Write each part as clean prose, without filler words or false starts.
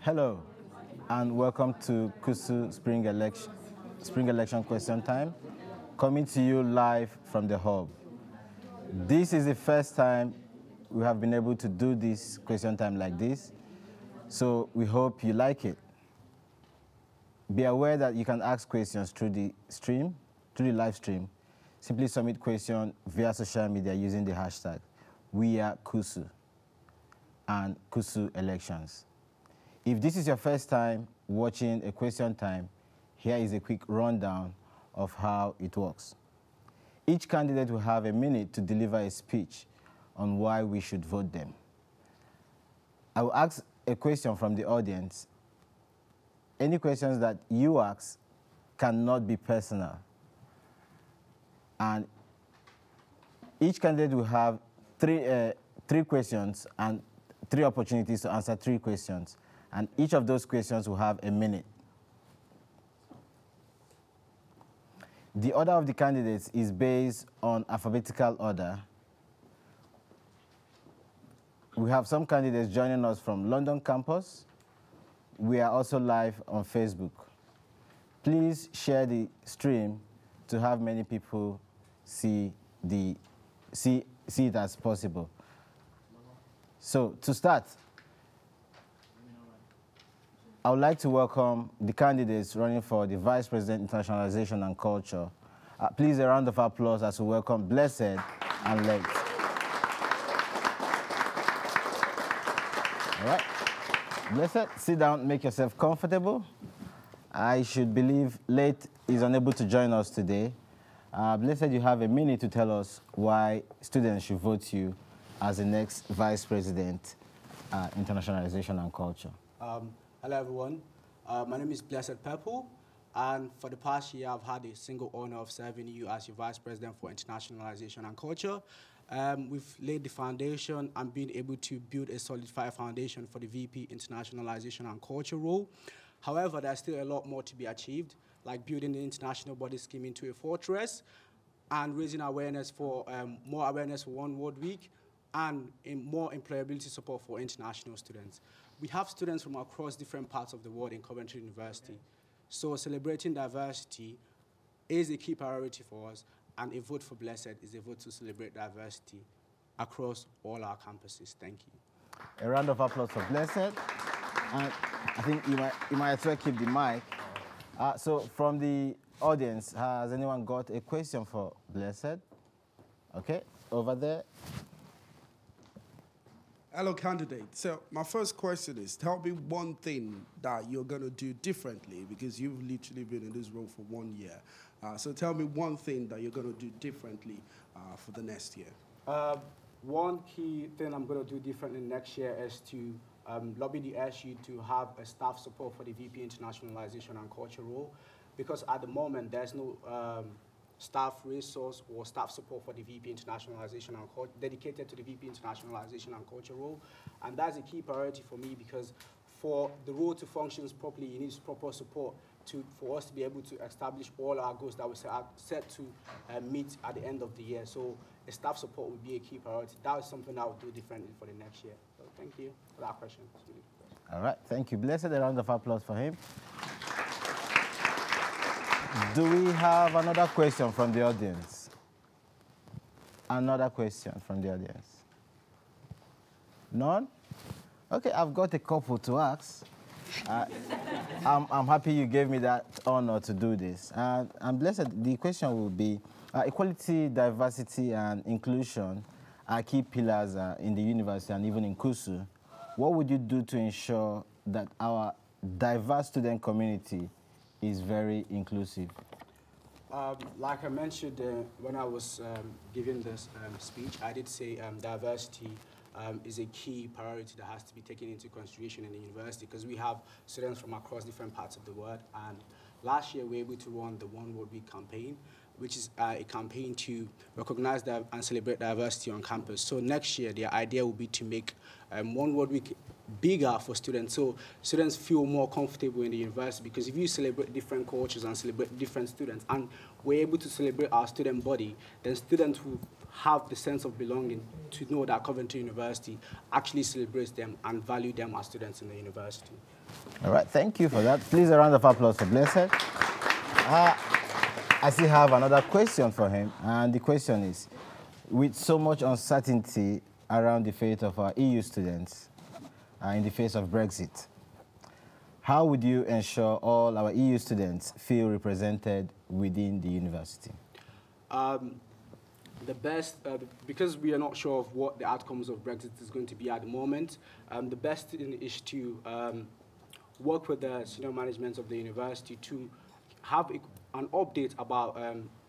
Hello, and welcome to CUSU Spring Election Question Time, coming to you live from the hub. This is the first time we have been able to do this question time like this, so we hope you like it. Be aware that you can ask questions through the live stream. Simply submit questions via social media using the hashtag #WeAreCUSU and CUSU Elections. If this is your first time watching a question time, here is a quick rundown of how it works. Each candidate will have a minute to deliver a speech on why we should vote them. I will ask a question from the audience. Any questions that you ask cannot be personal. And each candidate will have three questions and 3 opportunities to answer 3 questions. And each of those questions will have a minute. The order of the candidates is based on alphabetical order. We have some candidates joining us from London campus. We are also live on Facebook. Please share the stream to have many people see it as possible. So to start, I would like to welcome the candidates running for the Vice President, Internationalization and Culture. Please, a round of applause as we welcome Blessed and Late. All right. Blessed, sit down, make yourself comfortable. I should believe Late is unable to join us today. Blessed, you have a minute to tell us why students should vote you as the next Vice President, Internationalization and Culture. Hello everyone, my name is Blessed Purple, and for the past year I've had the single honor of serving you as your Vice President for Internationalization and Culture. We've laid the foundation and been able to build a solidified foundation for the VP Internationalization and Culture role. However, there's still a lot more to be achieved, like building the international body scheme into a fortress and raising awareness for more awareness for One World Week and more employability support for international students. We have students from across different parts of the world in Coventry University. So celebrating diversity is a key priority for us, and a vote for Blessed is a vote to celebrate diversity across all our campuses. Thank you. A round of applause for Blessed. And I think you might as well keep the mic. So from the audience, has anyone got a question for Blessed? Okay, over there. Hello, candidate. So my first question is, tell me one thing that you're going to do differently, because you've literally been in this role for 1 year. So tell me one thing that you're going to do differently for the next year. One key thing I'm going to do differently next year is to lobby the SU to have a staff support for the VP Internationalization and Culture role, because at the moment there's no staff resource or staff support for the VP Internationalization and Culture, dedicated to the VP Internationalization and Culture role. And that's a key priority for me, because for the role to function properly, it needs proper support for us to be able to establish all our goals that we set to meet at the end of the year. So a staff support would be a key priority. That is something I would do differently for the next year. So thank you for that question. All right, thank you. Blessed, a round of applause for him. Do we have another question from the audience? Another question from the audience? None? Okay, I've got a couple to ask. I'm happy you gave me that honor to do this. And Blessed, the question will be, equality, diversity, and inclusion are key pillars in the university and even in CUSU. What would you do to ensure that our diverse student community is very inclusive? Like I mentioned when I was giving this speech, I did say diversity is a key priority that has to be taken into consideration in the university, because we have students from across different parts of the world. And last year, we were able to run the One World Week campaign, which is a campaign to recognize and celebrate diversity on campus. So next year, the idea will be to make One World Week bigger for students, so students feel more comfortable in the university, because if you celebrate different cultures and celebrate different students, and we're able to celebrate our student body, then students will have the sense of belonging to know that Coventry University actually celebrates them and value them as students in the university. All right, thank you for that. Please, a round of applause for Blessed. I still have another question for him, and the question is, with so much uncertainty around the fate of our EU students in the face of Brexit, how would you ensure all our EU students feel represented within the university? The best, because we are not sure of what the outcomes of Brexit is going to be at the moment, the best thing is to work with the senior management of the university to have an update about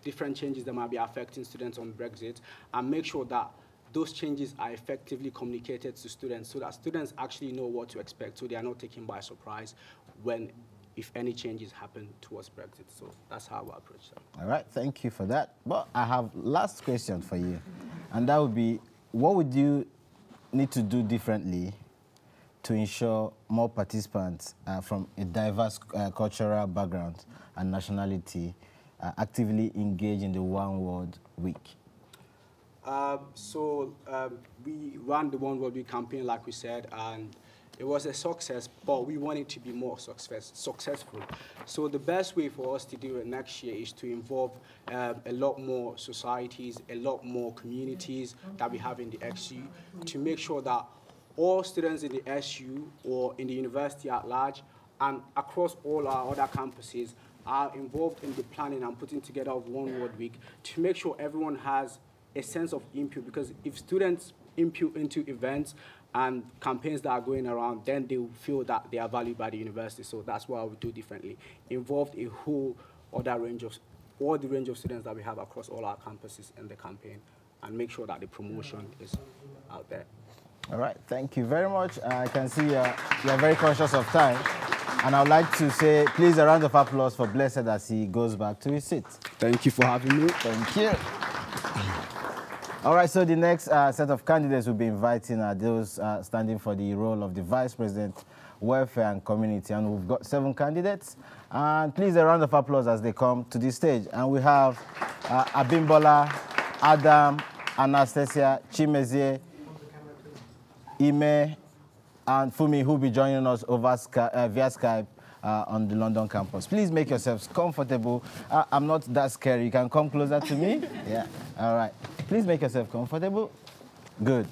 different changes that might be affecting students on Brexit, and make sure that those changes are effectively communicated to students so that students actually know what to expect, so they are not taken by surprise if any changes happen towards Brexit. So that's how I approach that. All right, thank you for that. But I have last question for you, and that would be, what would you need to do differently to ensure more participants from a diverse cultural background and nationality actively engage in the One World Week? We ran the One World Week campaign, like we said, and it was a success, but we want it to be more successful. So the best way for us to do it next year is to involve a lot more societies, a lot more communities that we have in the SU, to make sure that all students in the SU or in the university at large and across all our other campuses are involved in the planning and putting together of One World Week, to make sure everyone has a sense of input, because if students input into events and campaigns that are going around, then they will feel that they are valued by the university. So that's what I would do differently. Involve a whole other range of, all the range of students that we have across all our campuses in the campaign, and make sure that the promotion is out there. All right, thank you very much. I can see you're very conscious of time. And I would like to say, please, a round of applause for Blessed as he goes back to his seat. Thank you for having me. Thank you. All right, so the next set of candidates we'll be inviting are those standing for the role of the Vice President, Welfare and Community. And we've got 7 candidates. And please, a round of applause as they come to the stage. And we have Abimbola, Adam, Anastasia, Chimezie, Ime, and Fumi, who will be joining us over via Skype on the London campus. Please make yourselves comfortable. I'm not that scary. You can come closer to me. Yeah, all right. Please make yourself comfortable. Good.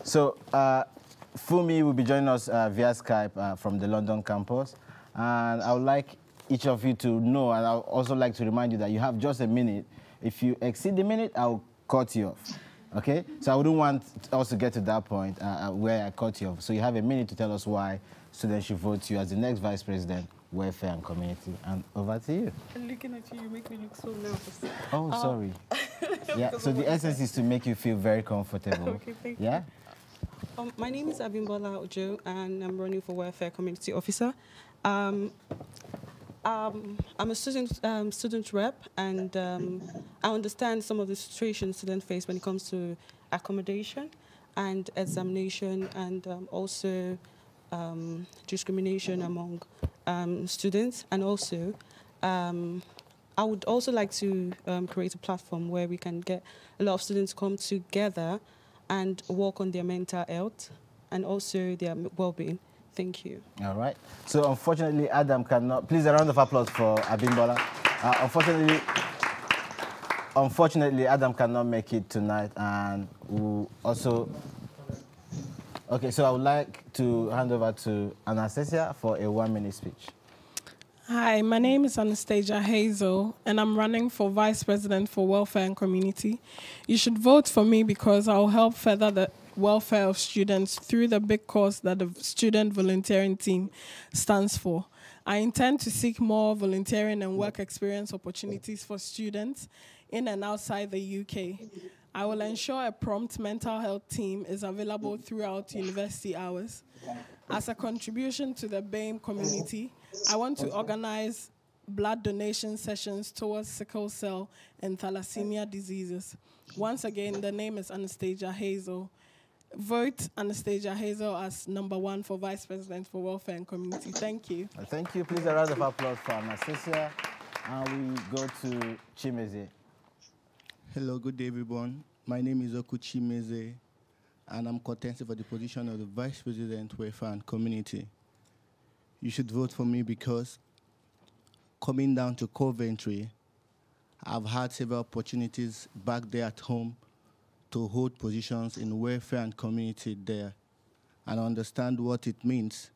So Fumi will be joining us via Skype from the London campus. And I would like each of you to know, and I would also like to remind you that you have just a minute. If you exceed the minute, I'll cut you off. Okay? So I wouldn't want us to get to that point where I cut you off. So you have a minute to tell us why students should vote you as the next Vice President, Welfare and Community. And over to you. Looking at you, you make me look so nervous. Oh, sorry. Yeah, so the essence is to make you feel very comfortable. Okay, thank you. Yeah? My name is Abimbola Ojo, and I'm running for Welfare Community Officer. I'm a student rep, and I understand some of the situations students face when it comes to accommodation and examination, and also discrimination among students. And also, I would also like to create a platform where we can get a lot of students come together and work on their mental health and also their well-being. Thank you. All right. So unfortunately, Adam cannot. Please, a round of applause for Abimbola. Unfortunately, Adam cannot make it tonight, and we'll also. Okay, so I would like to hand over to Anastasia for a 1-minute speech. Hi, my name is Anastasia Hazel, and I'm running for Vice President for Welfare and Community. You should vote for me because I'll help further the welfare of students through the big cause that the Student Volunteering Team stands for. I intend to seek more volunteering and work experience opportunities for students in and outside the UK. I will ensure a prompt mental health team is available throughout university hours. As a contribution to the BAME community, I want to organize blood donation sessions towards sickle cell and thalassemia diseases. Once again, the name is Anastasia Hazel. Vote Anastasia Hazel as #1 for Vice President for Welfare and Community. Thank you. Thank you. Please, a round of applause for Anastasia. And we go to Chimezie. Hello, good day, everyone. My name is Oku Chimezie, and I'm contesting for the position of the Vice President, Welfare and Community. you should vote for me because coming down to Coventry, I've had several opportunities back there at home to hold positions in welfare and community there and understand what it means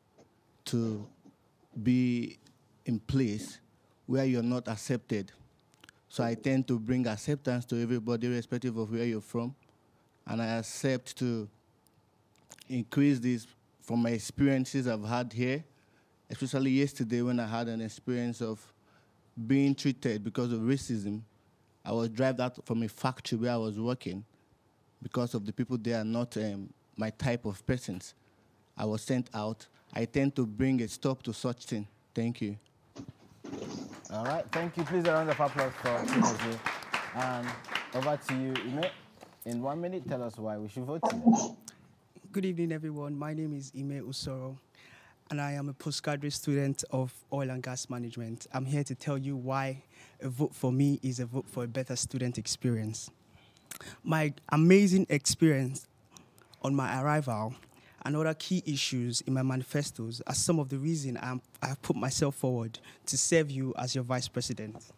to be in place where you're not accepted. So I tend to bring acceptance to everybody, irrespective of where you're from, and I accept to increase this from my experiences I've had here, especially yesterday when I had an experience of being treated because of racism. I was driven out from a factory where I was working because of the people there are not my type of persons. I was sent out. I tend to bring a stop to such thing. Thank you. All right, thank you. Please a round of applause for Timothy. And over to you, Ime. In 1 minute, tell us why we should vote you. Good evening, everyone. My name is Ime Usoro, and I am a postgraduate student of oil and gas management. I'm here to tell you why a vote for me is a vote for a better student experience. My amazing experience on my arrival and other key issues in my manifestos are some of the reasons I have put myself forward to serve you as your vice president.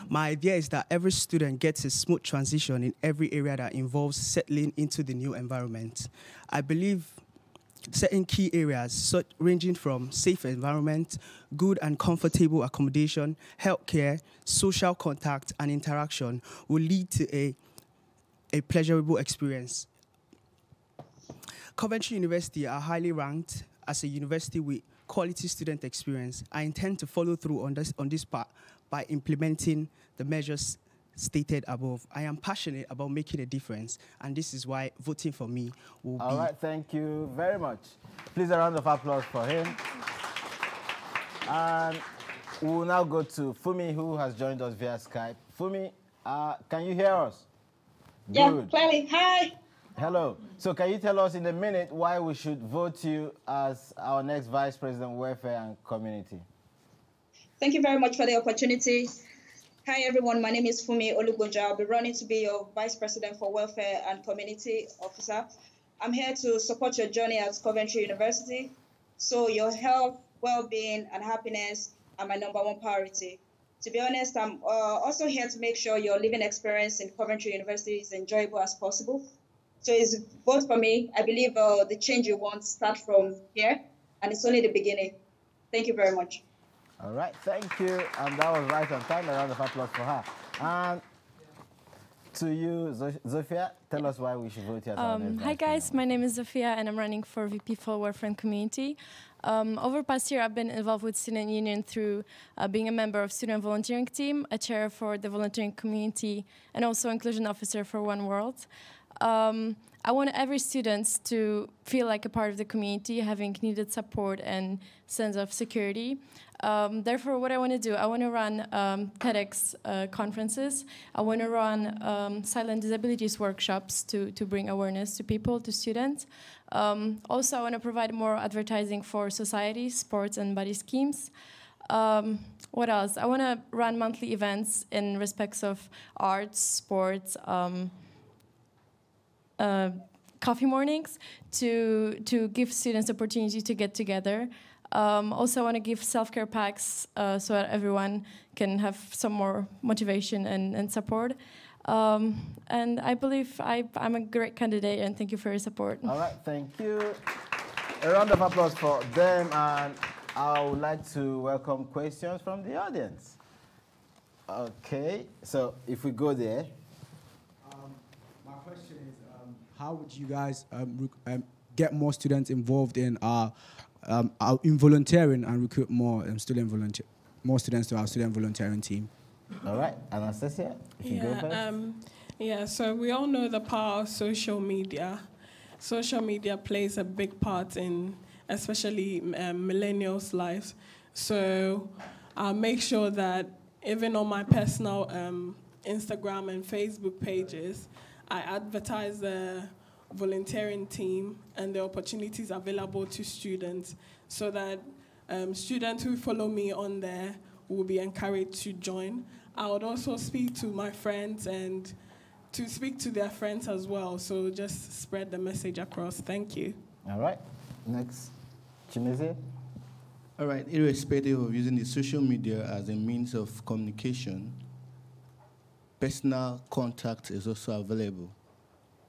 My idea is that every student gets a smooth transition in every area that involves settling into the new environment. I believe certain key areas, ranging from safe environment, good and comfortable accommodation, healthcare, social contact, and interaction, will lead to a pleasurable experience. Coventry University are highly ranked as a university with quality student experience. I intend to follow through on this part by implementing the measures stated above. I am passionate about making a difference, and this is why voting for me will be... All right, thank you very much. Please a round of applause for him. And we will now go to Fumi, who has joined us via Skype. Fumi, can you hear us? Yeah, Good. clearly. Hi. Hello. So can you tell us in a minute why we should vote you as our next Vice President, Welfare and Community? Thank you very much for the opportunity. Hi, everyone. My name is Fumi Olugoja. I'll be running to be your Vice President for Welfare and Community Officer. I'm here to support your journey at Coventry University. So your health, well-being, and happiness are my #1 priority. To be honest, I'm also here to make sure your living experience in Coventry University is enjoyable as possible. So it's vote for me. I believe the change you want starts from here, and it's only the beginning. Thank you very much. All right, thank you. And that was right on time. A round of applause for her. And to you, Zofia, tell us why we should vote you as our next Hi guys, my name is Zofia and I'm running for VP for Welfare and Community. Over the past year, I've been involved with Student Union through being a member of Student Volunteering Team, a chair for the volunteering community, and also inclusion officer for One World. I want every student to feel like a part of the community, having needed support and sense of security. Therefore, what I want to do, I want to run TEDx conferences. I want to run silent disabilities workshops to bring awareness to people, to students. Also, I want to provide more advertising for society, sports, and buddy schemes. What else? I want to run monthly events in respects of arts, sports, coffee mornings to give students the opportunity to get together. Also, I want to give self-care packs so that everyone can have some more motivation and support. And I believe I'm a great candidate, and thank you for your support. All right, thank you. A round of applause for them, and I would like to welcome questions from the audience. Okay, so if we go there. My question is, how would you guys get more students involved in volunteering and recruit more students to our student volunteering team? All right, Anastasia, if you go first. So we all know the power of social media. Social media plays a big part in especially millennials' lives. So I'll make sure that even on my personal Instagram and Facebook pages, I advertise the volunteering team and the opportunities available to students so that students who follow me on there will be encouraged to join. I would also speak to my friends and to speak to their friends as well. So just spread the message across. Thank you. All right. Next, Chimeze. All right, irrespective of using the social media as a means of communication, personal contact is also available.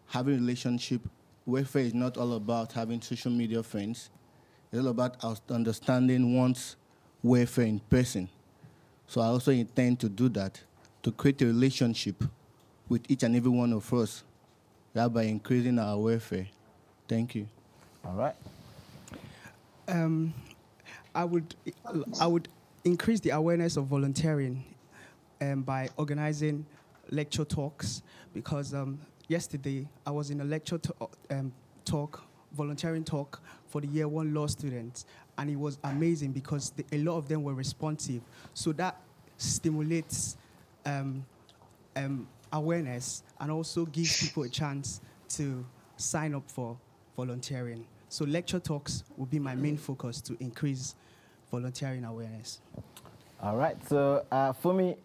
Having relationship, welfare is not all about having social media friends. It's all about understanding one's welfare in person. So I also intend to do that, to create a relationship with each and every one of us, thereby increasing our welfare. Thank you. All right. I would increase the awareness of volunteering by organizing lecture talks, because yesterday I was in a lecture talk, volunteering talk for the year 1 law students, and it was amazing because a lot of them were responsive. So that stimulates awareness and also gives people a chance to sign up for volunteering. So lecture talks will be my main focus to increase volunteering awareness. All right. So, Fumi,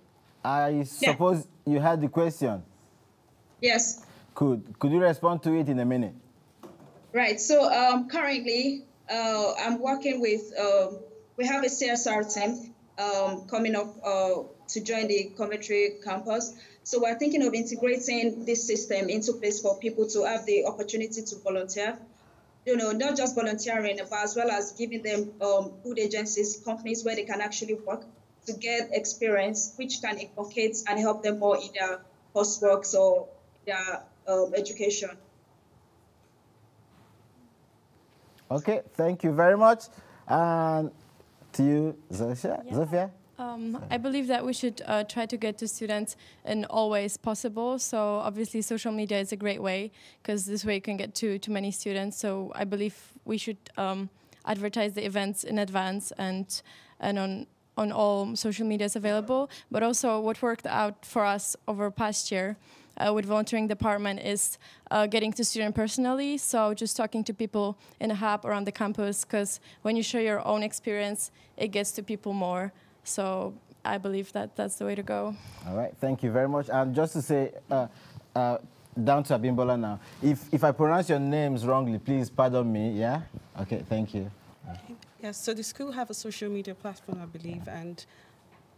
I suppose you had the question. Yes. Could you respond to it in a minute? Right. So currently, I'm working with, we have a CSR team coming up to join the Coventry campus. So we're thinking of integrating this system into place for people to have the opportunity to volunteer. You know, not just volunteering, but as well as giving them good agencies, companies where they can actually work to get experience, which can advocate and help them more in their coursework or their education. Okay, thank you very much. And to you, Zofia? I believe that we should try to get to students in all ways possible. So obviously social media is a great way, because this way you can get to many students. So I believe we should advertise the events in advance and on all social medias available. But also what worked out for us over past year with volunteering department is getting to students personally. So just talking to people in a hub around the campus, because when you share your own experience, it gets to people more. So I believe that that's the way to go. All right, thank you very much. And just to say, down to Abimbola now. If I pronounce your names wrongly, please pardon me, yeah? Okay, thank you. Yes, so the school have a social media platform, I believe, and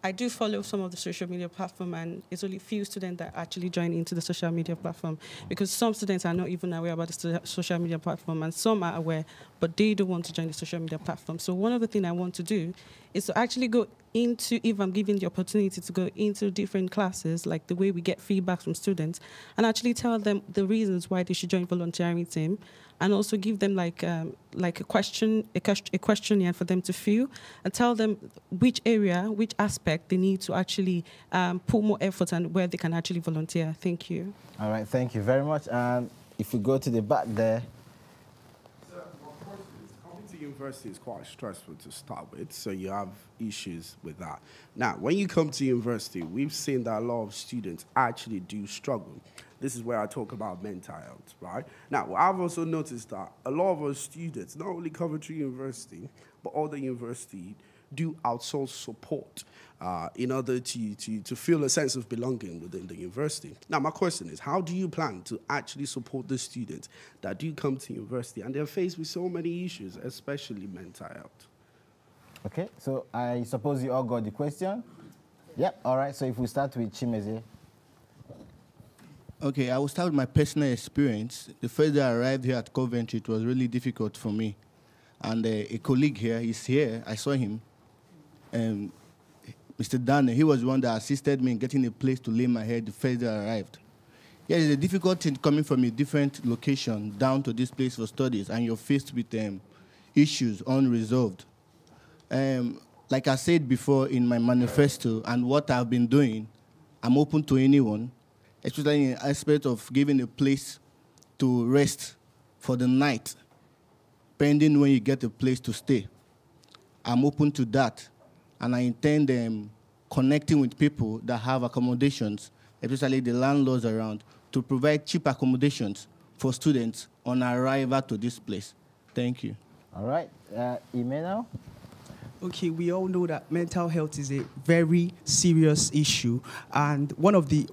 I do follow some of the social media platform, and it's only few students that actually join into the social media platform, because some students are not even aware about the social media platform, and some are aware, but they don't want to join the social media platform. So one of the things I want to do is to actually go into, if I'm given the opportunity to go into different classes, like the way we get feedback from students, and actually tell them the reasons why they should join volunteering team, and also give them like a questionnaire for them to fill, and tell them which area, which aspect they need to actually put more effort and where they can actually volunteer. Thank you. All right, thank you very much. And if we go to the back there. Coming to university is quite stressful to start with, so you have issues with that. Now, when you come to university, we've seen that a lot of students actually do struggle. This is where I talk about mental health, right? Now, I've also noticed that a lot of our students, not only Coventry University, but other universities, do outsource support in order to feel a sense of belonging within the university. Now, my question is, how do you plan to actually support the students that do come to university and they're faced with so many issues, especially mental health? Okay, so I suppose you all got the question? Yep, all right, so if we start with Chimeze. Okay, I will start with my personal experience. The first day I arrived here at Coventry, it was really difficult for me. And a colleague here, he's here, I saw him, Mr. Dane, he was the one that assisted me in getting a place to lay my head the first day I arrived. Yeah, it's a difficult thing coming from a different location down to this place for studies, and you're faced with issues unresolved. Like I said before in my manifesto and what I've been doing, I'm open to anyone, especially in the aspect of giving a place to rest for the night, pending when you get a place to stay. I'm open to that, and I intend connecting with people that have accommodations, especially the landlords around, to provide cheap accommodations for students on arrival to this place. Thank you. All right, Imeno? Okay, we all know that mental health is a very serious issue, and one of the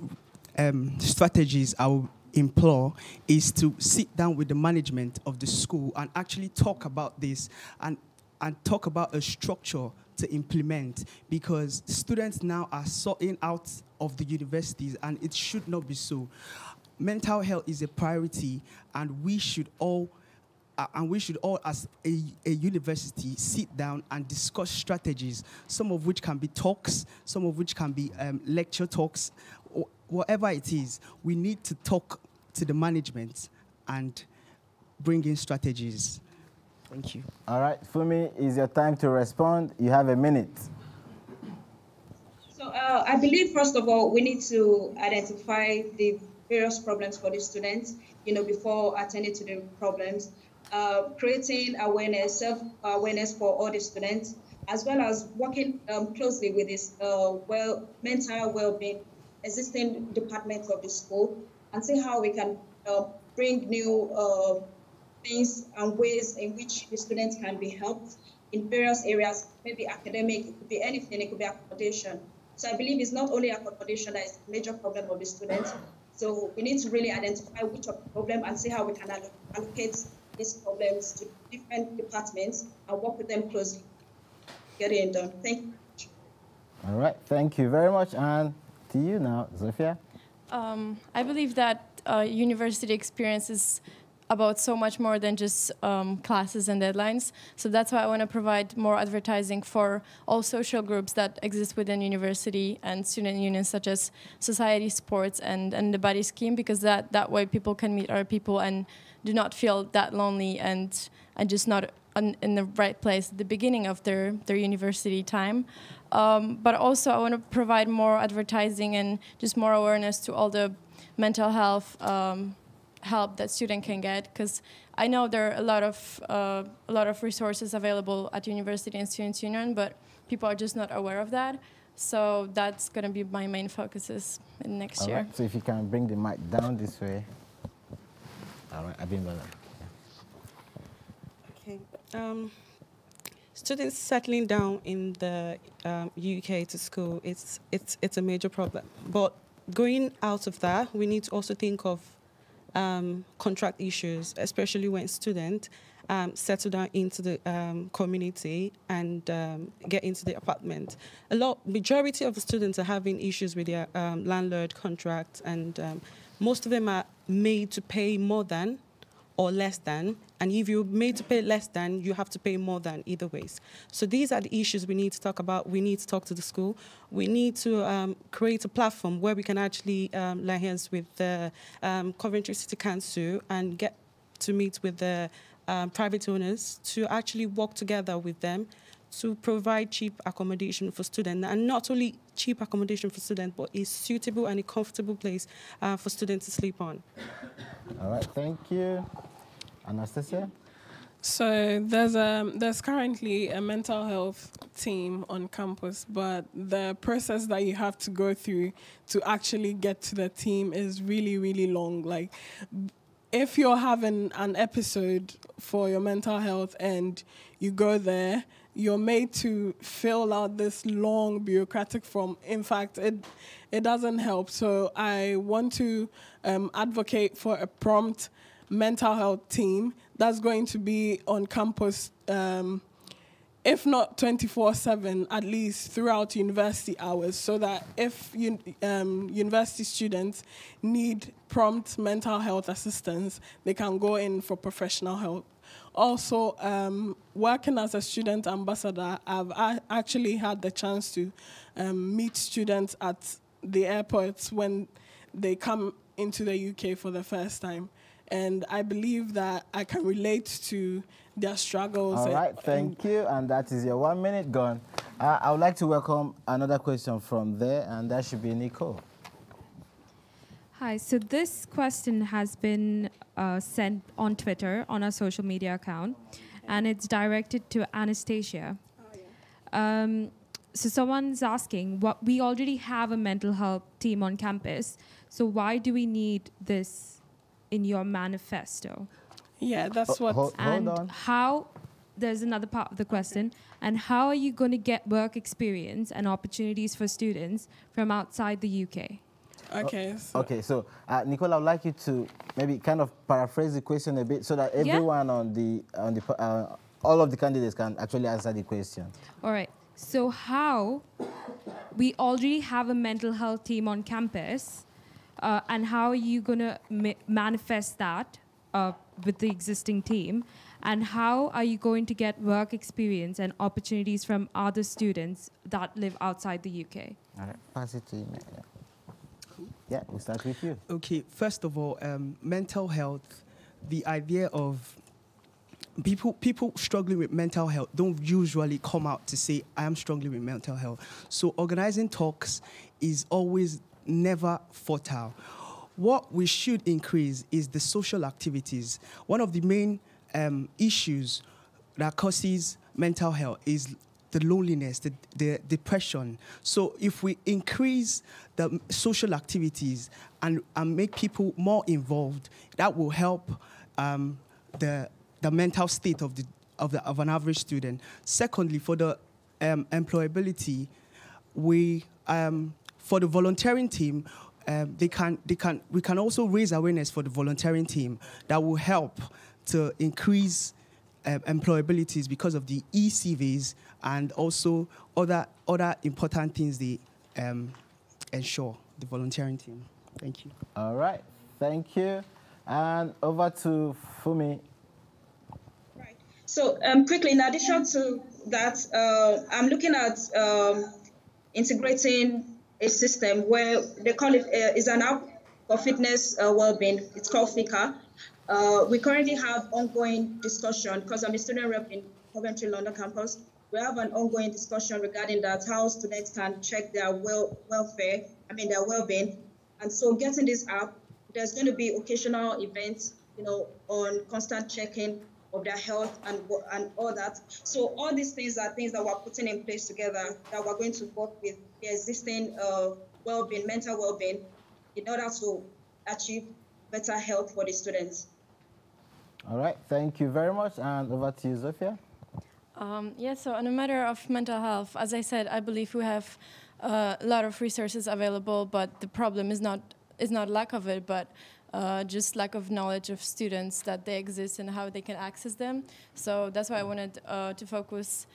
strategies I will implore is to sit down with the management of the school and actually talk about this and and talk about a structure to implement, because students now are sorting out of the universities, and it should not be so. Mental health is a priority, and we should all as a university sit down and discuss strategies, some of which can be talks, some of which can be lecture talks, whatever it is. We need to talk to the management and bring in strategies. Thank you. All right, Fumi, it's your time to respond. You have a minute. So I believe, first of all, we need to identify the various problems for the students, before attending to the problems. Creating awareness, self-awareness for all the students, as well as working closely with this mental well-being existing departments of the school, and see how we can bring new things and ways in which the students can be helped in various areas, maybe academic, it could be anything, it could be accommodation. So I believe it's not only accommodation that is a major problem of the students. So we need to really identify which of the problem and see how we can allocate these problems to different departments and work with them closely. Get it done. Thank you. All right, thank you very much. And to you now, Zofia. I believe that university experience is about so much more than just classes and deadlines. So that's why I want to provide more advertising for all social groups that exist within university and student unions, such as society, sports, and the buddy scheme, because that way people can meet other people and do not feel that lonely and just not in the right place at the beginning of their university time. But also I want to provide more advertising and just more awareness to all the mental health help that student can get, because I know there are a lot of resources available at university and students union, but people are just not aware of that. So that's going to be my main focuses in next year. Right. So if you can bring the mic down this way. All right, Abimbola. Okay. Students settling down in the UK to school, it's a major problem. But going out of that, we need to also think of contract issues, especially when students settle down into the community and get into the apartment. Majority of the students are having issues with their landlord contracts, and most of them are made to pay more than or less than, and if you're made to pay less than, you have to pay more than either ways. So these are the issues we need to talk about. We need to talk to the school. We need to create a platform where we can actually lay hands with the Coventry City Council and get to meet with the private owners to actually work together with them to provide cheap accommodation for students, and not only cheap accommodation for students, but a suitable and a comfortable place for students to sleep on. All right, thank you. Anastasia? So there's currently a mental health team on campus, but the process that you have to go through to actually get to the team is really, really long. Like, if you're having an episode for your mental health and you go there, you're made to fill out this long bureaucratic form. In fact, it doesn't help. So I want to advocate for a prompt mental health team that's going to be on campus, if not 24/7, at least throughout university hours, so that if university students need prompt mental health assistance, they can go in for professional help. Also, working as a student ambassador, I've actually had the chance to meet students at the airports when they come into the UK for the first time. And I believe that I can relate to their struggles. All right, thank you. And that is your 1 minute gone. I would like to welcome another question from there, and that should be Nicole. Hi, so this question has been sent on Twitter, on our social media account, and it's directed to Anastasia. So someone's asking, we already have a mental health team on campus, so why do we need this in your manifesto? Yeah, that's what... Hold on. How, there's another part of the question, and how are you going to get work experience and opportunities for students from outside the UK? Okay. So Nicole, I would like you to maybe kind of paraphrase the question a bit so that everyone on all of the candidates can actually answer the question. All right. So how we already have a mental health team on campus, and how are you going to manifest that with the existing team? And how are you going to get work experience and opportunities from other students that live outside the UK? All right, pass it to you. Yeah, we'll start with you. Okay, first of all, mental health, the idea of people struggling with mental health don't usually come out to say, I am struggling with mental health. So organizing talks is always never fertile. What we should increase is the social activities. One of the main issues that causes mental health is the loneliness, the depression. So if we increase the social activities and make people more involved, that will help the mental state of an average student. Secondly, for the employability, for the volunteering team, we can also raise awareness for the volunteering team that will help to increase employabilities because of the e-CVs and also other important things they ensure, the volunteering team. Thank you. All right, thank you. And over to Fumi. Right. So quickly, in addition to that, I'm looking at integrating a system where they call it is an app for fitness well-being. It's called FICA. We currently have ongoing discussion because I'm a student rep in Coventry London campus. We have an ongoing discussion regarding that, how students can check their their well-being. And so getting this app, there's going to be occasional events, on constant checking of their health and all that. So all these things are things that we're putting in place together that we're going to work with the existing well-being, mental well-being, in order to achieve better health for the students. All right, thank you very much. And over to you, Zofia. Yeah, so on a matter of mental health, as I said, I believe we have a lot of resources available, but the problem is not lack of it, but just lack of knowledge of students that they exist and how they can access them. So that's why I wanted to focus,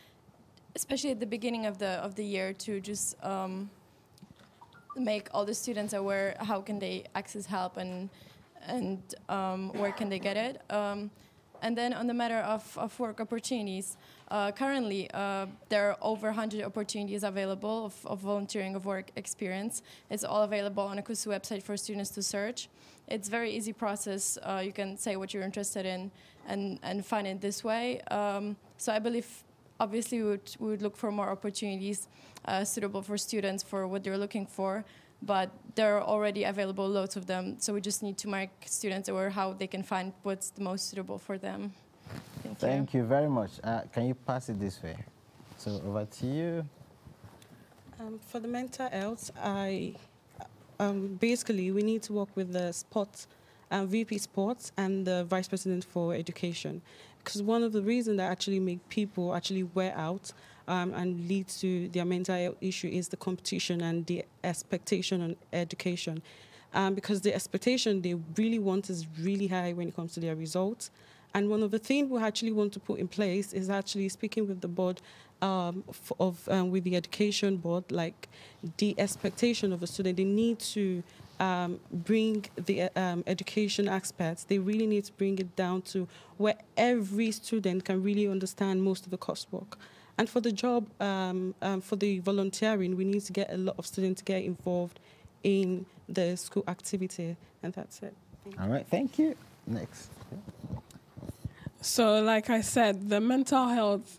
especially at the beginning of the year, to just make all the students aware how can they access help and where can they get it. And then on the matter of work opportunities, currently there are over 100 opportunities available of volunteering, of work experience. It's all available on a CUSU website for students to search. It's a very easy process. You can say what you're interested in and find it this way. So I believe obviously we would look for more opportunities suitable for students for what they're looking for. But there are already available loads of them, so we just need to make students aware how they can find what's the most suitable for them. Thank you very much. Can you pass it this way? So over to you. For the mental health, basically we need to work with the sports, VP Sports and the Vice President for Education, because one of the reasons that actually make people actually wear out and lead to their mental health issue is the competition and the expectation on education. Because the expectation they really want is really high when it comes to their results. And one of the things we actually want to put in place is actually speaking with the board with the education board, like the expectation of a student. They need to bring the education aspects. They really need to bring it down to where every student can really understand most of the coursework. And for the job, for the volunteering, we need to get a lot of students to get involved in the school activity, and that's it. All right, thank you. Next. So, like I said, the mental health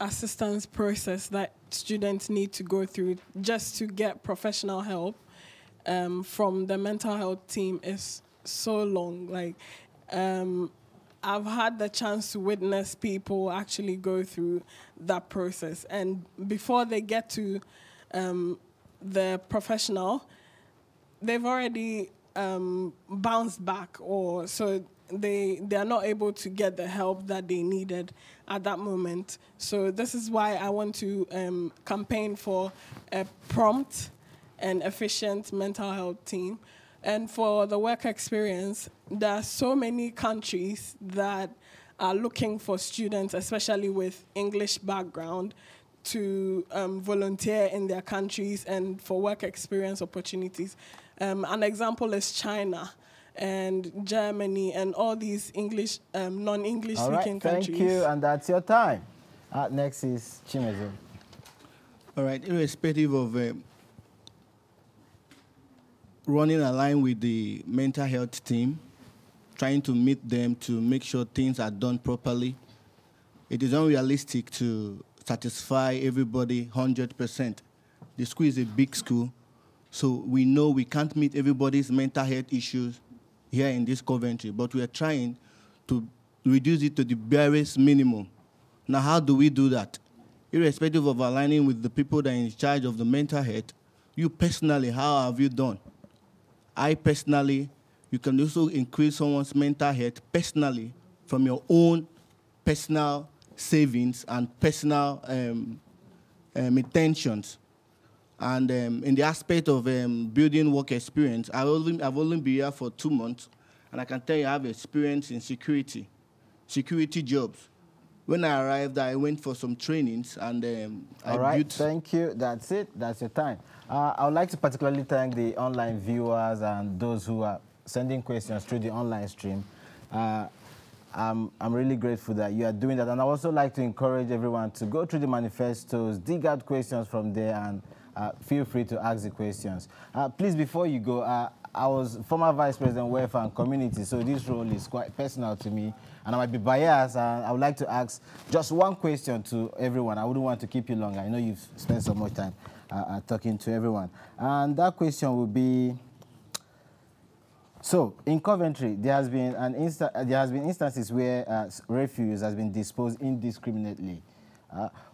assistance process that students need to go through just to get professional help from the mental health team is so long. Like, I've had the chance to witness people actually go through that process. And before they get to the professional, they've already bounced back, or so they are not able to get the help that they needed at that moment. So this is why I want to campaign for a prompt and efficient mental health team. And for the work experience, there are so many countries that are looking for students, especially with English background, to volunteer in their countries and for work experience opportunities. An example is China and Germany and all these English, non-English speaking countries. Thank you, and that's your time. Next is Chimezo. All right, irrespective of running a line with the mental health team, trying to meet them to make sure things are done properly, it is unrealistic to satisfy everybody 100%. The school is a big school, so we know we can't meet everybody's mental health issues here in this Coventry, but we are trying to reduce it to the barest minimum. Now, how do we do that? Irrespective of aligning with the people that are in charge of the mental health, you personally, how have you done? I personally, you can also increase someone's mental health personally from your own personal savings and personal intentions. And in the aspect of building work experience, I've only been here for 2 months, and I can tell you I have experience in security jobs. When I arrived, I went for some trainings, and All right, thank you. That's it. That's your time. I would like to particularly thank the online viewers and those who are sending questions through the online stream. I'm really grateful that you are doing that, and I also like to encourage everyone to go through the manifestos, dig out questions from there, and feel free to ask the questions. Please, before you go, I was former Vice President, Welfare and Community, so this role is quite personal to me, and I might be biased, and I would like to ask just one question to everyone. I wouldn't want to keep you long. I know you've spent so much time talking to everyone. And that question would be, so in Coventry, there has been instances where refuse has been disposed indiscriminately.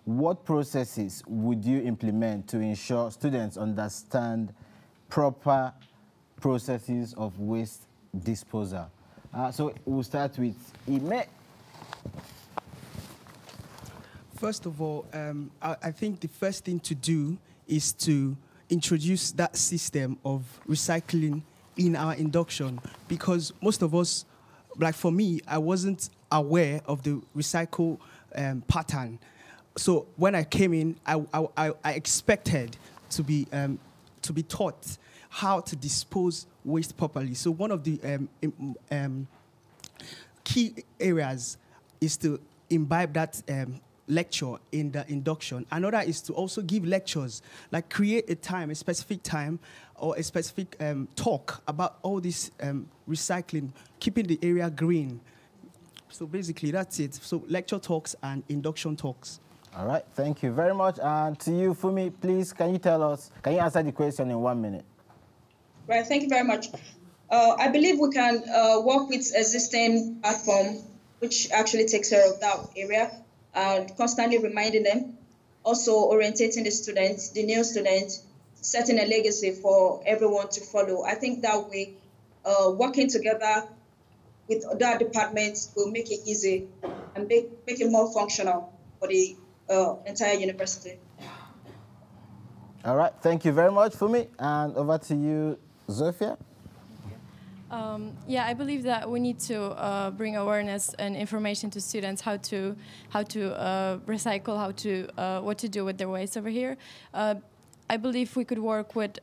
What processes would you implement to ensure students understand proper processes of waste disposal? So we'll start with Ime. First of all, I think the first thing to do is to introduce that system of recycling in our induction, because most of us, like for me, I wasn't aware of the recycle pattern. So when I came in, I expected to be taught how to dispose waste properly. So one of the key areas is to imbibe that lecture in the induction. Another is to also give lectures, like create a time, a specific time, or a specific talk about all this recycling, keeping the area green. So basically, that's it. So lecture talks and induction talks. All right, thank you very much. And to you, Fumi, please, can you answer the question in 1 minute? Right, thank you very much. I believe we can work with existing platform, which actually takes care of that area, constantly reminding them, also orientating the students, the new students, setting a legacy for everyone to follow. I think that way, working together with other departments will make it easy and make it more functional for the entire university. All right, thank you very much, Fumi. And over to you, Zofia. Yeah, I believe that we need to bring awareness and information to students how to recycle, what to do with their waste over here. I believe we could work with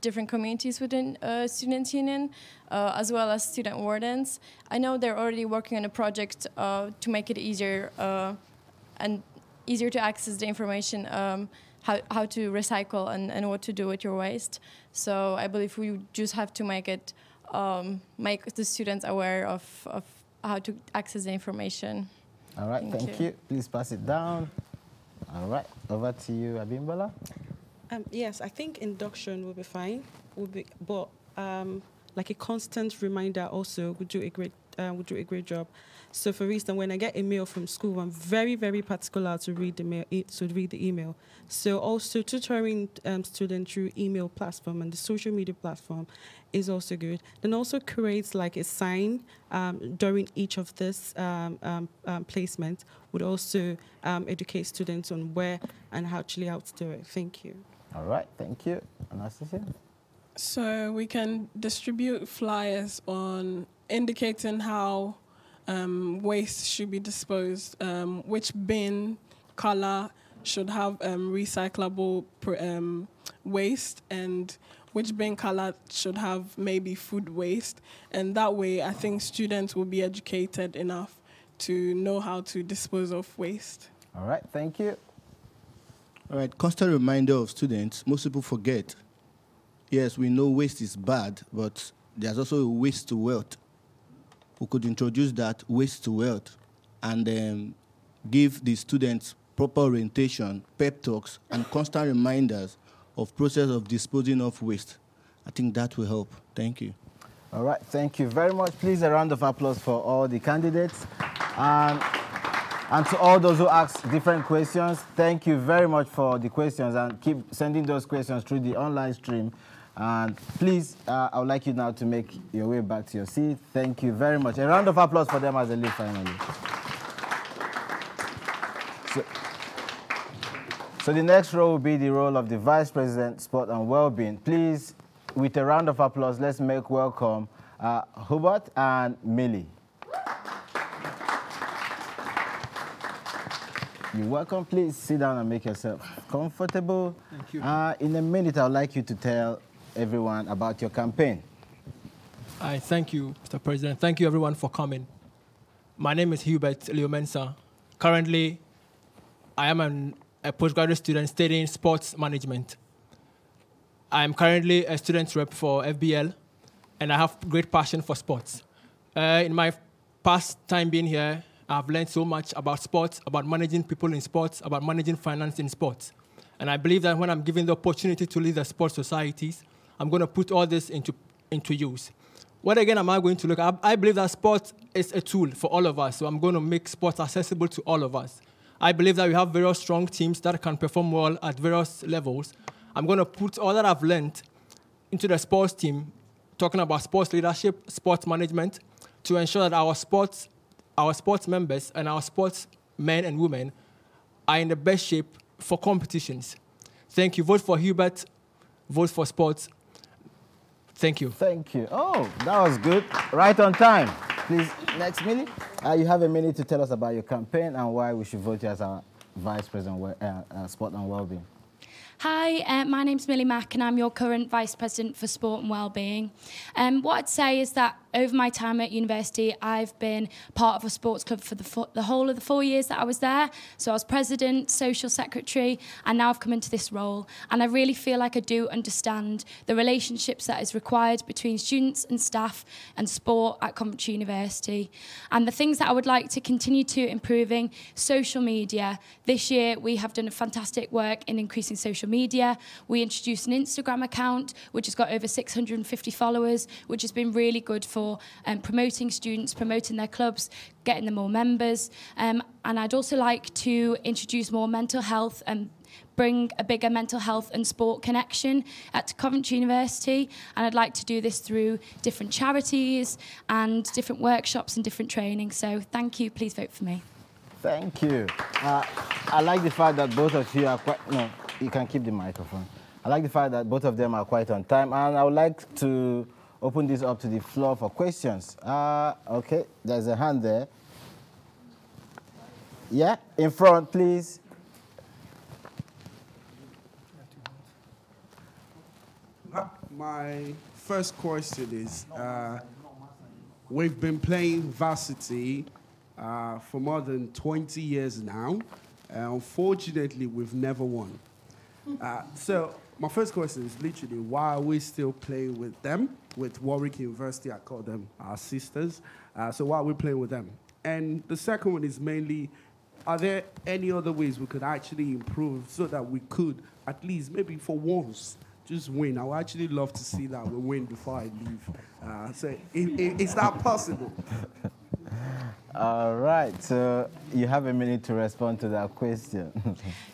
different communities within student union, as well as student wardens. I know they're already working on a project to make it easier and easier to access the information, how to recycle and what to do with your waste. So I believe we just have to make it, make the students aware of how to access the information. All right, thank you. Please pass it down. All right, over to you, Abimbola. Yes, I think induction will be fine, but like a constant reminder also would do a great job. So, for instance, when I get a mail from school, I'm very, very particular to read the email. So, also tutoring students through email platform and the social media platform is also good. Then also creates like a sign during each of this placement would also educate students on where and how to do it. Thank you. All right, thank you. Anastasia? So we can distribute flyers on indicating how waste should be disposed, which bin color should have recyclable waste, and which bin color should have maybe food waste. And that way, I think students will be educated enough to know how to dispose of waste. All right, thank you. All right, constant reminder of students, most people forget. Yes, we know waste is bad, but there's also a waste to wealth. We could introduce that waste to wealth and give the students proper orientation, pep talks, and constant reminders of process of disposing of waste. I think that will help. Thank you. All right, thank you very much. Please, a round of applause for all the candidates. And to all those who asked different questions, thank you very much for the questions, and keep sending those questions through the online stream. And please, I would like you now to make your way back to your seat. Thank you very much. A round of applause for them as they leave finally. So the next role will be the role of the Vice President, Sport and Wellbeing. Please, with a round of applause, let's make welcome Hubert and Millie. You're welcome. Please sit down and make yourself comfortable. Thank you. In a minute, I would like you to tell everyone about your campaign. Hi, thank you, Mr. President. Thank you, everyone, for coming. My name is Hubert Leomensa. Currently, I am a postgraduate student studying sports management. I am currently a student rep for FBL, and I have great passion for sports. In my past time being here, I've learned so much about sports, about managing people in sports, about managing finance in sports. And I believe that when I'm given the opportunity to lead the sports societies, I'm going to put all this into use. What again am I going to look at? I believe that sports is a tool for all of us, so I'm going to make sports accessible to all of us. I believe that we have very strong teams that can perform well at various levels. I'm going to put all that I've learned into the sports team, talking about sports leadership, sports management, to ensure that our sports members and our sports men and women are in the best shape for competitions. Thank you. Vote for Hubert. Vote for sports. Thank you. Thank you. Oh, that was good. Right on time. Please, next minute. You have a minute to tell us about your campaign and why we should vote you as our Vice President, Sport and Wellbeing. Hi, my name's Millie Mack and I'm your current Vice President for Sport and Wellbeing. What I'd say is that over my time at university, I've been part of a sports club for the whole of the 4 years that I was there. So I was president, social secretary, and now I've come into this role. And I really feel like I do understand the relationships that is required between students and staff and sport at Coventry University. And the things that I would like to continue to improving, social media. This year, we have done a fantastic work in increasing social media. We introduced an Instagram account, which has got over 650 followers, which has been really good for promoting students, promoting their clubs, getting them more members. And I'd also like to introduce more mental health and bring a bigger mental health and sport connection at Coventry University. And I'd like to do this through different charities and different workshops and different training. So thank you. Please vote for me. Thank you. I like the fact that both of you are quite... No, you can keep the microphone. I like the fact that both of them are quite on time. And I would like to open this up to the floor for questions. Okay, there's a hand there. Yeah, in front, please. My first question is, we've been playing varsity for more than 20 years now. Unfortunately, we've never won. So my first question is literally, why are we still playing with them? With Warwick University, I call them our sisters. So why are we playing with them? And the second one is mainly, are there any other ways we could actually improve so that we could, at least maybe for once, just win? I would actually love to see that we win before I leave. So is that possible? All right, so you have a minute to respond to that question.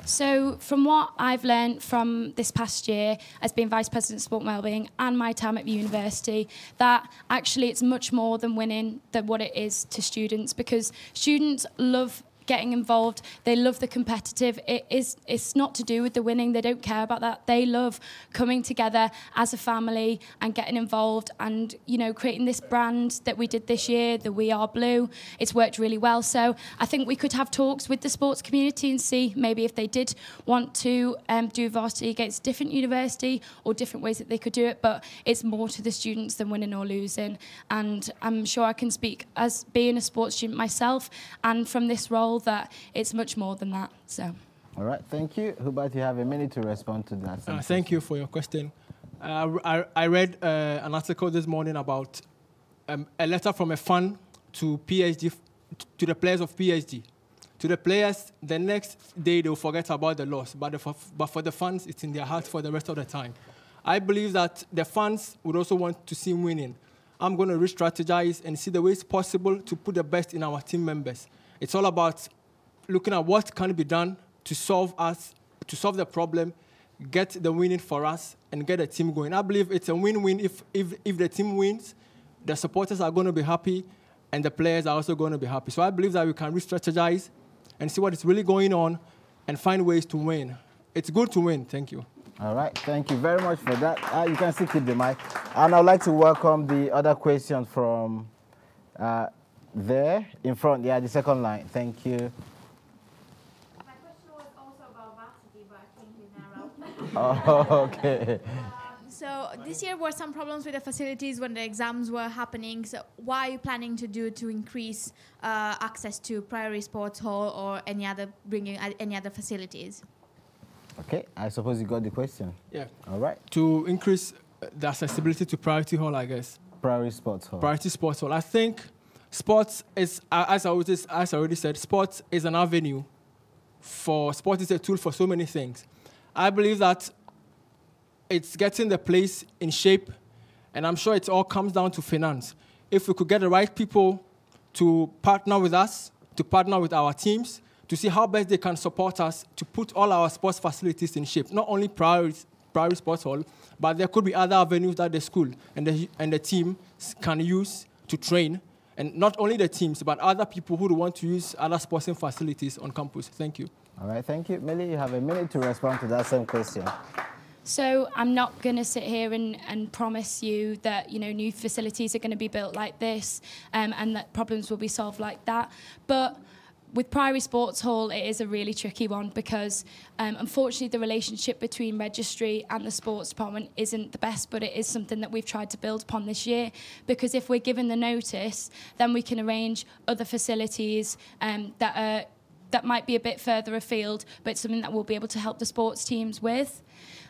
So from what I've learned from this past year as being Vice President of Sport and Wellbeing and my time at the university, that actually it's much more than winning than what it is to students, because students love getting involved. They love the competitive. It's not to do with the winning. They don't care about that. They love coming together as a family and getting involved and, you know, creating this brand that we did this year, the We Are Blue. It's worked really well. So I think we could have talks with the sports community and see maybe if they did want to do varsity against a different university or different ways that they could do it. But it's more to the students than winning or losing. And I'm sure I can speak as being a sports student myself and from this role that it's much more than that. So. All right, thank you. Hubert, you have a minute to respond to that. Thank you for your question. I read an article this morning about a letter from a fan to PSG, to the players of PSG. To the players, the next day they'll forget about the loss, but for the fans, it's in their heart for the rest of the time. I believe that the fans would also want to see winning. I'm going to re-strategize and see the ways possible to put the best in our team members. It's all about looking at what can be done to solve the problem, get the winning for us, and get the team going. I believe it's a win-win. If the team wins, the supporters are going to be happy, and the players are also going to be happy. So I believe that we can re-strategize and see what is really going on and find ways to win. It's good to win. Thank you. All right, thank you very much for that. You can still keep the mic. And I'd like to welcome the other question from there in front. Yeah, the second line. Thank you. My question was also about varsity, but I think we narrowed. Oh, okay. So this year were some problems with the facilities when the exams were happening. So what are you planning to do to increase access to Priory Sports Hall or bringing any other facilities? Okay, I suppose you got the question. Yeah. All right. To increase the accessibility to Priority Hall, I guess. Priory Sports Hall. Priority Sports Hall. I think sports is, as I already said, sports is an avenue for, sport is a tool for so many things. I believe that it's getting the place in shape, and I'm sure it all comes down to finance. If we could get the right people to partner with us, to partner with our teams, to see how best they can support us to put all our sports facilities in shape. Not only Priory Sports Hall, but there could be other avenues that the school and the team can use to train. And not only the teams, but other people who want to use other sporting facilities on campus. Thank you. All right, thank you. Millie, you have a minute to respond to that same question. So I'm not going to sit here and promise you that, you know, new facilities are going to be built like this and that problems will be solved like that. But with Priory Sports Hall, it is a really tricky one because, unfortunately, the relationship between registry and the sports department isn't the best, but it is something that we've tried to build upon this year. Because if we're given the notice, then we can arrange other facilities that might be a bit further afield, but it's something that we'll be able to help the sports teams with.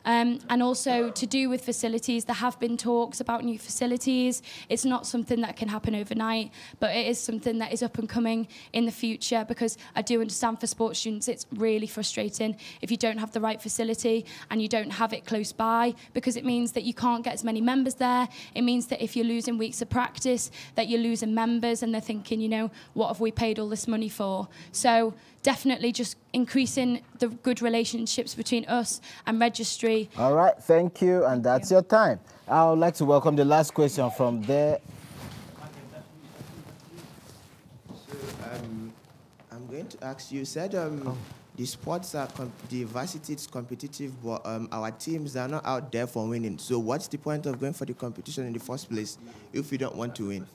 And also to do with facilities, there have been talks about new facilities. It's not something that can happen overnight, but it is something that is up and coming in the future because I do understand for sports students it's really frustrating if you don't have the right facility and you don't have it close by because it means that you can't get as many members there. It means that if you're losing weeks of practice, that you're losing members and they're thinking, you know, what have we paid all this money for? So definitely just increasing the good relationships between us and registry. All right, thank you, and that's your time. I would like to welcome the last question from there. So, I'm going to ask you, said the sports are, the varsity is competitive, but our teams are not out there for winning. So what's the point of going for the competition in the first place if we don't want to win?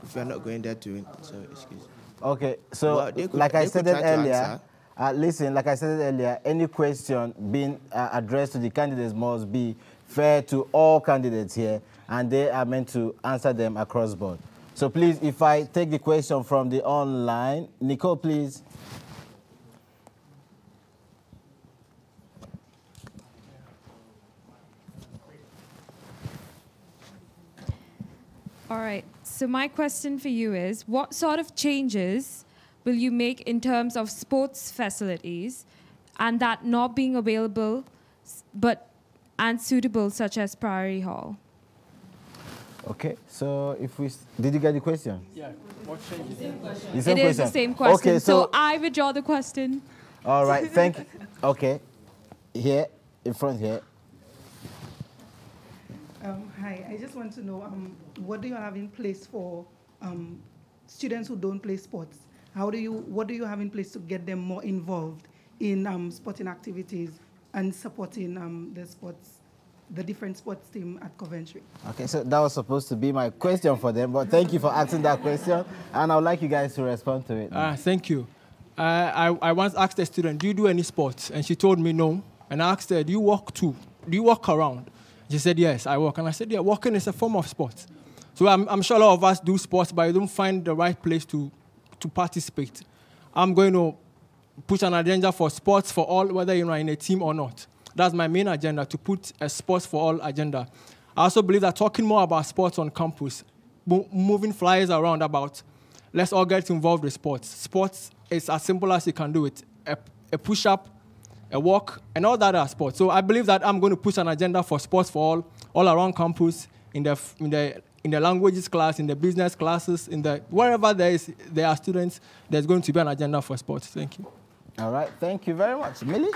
If you're not going there to win, so excuse me. Okay, so like I said earlier, listen, like I said earlier, any question being addressed to the candidates must be fair to all candidates here, and they are meant to answer them across board. So please, if I take the question from the online, Nicole, please. All right. So my question for you is, what sort of changes will you make in terms of sports facilities and that not being available and suitable, such as Priory Hall? Okay, so if we... Did you get the question? Yeah. What changes? The same it question? Is the same question. Okay, so I withdraw the question. All right, thank you. Okay, here, in front here. Hi, I just want to know what do you have in place for students who don't play sports? what do you have in place to get them more involved in sporting activities and supporting the different sports team at Coventry? Okay, so that was supposed to be my question for them, but thank you for asking that question, and I would like you guys to respond to it. Thank you. I once asked a student, do you do any sports? And she told me no. And I asked her, do you walk too? Do you walk around? She said, yes, I walk. And I said, yeah, walking is a form of sport. So I'm sure a lot of us do sports, but you don't find the right place to participate. I'm going to push an agenda for sports for all, whether you're in a team or not. That's my main agenda, to put a sports for all agenda. I also believe that talking more about sports on campus, moving flyers around about, let's all get involved with sports. Sports is as simple as you can do it. A push-up, a walk, and all that are sports. So I believe that I'm going to push an agenda for sports for all around campus, in the languages class, in the business classes, wherever there are students, there's going to be an agenda for sports. Thank you. All right, thank you very much. Millie?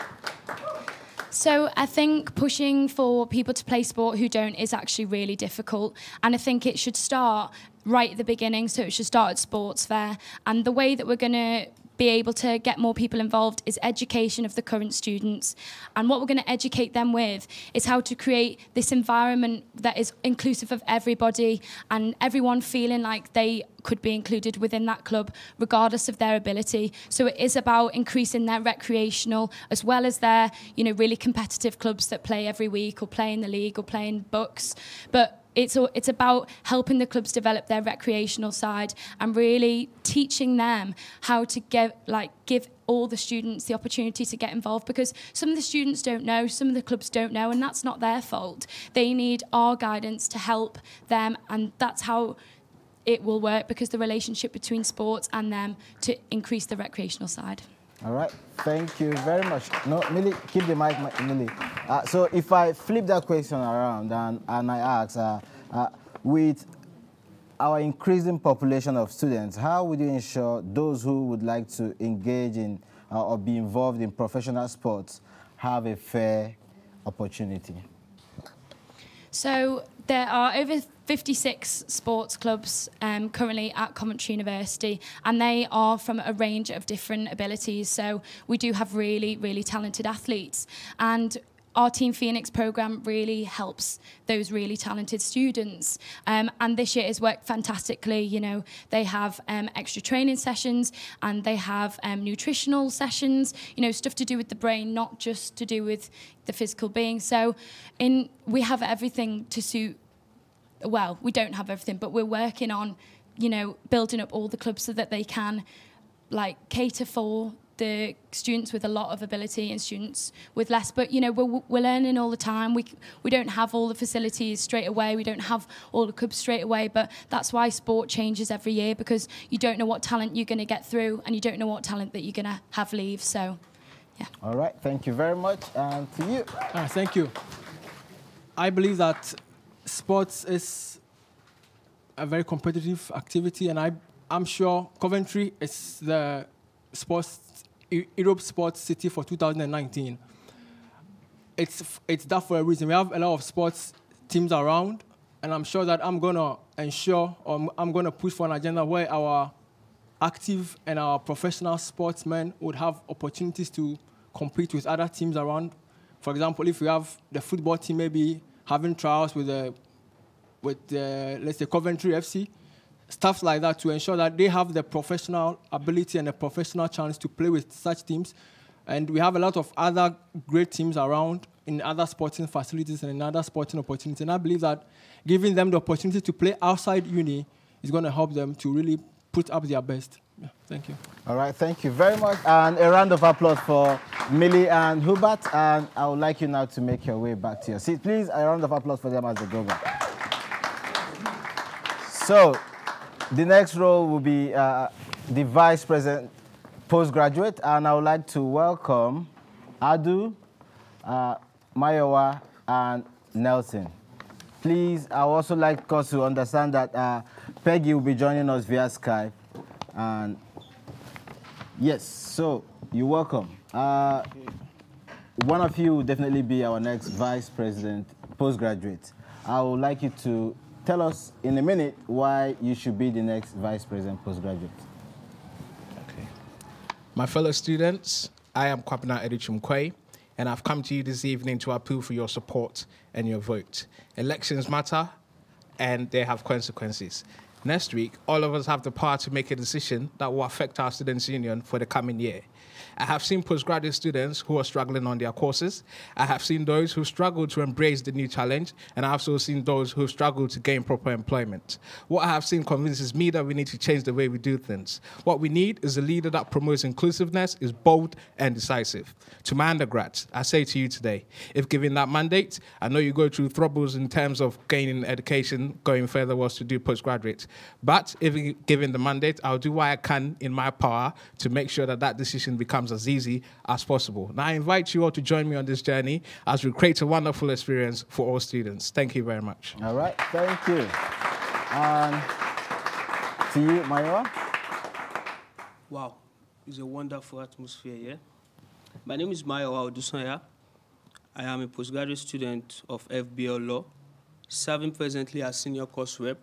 So I think pushing for people to play sport who don't is actually really difficult. And I think it should start right at the beginning. So it should start at sports fair. And the way that we're going to be able to get more people involved is education of the current students. And what we're going to educate them with is how to create this environment that is inclusive of everybody and everyone feeling like they could be included within that club regardless of their ability. So it is about increasing their recreational as well as their, really competitive clubs that play every week or play in the league or play in books. But it's about helping the clubs develop their recreational side and really teaching them how to give all the students the opportunity to get involved, because some of the students don't know, some of the clubs don't know, and that's not their fault. They need our guidance to help them, and that's how it will work, because the relationship between sports and them to increase the recreational side. All right, thank you very much. No, Millie, keep the mic, Millie. So if I flip that question around and I ask, with our increasing population of students, how would you ensure those who would like to engage in or be involved in professional sports have a fair opportunity? So there are over 56 sports clubs currently at Coventry University, and they are from a range of different abilities. So we do have really, really talented athletes, and our Team Phoenix programme really helps those really talented students. And this year has worked fantastically. They have extra training sessions, and they have nutritional sessions, stuff to do with the brain, not just to do with the physical being. So we have everything to suit. Well, we don't have everything, but we're working on, building up all the clubs so that they can, cater for the students with a lot of ability and students with less. But, we're learning all the time. We don't have all the facilities straight away. We don't have all the clubs straight away. But that's why sport changes every year, because you don't know what talent you're going to get through, and you don't know what talent that you're going to have leave. So, yeah. All right. Thank you very much. And to you. Thank you. I believe that sports is a very competitive activity, and I'm sure Coventry is the Europe Sports City for 2019. It's that for a reason. We have a lot of sports teams around, and I'm sure that I'm going to ensure, or I'm going to push for an agenda where our active and our professional sportsmen would have opportunities to compete with other teams around. For example, if we have the football team maybe having trials with let's say Coventry FC, stuff like that, to ensure that they have the professional ability and the professional chance to play with such teams. And we have a lot of other great teams around in other sporting facilities and in other sporting opportunities. And I believe that giving them the opportunity to play outside uni is going to help them to really put up their best. Yeah, thank you. All right, thank you very much. And a round of applause for Millie and Hubert. And I would like you now to make your way back to your seat. Please, a round of applause for them as they go back. So, the next role will be the Vice President postgraduate, and I would like to welcome Adu, Mayowa, and Nelson. Please, I would also like us to understand that Peggy will be joining us via Skype. And yes, so you're welcome. One of you will definitely be our next Vice President postgraduate. I would like you to tell us in a minute why you should be the next Vice President postgraduate. Okay. My fellow students, I am Kwabena Edichumkwe, and I've come to you this evening to appeal for your support and your vote. Elections matter, and they have consequences. Next week, all of us have the power to make a decision that will affect our students' union for the coming year. I have seen postgraduate students who are struggling on their courses. I have seen those who struggle to embrace the new challenge, and I've also seen those who struggle to gain proper employment. What I have seen convinces me that we need to change the way we do things. What we need is a leader that promotes inclusiveness, is bold and decisive. To my undergrads, I say to you today, if given that mandate, I know you go through troubles in terms of gaining education, going further was to do postgraduate. But if given the mandate, I'll do what I can in my power to make sure that that decision becomes as easy as possible. Now I invite you all to join me on this journey as we create a wonderful experience for all students. Thank you very much. All right, thank you. To you, Mayowa. Wow, it's a wonderful atmosphere here. My name is Mayowa Odusanya. I am a postgraduate student of FBL Law, serving presently as senior course rep.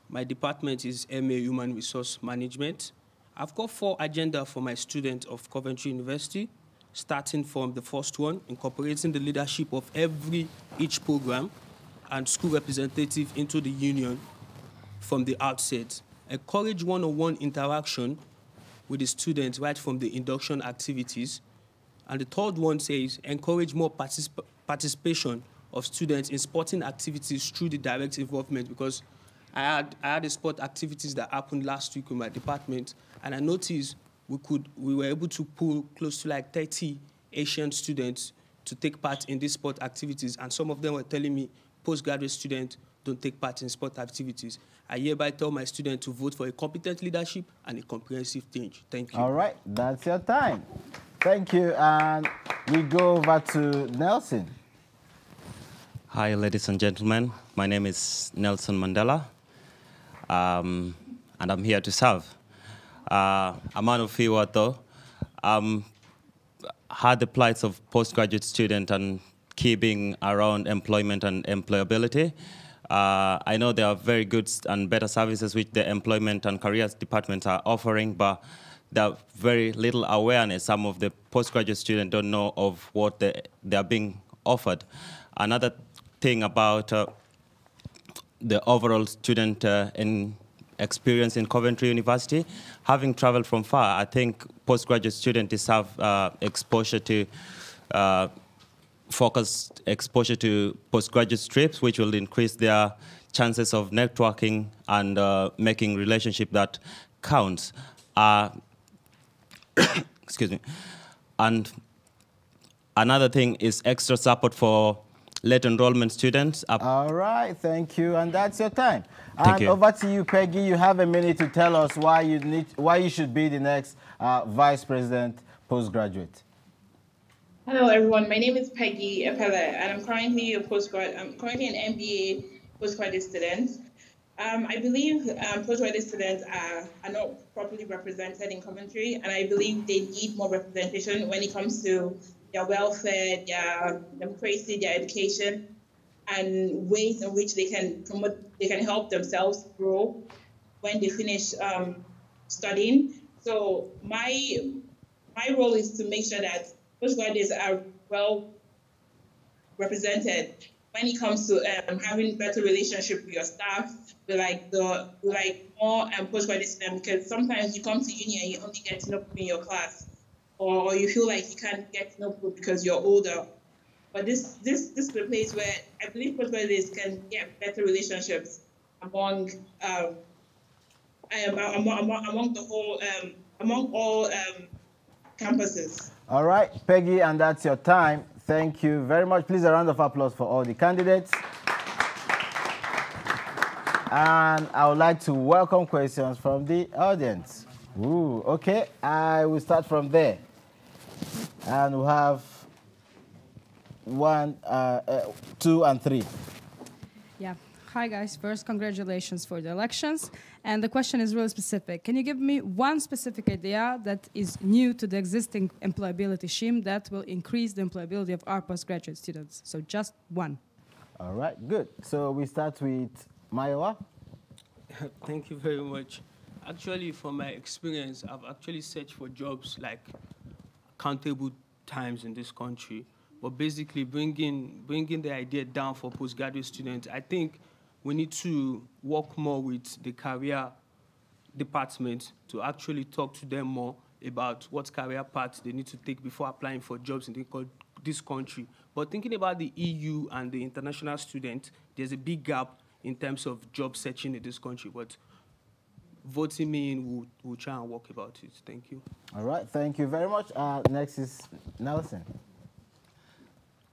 My department is MA Human Resource Management. I've got 4 agendas for my students of Coventry University, starting from the first one, incorporating the leadership of each program and school representative into the union from the outset. Encourage one-on-one interaction with the students right from the induction activities. And the third one says, encourage more participation of students in sporting activities through the direct involvement, because I had a sport activities that happened last week in my department, and I noticed we were able to pull close to like 30 Asian students to take part in these sport activities, and some of them were telling me postgraduate students don't take part in sport activities. I hereby tell my students to vote for a competent leadership and a comprehensive change. Thank you. All right, that's your time. Thank you, and we go over to Nelson. Hi, ladies and gentlemen. My name is Nelson Mandela, and I'm here to serve. A man of few words, though. Had the plights of postgraduate student and keeping around employment and employability. I know there are very good and better services which the employment and careers departments are offering, but there are very little awareness. Some of the postgraduate students don't know of what they are being offered. Another thing about the overall student experience in Coventry University, having traveled from far, I think postgraduate students deserve exposure to focused exposure to postgraduate trips, which will increase their chances of networking and making relationship that counts. Excuse me. And another thing is extra support for late enrollment students. All right, thank you, and that's your time. Thank you. Over to you, Peggy. You have a minute to tell us why you should be the next Vice President postgraduate. Hello, everyone. My name is Peggy Epele, and I'm currently an MBA postgraduate student. I believe postgraduate students are not properly represented in Coventry, and I believe they need more representation when it comes to their welfare, their democracy, their education, and ways in which they can help themselves grow when they finish studying. So my role is to make sure that postgraduates are well represented when it comes to having better relationship with your staff, with more postgraduate students, because sometimes you come to uni and you only get to know people in your class, or you feel like you can't get to know people because you're older. But this is a place where I believe postgraduates can get better relationships among all campuses. All right, Peggy, and that's your time. Thank you very much. Please, a round of applause for all the candidates. And I would like to welcome questions from the audience. Ooh, okay, I will start from there. And we have 1, 2, and 3. Yeah. Hi, guys. First, congratulations for the elections. And the question is really specific. Can you give me one specific idea that is new to the existing employability scheme that will increase the employability of our postgraduate students? So just one. All right, good. So we start with Mayowa. Thank you very much. Actually, from my experience, I've actually searched for jobs like countable times in this country. But basically, bringing the idea down for postgraduate students, I think we need to work more with the career department to actually talk to them more about what career paths they need to take before applying for jobs in this country. But thinking about the EU and the international student, there's a big gap in terms of job searching in this country. But voting me in, we'll try and work about it. Thank you. All right, thank you very much. Next is Nelson.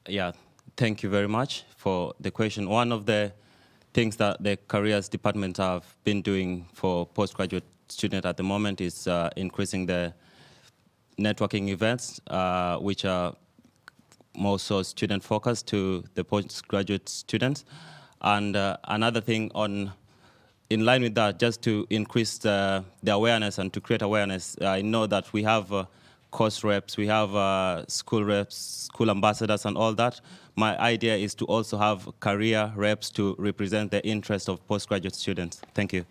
Yeah, thank you very much for the question. One of the things that the careers department have been doing for postgraduate students at the moment is increasing the networking events, which are more so student-focused to the postgraduate students. And another thing in line with that, just to increase the awareness and to create awareness, I know that we have course reps, we have school reps, school ambassadors and all that. My idea is to also have career reps to represent the interest of postgraduate students. Thank you.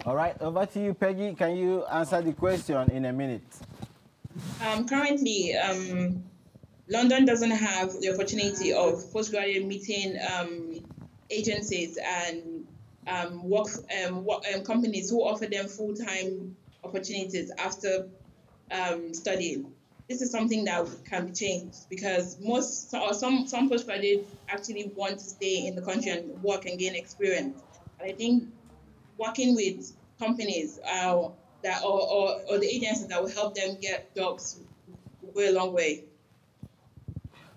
All right, over to you, Peggy. Can you answer the question in a minute? Currently, London doesn't have the opportunity of postgraduate meeting agencies and companies who offer them full-time opportunities after studying. This is something that can be changed because some postgraduates actually want to stay in the country and work and gain experience. And I think working with companies or the agencies that will help them get jobs will go a long way.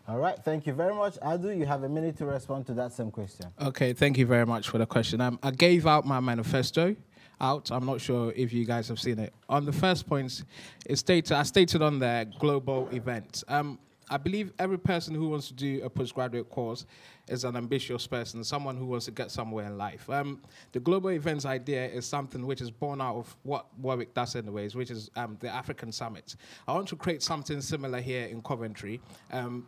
All right, thank you very much. Adu, you have a minute to respond to that same question. Okay, thank you very much for the question. I gave out my manifesto. I'm not sure if you guys have seen it. On the first point, I stated on the global event. I believe every person who wants to do a postgraduate course is an ambitious person, someone who wants to get somewhere in life. The global events idea is something which is born out of what Warwick does anyways, which is the African Summit. I want to create something similar here in Coventry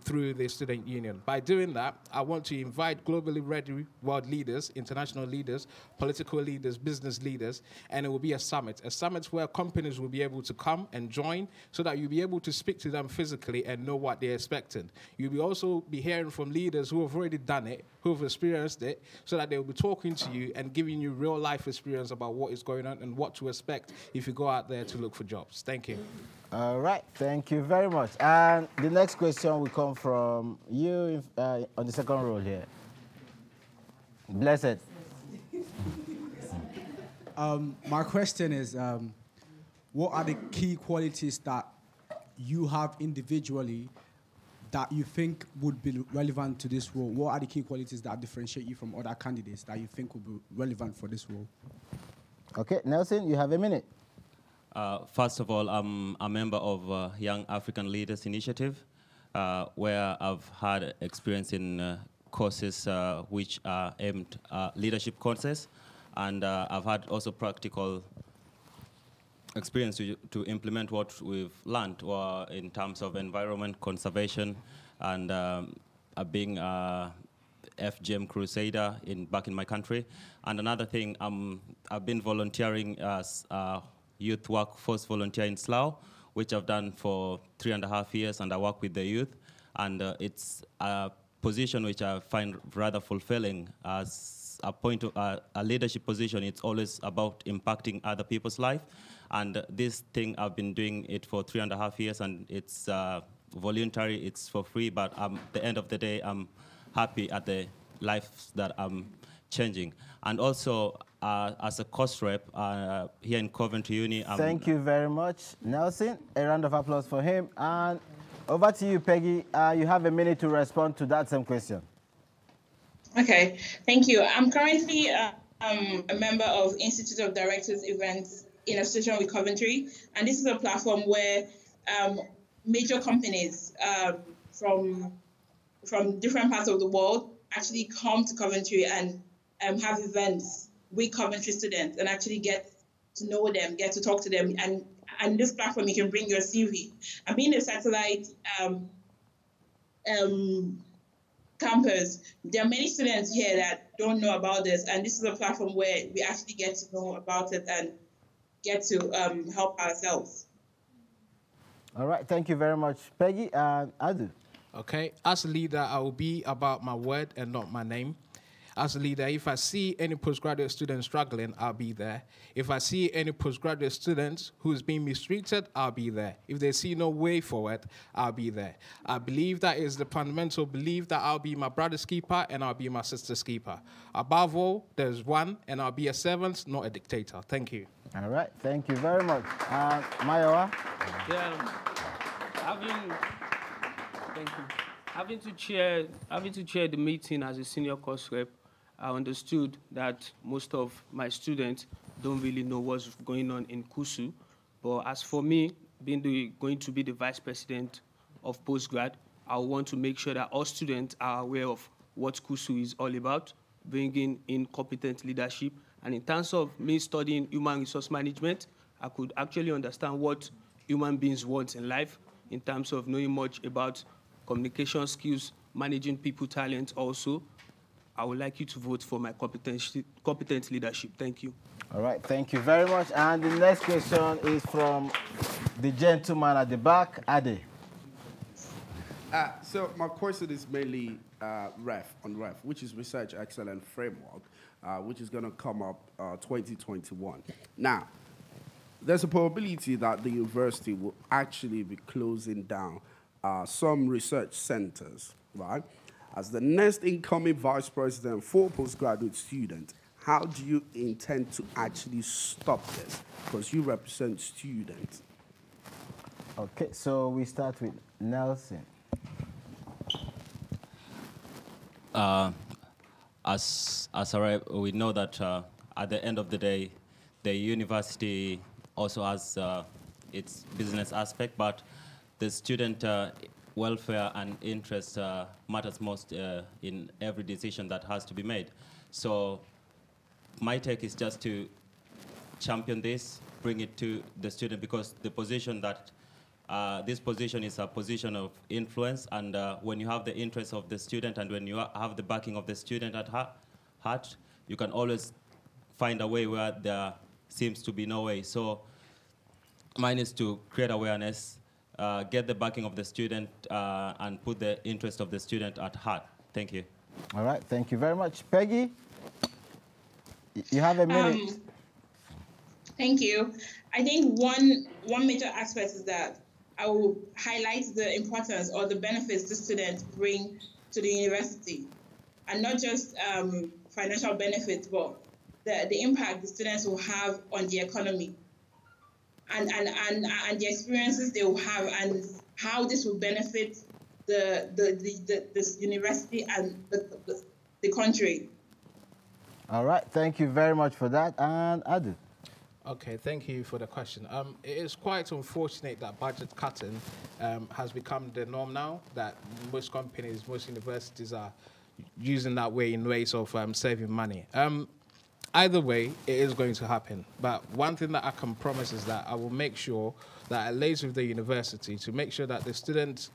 through the Student Union. By doing that, I want to invite globally ready world leaders, international leaders, political leaders, business leaders, and it will be a summit where companies will be able to come and join so that you'll be able to speak to them physically and know what they're expecting. You'll be also be hearing from leaders who have already done it, who have experienced it, so that they'll be talking to you and giving you real life experience about what is going on and what to expect if you go out there to look for jobs. Thank you. All right, thank you very much. And the next question will come from you on the second row here. Blessed. My question is, what are the key qualities that you have individually that you think would be relevant to this role? What are the key qualities that differentiate you from other candidates that you think would be relevant for this role? Okay, Nelson, you have a minute. First of all, I'm a member of Young African Leaders Initiative, where I've had experience in courses which are aimed at leadership courses, and I've had also practical experience to implement what we've learned in terms of environment conservation and being a FGM crusader back in my country. And another thing, I've been volunteering as a youth workforce volunteer in Slough, which I've done for 3.5 years, and I work with the youth. And it's a position which I find rather fulfilling. As a leadership position, it's always about impacting other people's life. And this thing, I've been doing it for 3.5 years, and it's voluntary, it's for free, but at the end of the day, I'm happy at the lives that I'm changing. And also, as a course rep here in Coventry Uni. Thank you very much, Nelson. A round of applause for him. And over to you, Peggy. You have a minute to respond to that same question. Okay, thank you. I'm currently a member of Institute of Directors events in association with Coventry, and this is a platform where major companies from different parts of the world actually come to Coventry and have events with Coventry students and actually get to know them, get to talk to them, and this platform you can bring your CV. And being a satellite campus, there are many students here that don't know about this, and this is a platform where we actually get to know about it and get to help ourselves. All right, thank you very much, Peggy and Adu. Okay, as a leader, I will be about my word and not my name. As a leader, if I see any postgraduate student struggling, I'll be there. If I see any postgraduate students who's being mistreated, I'll be there. If they see no way forward, I'll be there. I believe that is the fundamental belief that I'll be my brother's keeper and I'll be my sister's keeper. Above all, there's one, and I'll be a servant, not a dictator. Thank you. All right, thank you very much. Mayowa? Yeah, thank you. Having to chair the meeting as a senior course rep, I understood that most of my students don't really know what's going on in CUSU. But as for me, going to be the vice president of postgrad, I want to make sure that all students are aware of what CUSU is all about, bringing in competent leadership. And in terms of me studying human resource management, I could actually understand what human beings want in life in terms of knowing much about communication skills, managing people talent also. I would like you to vote for my competent leadership. Thank you. All right, thank you very much. And the next question is from the gentleman at the back, Ade. So my question is mainly REF, which is Research Excellence Framework, which is going to come up 2021. Now, there's a probability that the university will actually be closing down some research centers, right? As the next incoming vice president for postgraduate students, how do you intend to actually stop this? Because you represent students. Okay, so we start with Nelson. As we know that at the end of the day, the university also has its business aspect, but the student welfare and interest matters most in every decision that has to be made. So my take is just to champion this, bring it to the student, because the position that this position is a position of influence, and when you have the interest of the student and when you have the backing of the student at heart, you can always find a way where there seems to be no way. So mine is to create awareness, get the backing of the student, and put the interest of the student at heart. Thank you. All right, thank you very much. Peggy, you have a minute. Thank you. I think one major aspect is that I will highlight the importance or the benefits the students bring to the university, and not just financial benefits, but the impact the students will have on the economy, and the experiences they will have, and how this will benefit the university and the country. All right, thank you very much for that. And Adu. Okay, thank you for the question. It is quite unfortunate that budget cutting has become the norm now, that most companies, most universities are using that way in ways of saving money. Either way, it is going to happen. But one thing that I can promise is that I will make sure that I liaise with the university to make sure that the students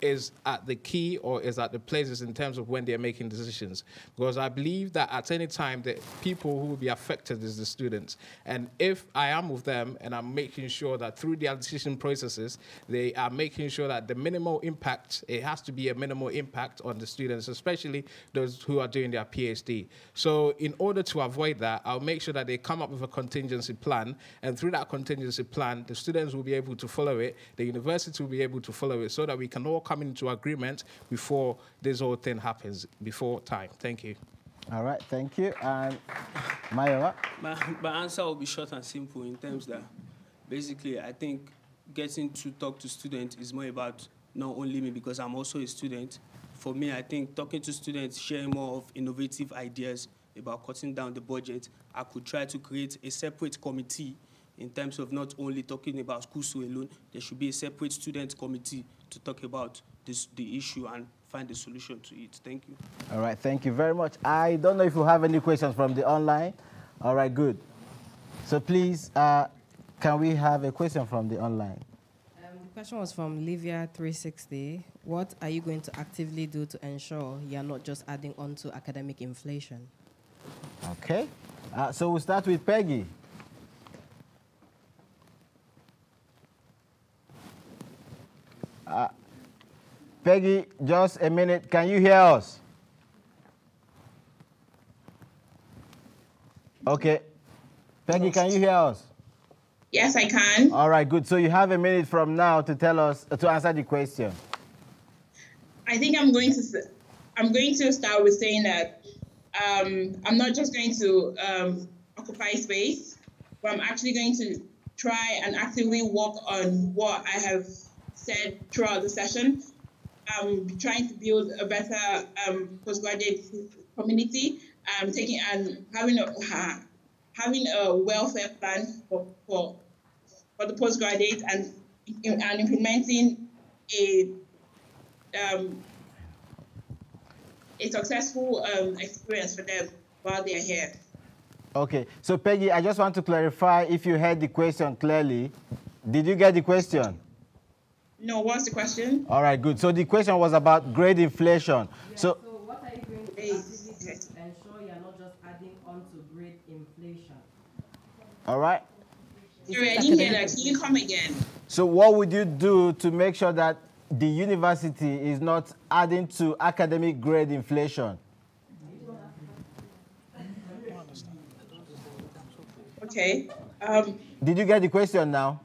is at the key or is at the places in terms of when they're making decisions. Because I believe that at any time, the people who will be affected is the students. And if I am with them and I'm making sure that through their decision processes, they are making sure that the minimal impact, it has to be a minimal impact on the students, especially those who are doing their PhD. So in order to avoid that, I'll make sure that they come up with a contingency plan. And through that contingency plan, the students will be able to follow it, the university will be able to follow it, so that we can all come into agreement before this whole thing happens, before time. Thank you. All right, thank you. And Mayowa? My answer will be short and simple in terms that basically I think getting to talk to students is more about not only me, because I'm also a student. For me, I think talking to students, sharing more of innovative ideas about cutting down the budget, I could try to create a separate committee in terms of not only talking about CUSU alone. There should be a separate student committee to talk about the issue and find a solution to it. Thank you. All right, thank you very much. I don't know if you have any questions from the online. All right, good. So please, can we have a question from the online? The question was from Livia360. What are you going to actively do to ensure you're not just adding on to academic inflation? Okay. So we'll start with Peggy. Peggy, just a minute. Can you hear us? Okay. Peggy, can you hear us? Yes, I can. All right, good. So you have a minute from now to tell us, to answer the question. I think I'm going to start with saying that I'm not just going to occupy space, but I'm actually going to try and actively work on what I have said throughout the session. I'm trying to build a better postgraduate community, taking and having a welfare plan for the postgraduate and implementing a successful experience for them while they're here. Okay, so Peggy, I just want to clarify if you heard the question clearly. Did you get the question? No, what's the question? All right, good. So the question was about grade inflation. Yeah, so what are you going to actively do to ensure you're not just adding on to grade inflation? all right. Sorry, I didn't hear that. Can you come again? So what would you do to make sure that the university is not adding to academic grade inflation? Okay. Did you get the question now?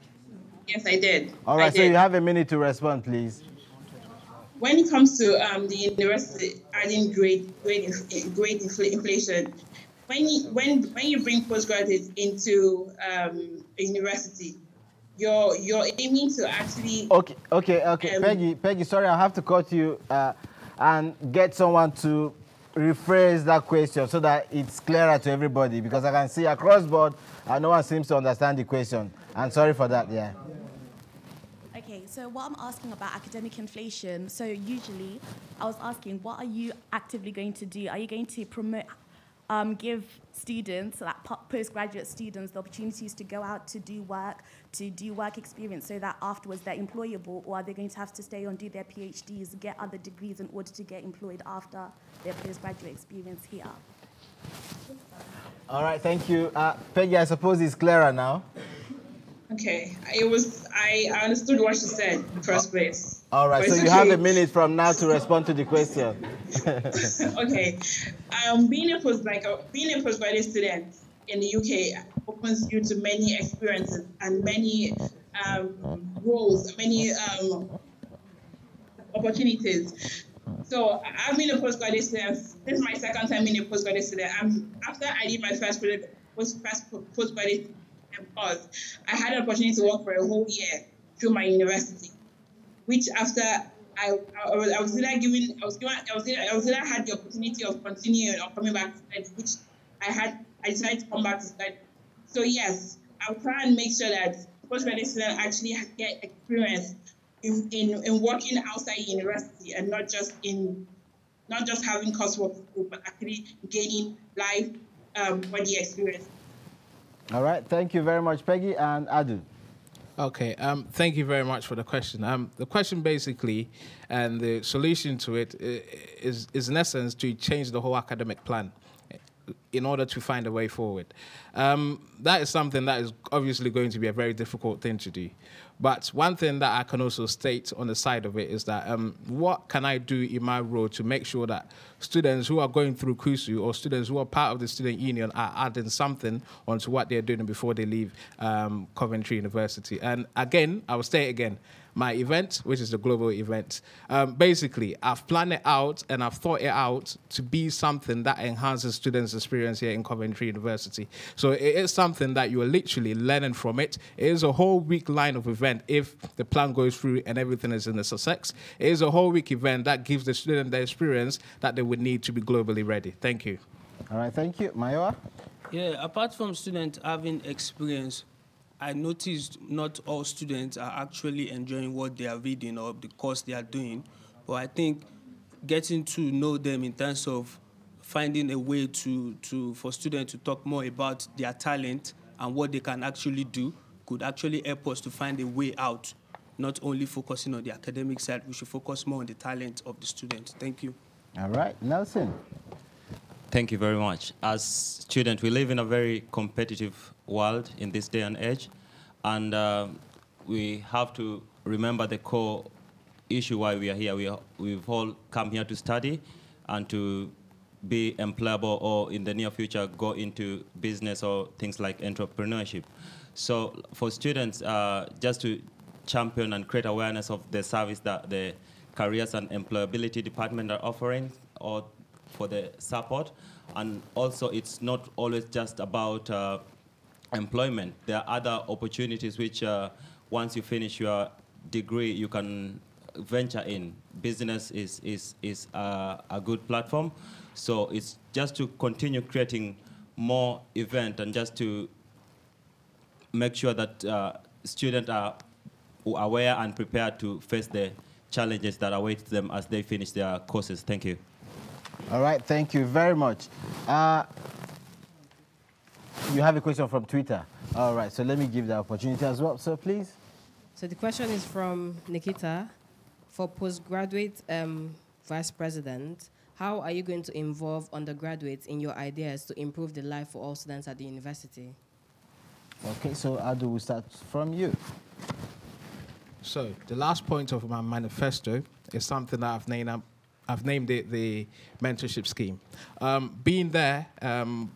Yes, I did. All right, so you have a minute to respond, please. When it comes to the university adding grade inflation, when you bring postgraduates into a university, you're aiming to actually. Okay. Peggy, sorry, I'll have to cut you and get someone to rephrase that question so that it's clearer to everybody, because I can see across board no one seems to understand the question. And sorry for that, yeah. Okay, so what I'm asking about academic inflation, so usually I was asking, what are you actively going to do? Are you going to promote, give students, like postgraduate students, the opportunities to go out to do work experience so that afterwards they're employable, or are they going to have to stay on, do their PhDs, get other degrees in order to get employed after their postgraduate experience here? All right, thank you. Peggy, I suppose it's clearer now. Okay, I understood what she said in the first place. All right, so you have a minute from now to respond to the question. Okay, being a postgraduate student in the UK opens you to many experiences and many roles, many opportunities. So I've been a postgraduate student. This is my second time being a postgraduate student. After I did my first postgraduate course, I had an opportunity to work for a whole year through my university, which after I was either had the opportunity of continuing or coming back to study, which I decided to come back to study. So yes, I'll try and make sure that postgraduate students actually get experience in working outside university and not just having coursework, but actually gaining life body experience. All right, thank you very much, Peggy and Adu. Okay, thank you very much for the question. The question basically, and the solution to it is in essence to change the whole academic plan in order to find a way forward. That is something that is obviously going to be a very difficult thing to do. But one thing that I can also state on the side of it is that what can I do in my role to make sure that students who are going through CUSU or students who are part of the student union are adding something onto what they're doing before they leave Coventry University. And again, I will say it again, my event, which is the global event, basically, I've planned it out and I've thought it out to be something that enhances students' experience here in Coventry University. So it is something that you are literally learning from it. It is a whole week line of event if the plan goes through and everything is in the success. It is a whole week event that gives the student the experience that they would need to be globally ready. Thank you. All right, thank you. Mayowa? Yeah, apart from students having experience, I noticed not all students are actually enjoying what they are reading or the course they are doing. But I think getting to know them in terms of finding a way for students to talk more about their talent and what they can actually do could actually help us to find a way out, not only focusing on the academic side. We should focus more on the talent of the students. Thank you. All right, Nelson. Thank you very much. As students, we live in a very competitive world in this day and age, and we have to remember the core issue why we are here. We've all come here to study and to be employable, or in the near future go into business or things like entrepreneurship. So for students, just to champion and create awareness of the service that the Careers and Employability Department are offering, or for the support. And also, it's not always just about employment. There are other opportunities which, once you finish your degree, you can venture in. Business is a good platform. So it's just to continue creating more events and just to make sure that students are aware and prepared to face the challenges that await them as they finish their courses. Thank you. All right, thank you very much. You have a question from Twitter. All right, so let me give the opportunity as well, sir, please. So the question is from Nikita. For postgraduate vice president, how are you going to involve undergraduates in your ideas to improve the life for all students at the university? Okay, so how do we start from you? So the last point of my manifesto is something that I've named it the mentorship scheme. Being there,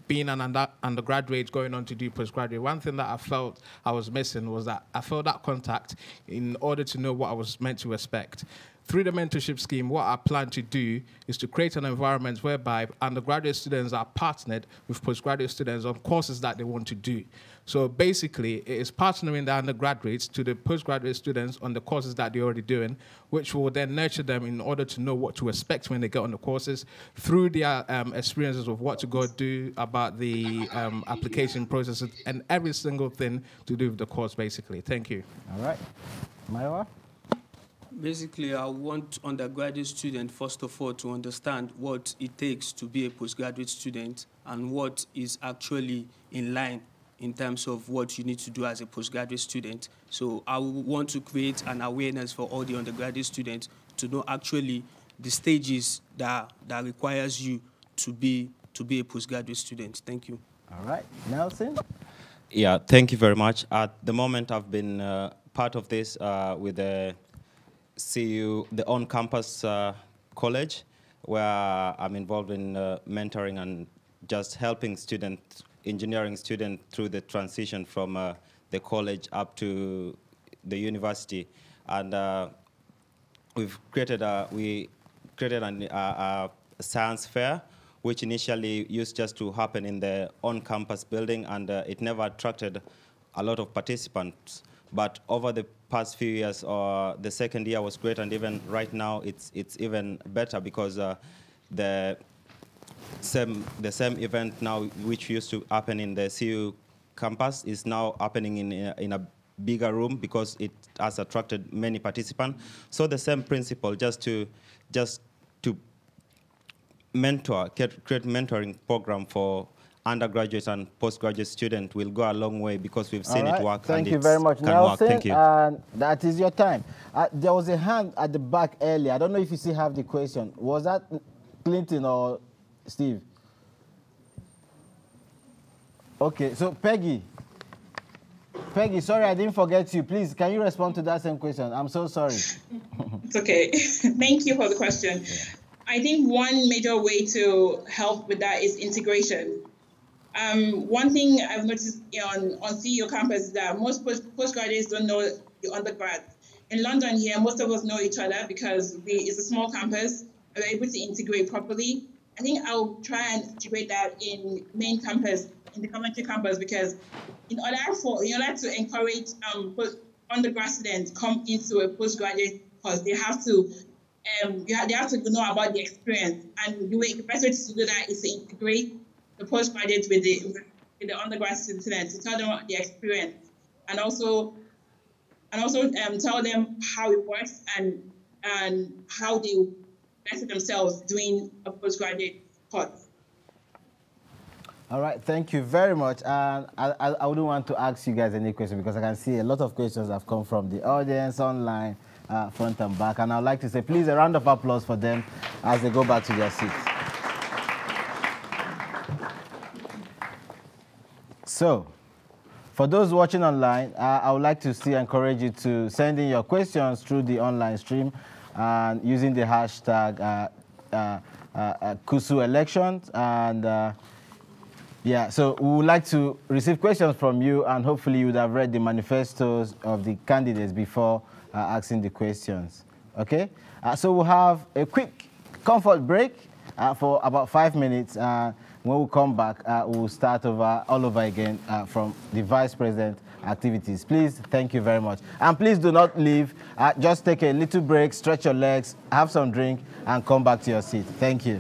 being an undergraduate going on to do postgraduate, one thing that I felt I was missing was that I felt that contact in order to know what I was meant to expect. Through the mentorship scheme, what I plan to do is to create an environment whereby undergraduate students are partnered with postgraduate students on courses that they want to do. So basically, it is partnering the undergraduates to the postgraduate students on the courses that they're already doing, which will then nurture them in order to know what to expect when they get on the courses through their experiences of what to go do about the application processes and every single thing to do with the course, basically. Thank you. All right. Maiwa? Basically, I want undergraduate students, first of all, to understand what it takes to be a postgraduate student and what is actually in line in terms of what you need to do as a postgraduate student. So I want to create an awareness for all the undergraduate students to know actually the stages that requires you to be a postgraduate student. Thank you. All right. Nelson? Yeah, thank you very much. At the moment, I've been part of this with the CU, the on-campus college, where I'm involved in mentoring and just helping engineering students through the transition from the college up to the university. And we created a science fair, which initially used just to happen in the on-campus building, and it never attracted a lot of participants. But over the past few years, the second year was great, and even right now it's even better because the same event now, which used to happen in the CU campus, is now happening in a bigger room because it has attracted many participants. So the same principle, just to mentor, create mentoring program for undergraduate and postgraduate student will go a long way because we've seen it work. Thank and you very much, can Nelson. work. Thank you. And that is your time. There was a hand at the back earlier. I don't know if you still have the question. Was that Clinton or Steve? Okay, so Peggy, sorry I didn't forget you. Please, can you respond to that same question? I'm so sorry. It's okay. Thank you for the question. I think one major way to help with that is integration. One thing I've noticed on CU campus is that most postgraduates don't know the undergrads. In London here, most of us know each other because it's a small campus and we're able to integrate properly. I think I'll try and integrate that in main campus, in the Coventry campus, because in order to encourage undergrad students come into a postgraduate course, they have to know about the experience. And the best way to do that is to integrate the postgraduates with the undergrad students, to tell them the experience, and also tell them how it works and how they better themselves doing a postgraduate course. All right, thank you very much. And I wouldn't want to ask you guys any questions because I can see a lot of questions have come from the audience online, front and back. And I'd like to say, please, a round of applause for them as they go back to their seats. So, for those watching online, I would like to still encourage you to send in your questions through the online stream. and using the hashtag CUSU elections. And yeah, so we would like to receive questions from you, and hopefully you would have read the manifestos of the candidates before asking the questions. Okay? So we'll have a quick comfort break for about 5 minutes. When we come back, we'll start all over again from the Vice President activities. Please, thank you very much. And please do not leave. Just take a little break, stretch your legs, have some drink, and come back to your seat. Thank you.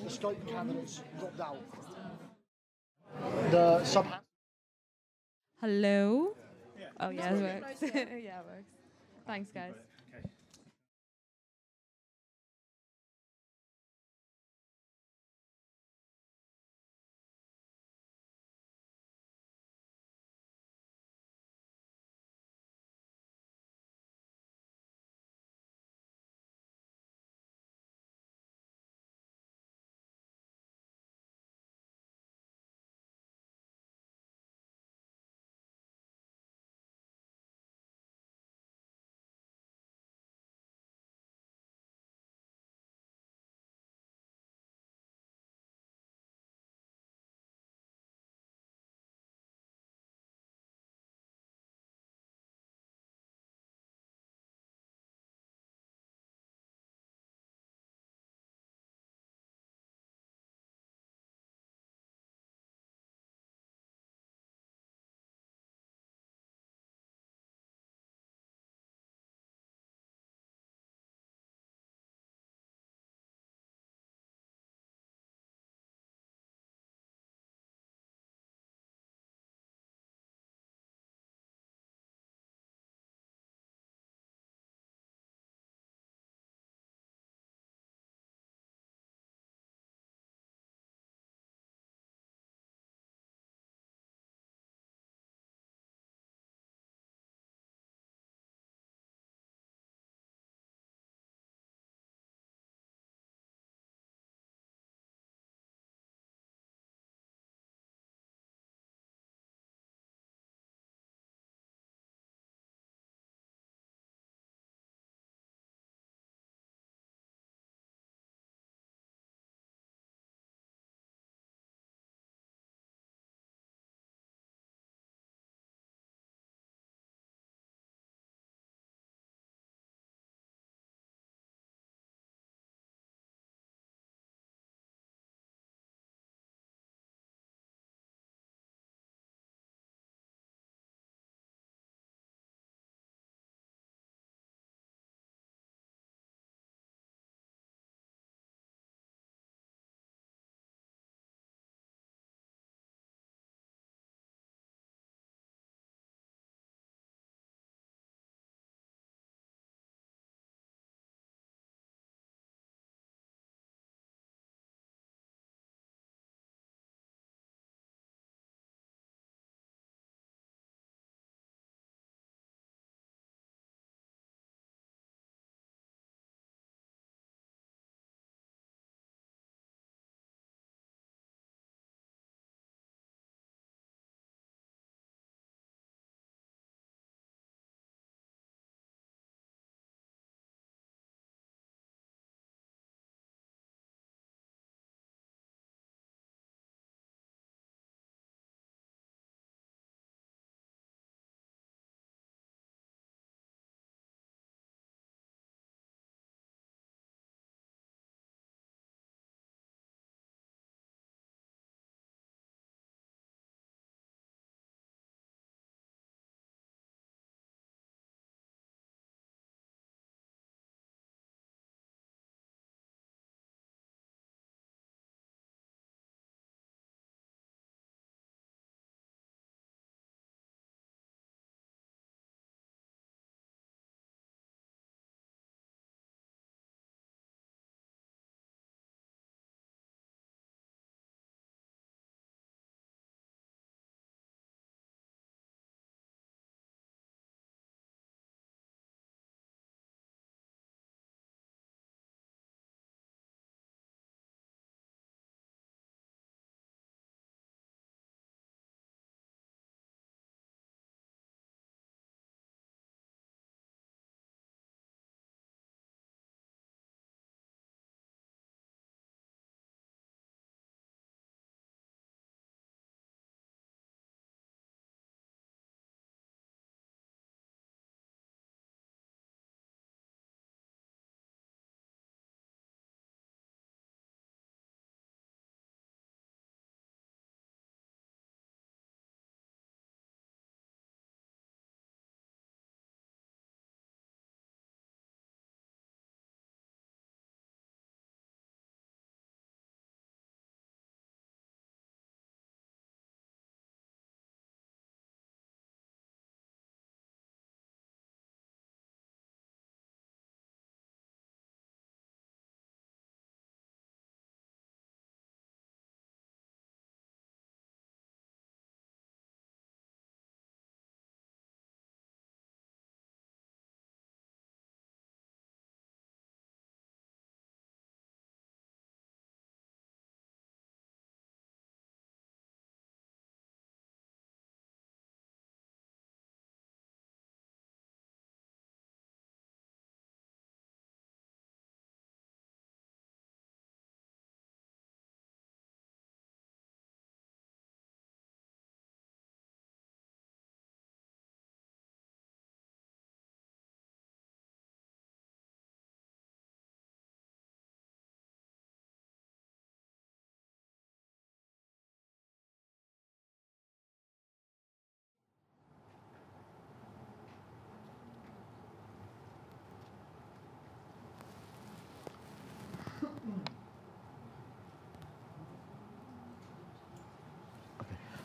the scope candidates dropped out. The sub. Hello? Oh, yeah, it works. Yeah, it works. Thanks, guys.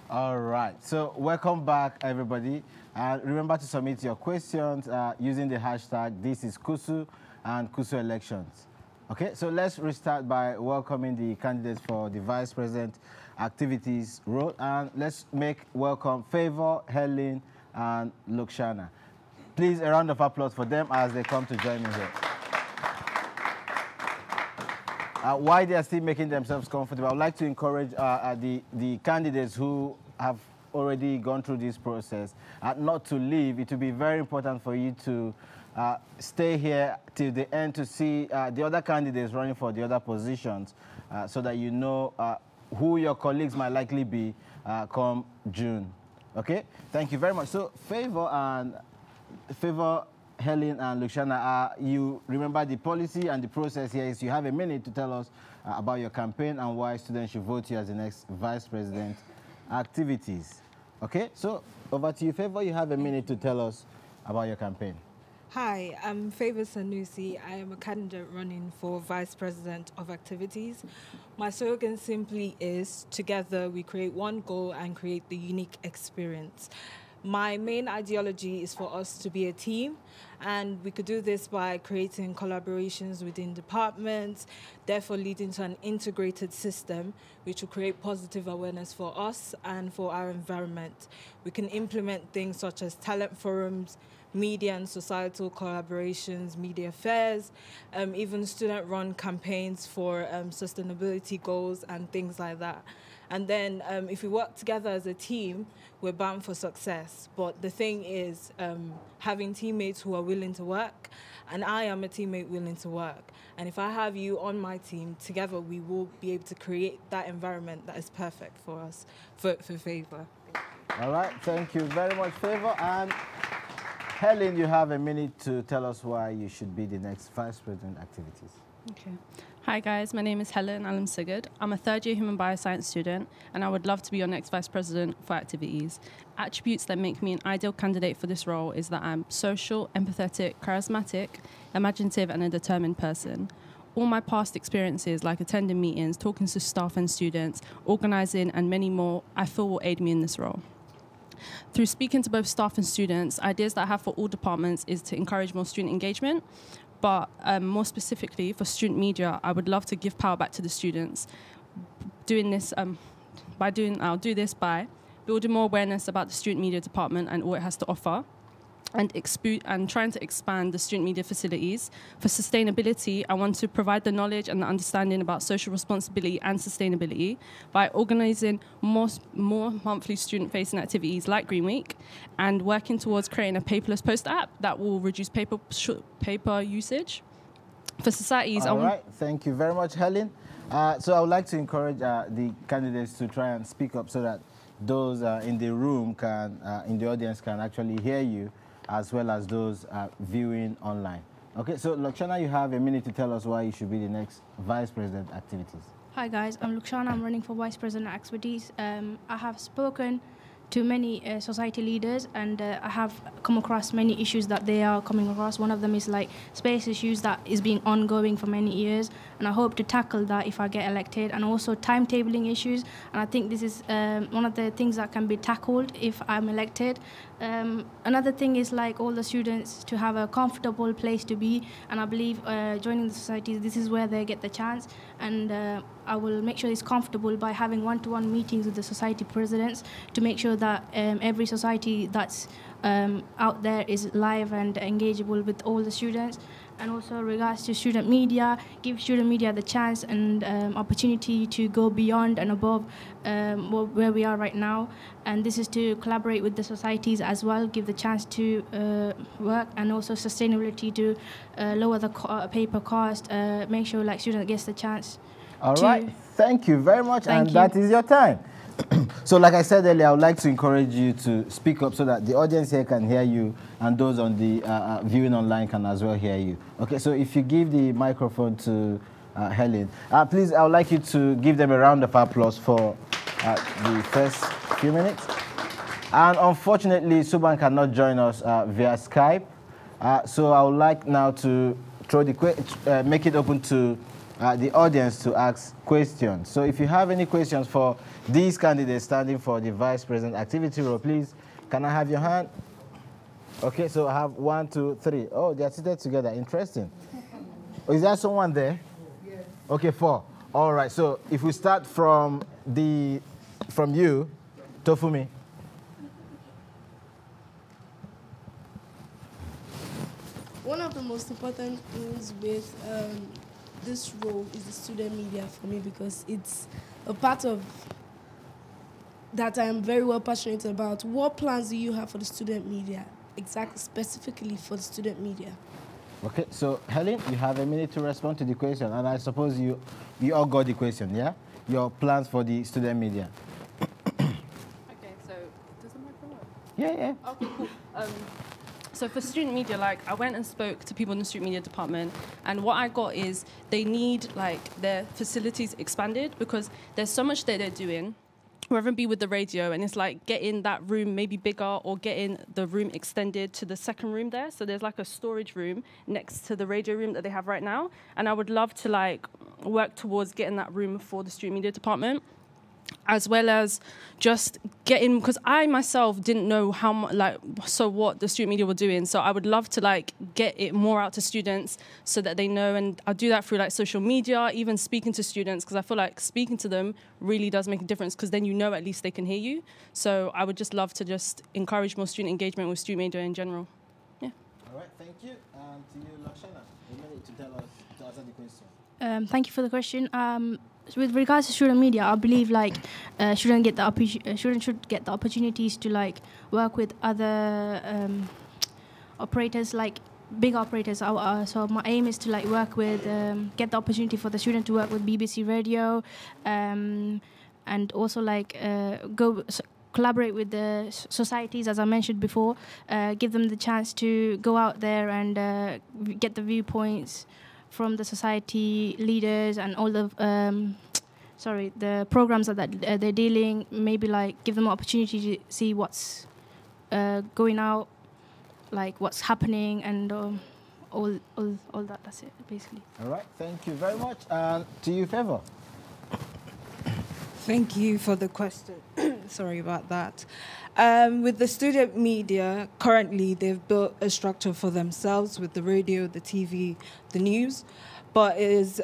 All right. So welcome back, everybody. Remember to submit your questions using the hashtag #ThisIsCUSU and CUSU elections. Okay, so let's restart by welcoming the candidates for the Vice President activities role. And let's welcome Favor, Helen, and Lukshana. Please, a round of applause for them as they come to join me here. While they are still making themselves comfortable, I would like to encourage the candidates who have already gone through this process not to leave. It will be very important for you to stay here till the end to see the other candidates running for the other positions so that you know who your colleagues might likely be come June. Okay? Thank you very much. So, Favor, Helen, and Lukshana, you remember the policy and the process here is you have a minute to tell us about your campaign and why students should vote you as the next Vice President activities. Okay? So, over to you, Favor. You have a minute to tell us about your campaign. Hi, I'm Favor Sanusi. I am a candidate running for Vice President of Activities. My slogan simply is, together we create one goal and create the unique experience. My main ideology is for us to be a team, and we could do this by creating collaborations within departments, therefore leading to an integrated system which will create positive awareness for us and for our environment. We can implement things such as talent forums, media and societal collaborations, media fairs, even student-run campaigns for sustainability goals and things like that. And then if we work together as a team, we're bound for success. But the thing is having teammates who are willing to work, and I am a teammate willing to work. And if I have you on my team, together we will be able to create that environment that is perfect for us, for Favor. All right, thank you very much, Favor. And Helen, you have a minute to tell us why you should be the next Vice President activities. Okay. Hi guys, my name is Helen Alam-Sigurd. I'm a third-year human bioscience student, and I would love to be your next Vice President for activities. Attributes that make me an ideal candidate for this role is that I'm social, empathetic, charismatic, imaginative, and a determined person. All my past experiences, like attending meetings, talking to staff and students, organizing, and many more, I feel will aid me in this role. Through speaking to both staff and students, ideas that I have for all departments is to encourage more student engagement, but more specifically for student media, I would love to give power back to the students. I'll do this by building more awareness about the student media department and all it has to offer, and trying to expand the student media facilities. For sustainability, I want to provide the knowledge and the understanding about social responsibility and sustainability by organizing more monthly student-facing activities like Green Week, and working towards creating a paperless post app that will reduce paper usage. For societies, All right, thank you very much, Helen. So I would like to encourage the candidates to try and speak up so that those in the room in the audience can actually hear you, as well as those viewing online. Okay, so Lukshana, you have a minute to tell us why you should be the next Vice President activities. Hi guys, I'm Lukshana. I'm running for Vice President activities. I have spoken to many society leaders, and I have come across many issues that they are coming across. One of them is like space issues that is being ongoing for many years, and I hope to tackle that if I get elected, and also timetabling issues, and I think this is one of the things that can be tackled if I'm elected. Another thing is like all the students to have a comfortable place to be, and I believe joining the society, this is where they get the chance, and I will make sure it's comfortable by having one-to-one meetings with the society presidents to make sure that every society that's out there is live and engageable with all the students. And also regards to student media, give student media the chance and opportunity to go beyond and above where we are right now. And this is to collaborate with the societies as well, give the chance to work, and also sustainability to lower the paper cost, make sure like student gets the chance. All right, thank you very much, and that is your time. So like I said earlier, I would like to encourage you to speak up so that the audience here can hear you, and those on the viewing online can as well hear you. Okay, so if you give the microphone to Helen, please, I would like you to give them a round of applause for the first few minutes. And unfortunately, Suban cannot join us via Skype. So I would like now to throw make it open to the audience to ask questions. So if you have any questions for these candidates standing for the Vice President activity role, please, can I have your hand? Okay, so I have 1, 2, 3. Oh, they are seated together. Interesting. Oh, is there someone there? Yes. Okay, 4. All right, so if we start from you, Tofumi. One of the most important things with this role is the student media for me, because it's a part of that I am very well passionate about. What plans do you have for the student media, exactly, specifically for the student media? Okay, so Helen, you have a minute to respond to the question, and I suppose you all got the question, yeah? Your plans for the student media. Okay, so does the microphone work? Yeah. Okay, cool. So for student media, like, I went and spoke to people in the student media department, and what I got is they need, like, their facilities expanded, because there's so much that they're doing, whether it be with the radio, and it's like getting that room maybe bigger or getting the room extended to the second room there. So there's like a storage room next to the radio room that they have right now. And I would love to like work towards getting that room for the student media department, as well as just getting, because I myself didn't know how much, what the student media were doing. So I would love to like get it more out to students so that they know, and I'll do that through like social media, even speaking to students, because I feel like speaking to them really does make a difference, because then you know at least they can hear you. So I would just love to just encourage more student engagement with student media in general. Yeah. All right, thank you. And to you, Lakshana, a minute to tell us, to answer the question. Thank you for the question. With regards to student media, I believe like students should get the opportunities to like work with other operators, like big operators. So my aim is to like work with, get the opportunity for the student to work with BBC Radio, and also like collaborate with the societies, as I mentioned before, give them the chance to go out there and get the viewpoints from the society leaders and all the the programs that they're dealing. Maybe like give them an opportunity to see what's going out, like what's happening, and all that. That's it, basically. All right, thank you very much. And to you, Favor. Thank you for the question. Sorry about that. With the student media, currently they've built a structure for themselves with the radio, the TV, the news, but it is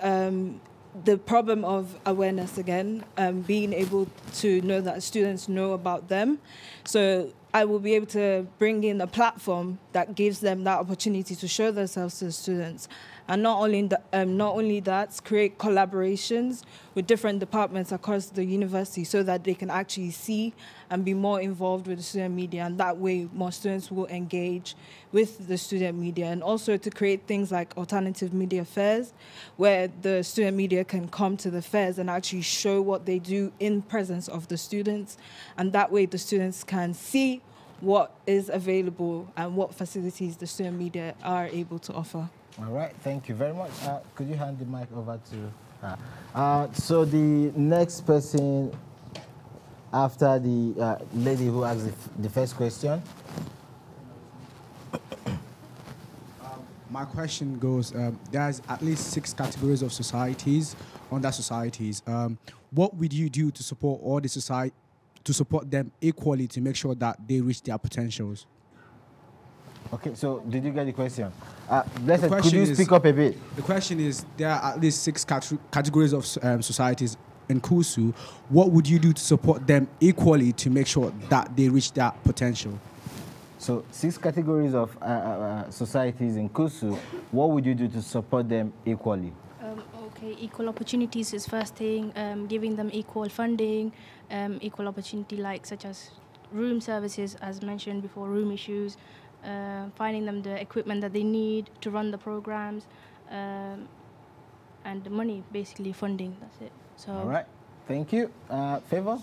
the problem of awareness again, being able to know that students know about them. So I will be able to bring in a platform that gives them that opportunity to show themselves to the students. And not only that, create collaborations with different departments across the university so that they can actually see and be more involved with the student media. And that way, more students will engage with the student media. And also to create things like alternative media fairs, where the student media can come to the fairs and actually show what they do in presence of the students. And that way, the students can see what is available and what facilities the student media are able to offer. All right, thank you very much. Could you hand the mic over to her? So the next person after the lady who asked the first question. My question goes, there's at least 6 categories of societies, under societies. What would you do to support all the society, to support them equally to make sure that they reach their potentials? Okay, so did you get the question? Blessed, could you speak up a bit? The question is, there are at least 6 categories of societies in CUSU. What would you do to support them equally to make sure that they reach their potential? So 6 categories of societies in CUSU. What would you do to support them equally? Okay, equal opportunities is first thing, giving them equal funding, equal opportunity such as room services, as mentioned before, room issues, finding them the equipment that they need to run the programs, and the money, basically funding, that's it. So. All right, thank you. Favor?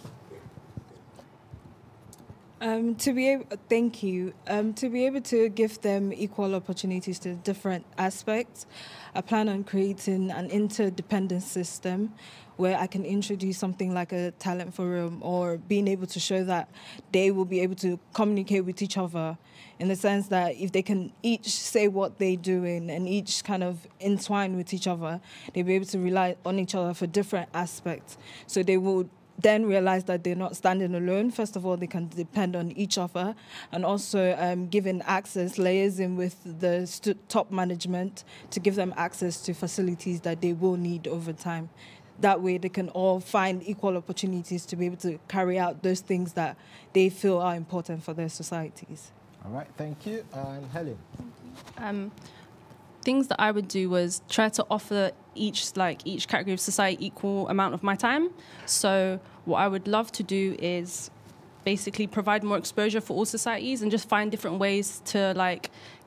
Thank you. To be able to give them equal opportunities to different aspects, I plan on creating an interdependent system where I can introduce something like a talent forum, or being able to show that they will be able to communicate with each other, in the sense that if they can each say what they're doing and each kind of entwine with each other, they'll be able to rely on each other for different aspects. So they will then realize that they're not standing alone. First of all, they can depend on each other, and also giving access, liaising with the top management to give them access to facilities that they will need over time. That way they can all find equal opportunities to be able to carry out those things that they feel are important for their societies. All right, thank you. And Helen? Things that I would do was try to offer each category of society equal amount of my time. So what I would love to do is basically provide more exposure for all societies and just find different ways to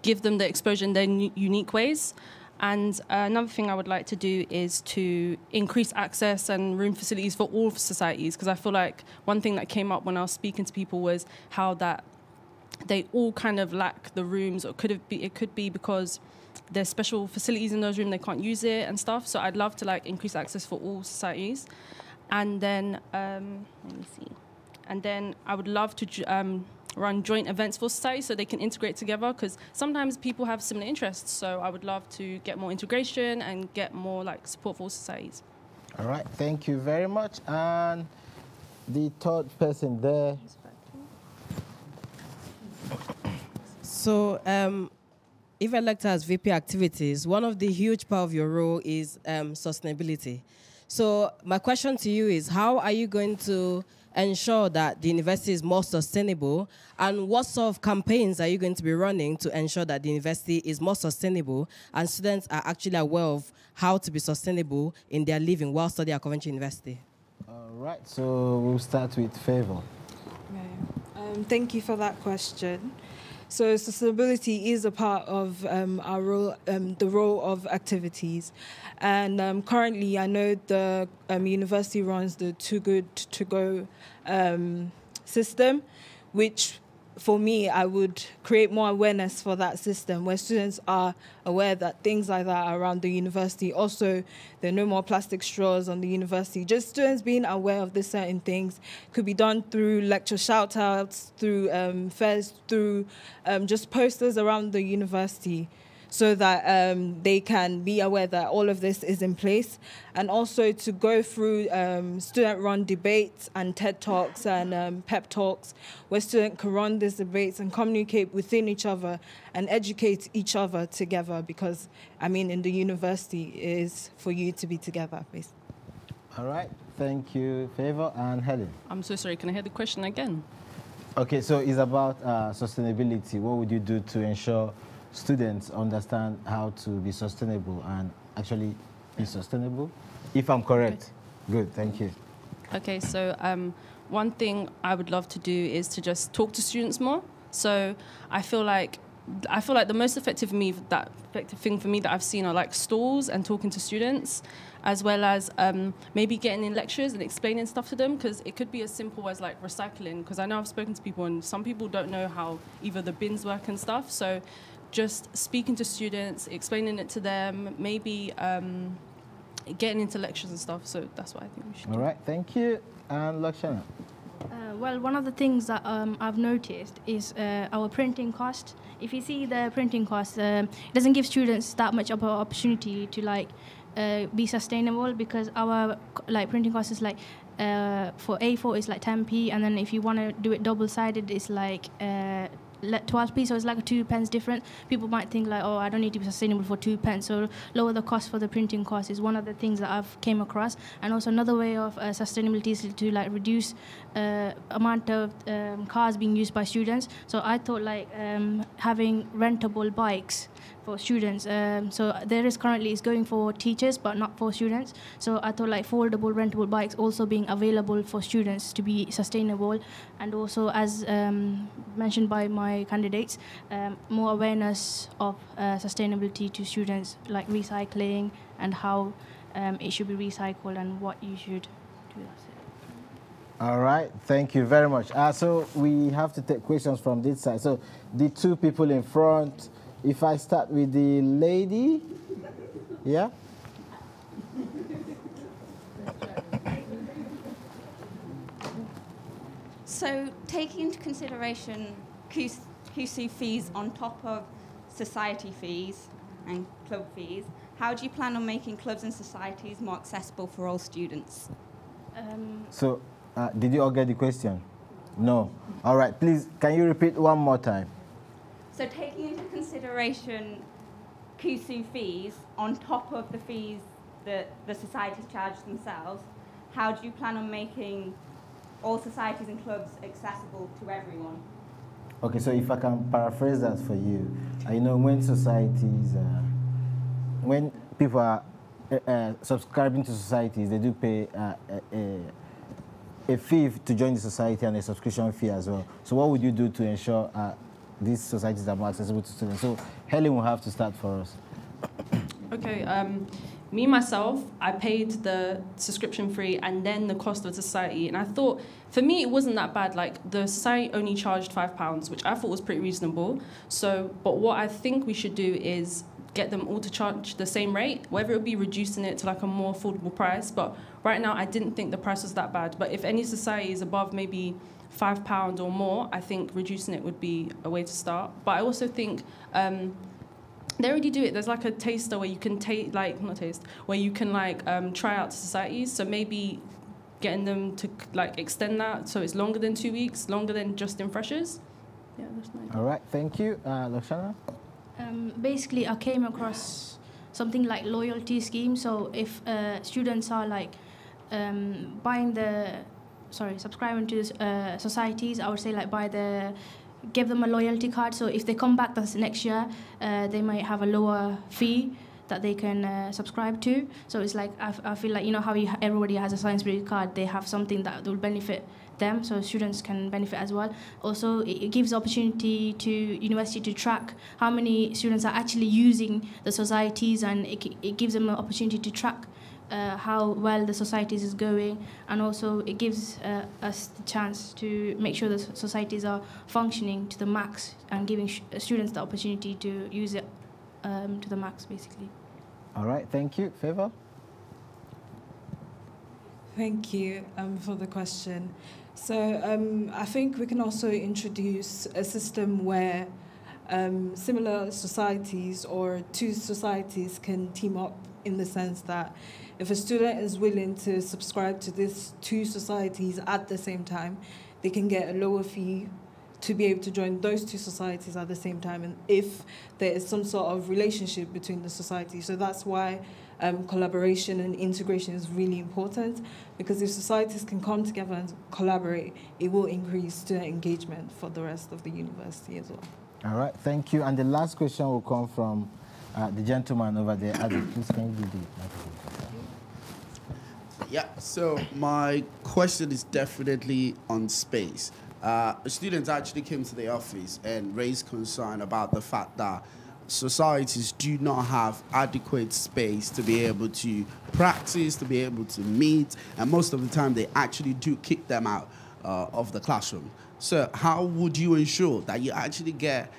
give them the exposure in their unique ways. And another thing I would like to do is to increase access and room facilities for all societies, because I feel like one thing that came up when I was speaking to people was how that they all kind of lack the rooms, or it could be because there's special facilities in those rooms, they can't use it and stuff. So I'd love to increase access for all societies. And then, let me see. And then I would love to run joint events for society so they can integrate together, because sometimes people have similar interests. So I would love to get more integration and get more support for all societies. All right, thank you very much. And the third person there. So, if elected as VP Activities, one of the huge part of your role is sustainability. So my question to you is, how are you going to ensure that the university is more sustainable, and what sort of campaigns are you going to be running to ensure that the university is more sustainable and students are actually aware of how to be sustainable in their living while studying at Coventry University? All right, so we'll start with Favour. Thank you for that question. So sustainability is a part of our role, the role of activities. And currently, I know the university runs the Too Good To Go system, which for me, I would create more awareness for that system, where students are aware that things like that are around the university. Also, there are no more plastic straws on the university. Just students being aware of these certain things could be done through lecture shout-outs, through fairs, through just posters around the university, so that they can be aware that all of this is in place. And also to go through student-run debates and TED Talks and pep talks, where students can run these debates and communicate within each other and educate each other together, because, I mean, in the university it is for you to be together, basically. All right, thank you, Favour. And Helen? I'm so sorry, can I hear the question again? Okay, so it's about sustainability. What would you do to ensure students understand how to be sustainable and actually be sustainable? If I'm correct. Okay. Good, thank you. Okay, so one thing I would love to do is to just talk to students more. So I feel like the most effective thing for me that I've seen are stalls and talking to students, as well as maybe getting in lectures and explaining stuff to them, because it could be as simple as recycling, because I know I've spoken to people and some people don't know how either the bins work and stuff. So just speaking to students, explaining it to them, maybe getting into lectures and stuff. So that's what I think we should do. All right, thank you. And Lakshana? Well, one of the things that I've noticed is our printing cost. If you see the printing cost, it doesn't give students that much of an opportunity to be sustainable, because our printing cost is for A4 is 10p, and then if you want to do it double-sided, it's 12p, so it's 2 pence difference. People might think oh, I don't need to be sustainable for 2 pence, so lower the cost for the printing cost is one of the things that I've came across. And also another way of sustainability is to reduce amount of cars being used by students. So I thought having rentable bikes for students. So there is currently is going for teachers, but not for students. So I thought foldable, rentable bikes also being available for students to be sustainable, and also as mentioned by my candidates, more awareness of sustainability to students, like recycling and how it should be recycled and what you should do. All right, thank you very much. So we have to take questions from this side. So the two people in front, if I start with the lady, yeah? So taking into consideration CUSU fees on top of society fees and club fees, how do you plan on making clubs and societies more accessible for all students? So did you all get the question? No. All right, please, can you repeat one more time? So taking into consideration CUSU fees on top of the fees that the societies charge themselves, how do you plan on making all societies and clubs accessible to everyone? Okay, so if I can paraphrase that for you, you know, when societies, when people are subscribing to societies, they do pay a fee to join the society and a subscription fee as well. So what would you do to ensure these societies are more accessible to students? So Helen will have to start for us. Okay, me, myself, I paid the subscription fee and then the cost of the society. And I thought, for me, it wasn't that bad. Like, the society only charged £5, which I thought was pretty reasonable. So, but what I think we should do is get them all to charge the same rate, whether it would be reducing it to like a more affordable price. But right now, I didn't think the price was that bad. But if any society is above maybe £5 or more, I think reducing it would be a way to start. But I also think they already do it. There's like a taster where you can where you can like try out societies. So maybe getting them to like extend that so it's longer than 2 weeks, longer than just in freshers. Yeah, that's my idea. All right, thank you, Lakshana. Basically, I came across something like loyalty scheme. So if students are like subscribing to societies, I would say like give them a loyalty card. So if they come back the next year, they might have a lower fee that they can subscribe to. So it's like, I feel like, you know how everybody has a science period card, they have something that will benefit them, so students can benefit as well. Also, it gives opportunity to university to track how many students are actually using the societies, and it gives them an opportunity to track how well the societies is going, and also it gives us the chance to make sure the societies are functioning to the max and giving students the opportunity to use it to the max, basically. All right, thank you. Favor? Thank you for the question. So I think we can also introduce a system where similar societies or two societies can team up, in the sense that if a student is willing to subscribe to these two societies at the same time, they can get a lower fee to be able to join those two societies at the same time, and if there is some sort of relationship between the societies. So that's why collaboration and integration is really important, because if societies can come together and collaborate, it will increase student engagement for the rest of the university as well. All right, thank you. And the last question will come from the gentleman over there. Adi, please, can you do the microphone? Yeah, so my question is definitely on space. Students actually came to the office and raised concern about the fact that societies do not have adequate space to be able to practice, to be able to meet, and most of the time they actually do kick them out of the classroom. So how would you ensure that you actually get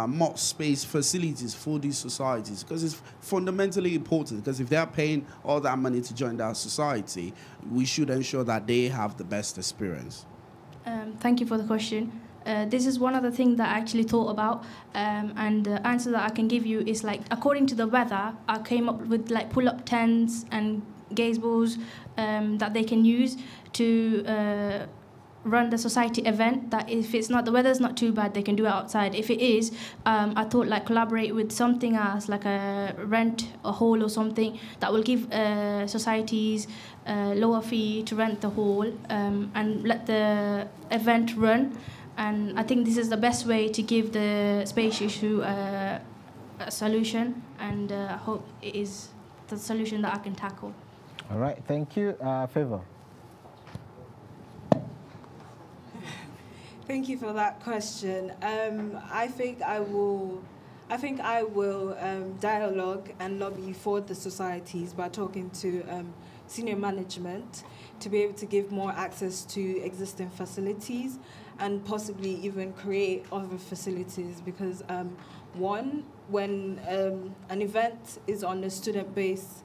more space facilities for these societies? Because it's fundamentally important, because if they're paying all that money to join that society, we should ensure that they have the best experience. Thank you for the question. This is one of the things that I actually thought about, and the answer that I can give you is like, according to the weather, I came up with like pull-up tents and gazeballs that they can use to run the society event. That if it's not, the weather's not too bad, they can do it outside. If it is, I thought like collaborate with something else, like rent a hall or something that will give societies lower fee to rent the hall and let the event run. And I think this is the best way to give the space issue a solution, and I hope it is the solution that I can tackle. All right, thank you. Favor? Thank you for that question. I think I will dialogue and lobby for the societies by talking to senior management, to be able to give more access to existing facilities and possibly even create other facilities because one, when an event is on a student-based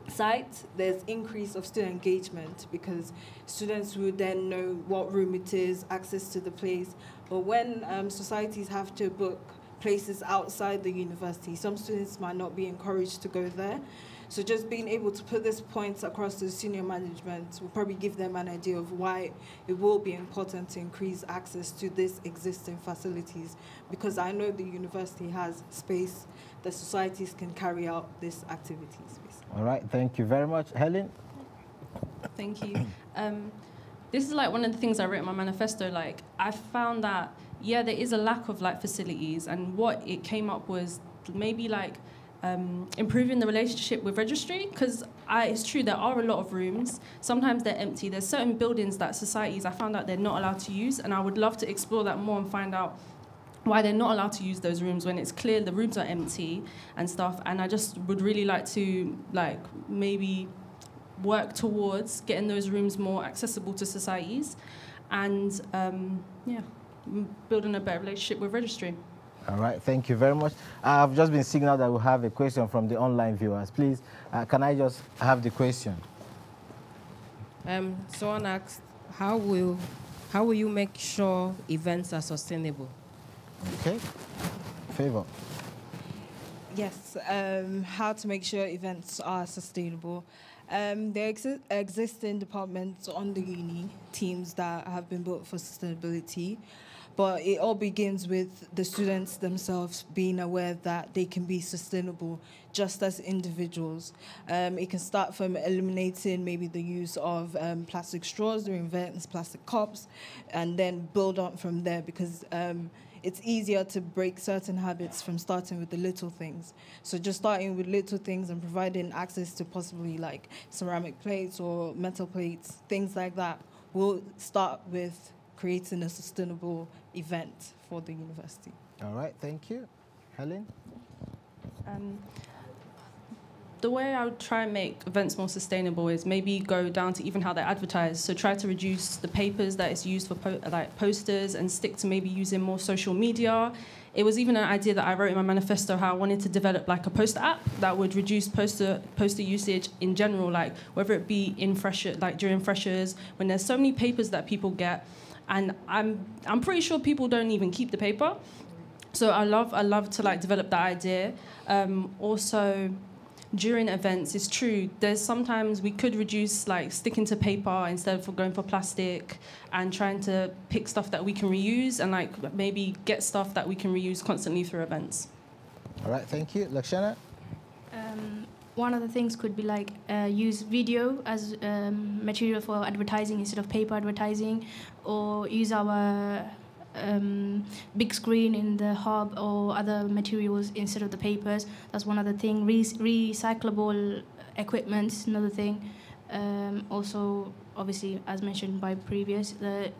site, there's increase of student engagement because students will then know what room it is, access to the place. But when societies have to book places outside the university, some students might not be encouraged to go there. So just being able to put these points across to senior management will probably give them an idea of why it will be important to increase access to these existing facilities, because I know the university has space that societies can carry out these activities. All right, thank you very much. Helen? Thank you. This is like one of the things I wrote in my manifesto. Like, I found that, yeah, there is a lack of like facilities, and what it came up was maybe like improving the relationship with registry, because it's true there are a lot of rooms. Sometimes they're empty. There's certain buildings that societies I found out they're not allowed to use, and I would love to explore that more and find out why they're not allowed to use those rooms when it's clear the rooms are empty and stuff. And I just would really like to like maybe work towards getting those rooms more accessible to societies and yeah, building a better relationship with registry. All right, thank you very much. I've just been signaled that we have a question from the online viewers. Please, can I just have the question? Someone asked, how will you make sure events are sustainable? Okay, Favor. Yes, how to make sure events are sustainable. There existing departments on the uni, teams that have been built for sustainability, but it all begins with the students themselves being aware that they can be sustainable just as individuals. It can start from eliminating maybe the use of plastic straws during events, plastic cups, and then build on from there, because it's easier to break certain habits from starting with the little things. So just starting with little things and providing access to possibly like ceramic plates or metal plates, things like that, will start with creating a sustainable event for the university. All right, thank you. Helen? The way I would try and make events more sustainable is maybe go down to even how they advertise. So try to reduce the papers that is used for posters and stick to maybe using more social media. It was even an idea that I wrote in my manifesto, how I wanted to develop like a poster app that would reduce poster usage in general, like whether it be in like during freshers, when there's so many papers that people get. And I'm pretty sure people don't even keep the paper. So I love to like develop that idea. Also, during events, it's true, there's sometimes we could reduce like sticking to paper instead of going for plastic, and trying to pick stuff that we can reuse and like maybe get stuff that we can reuse constantly through events. All right, thank you. Lakshana? One of the things could be like use video as material for advertising instead of paper advertising, or use our big screen in the hub or other materials instead of the papers. That's one other thing. Recyclable equipment, another thing. Also, obviously, as mentioned by previous, the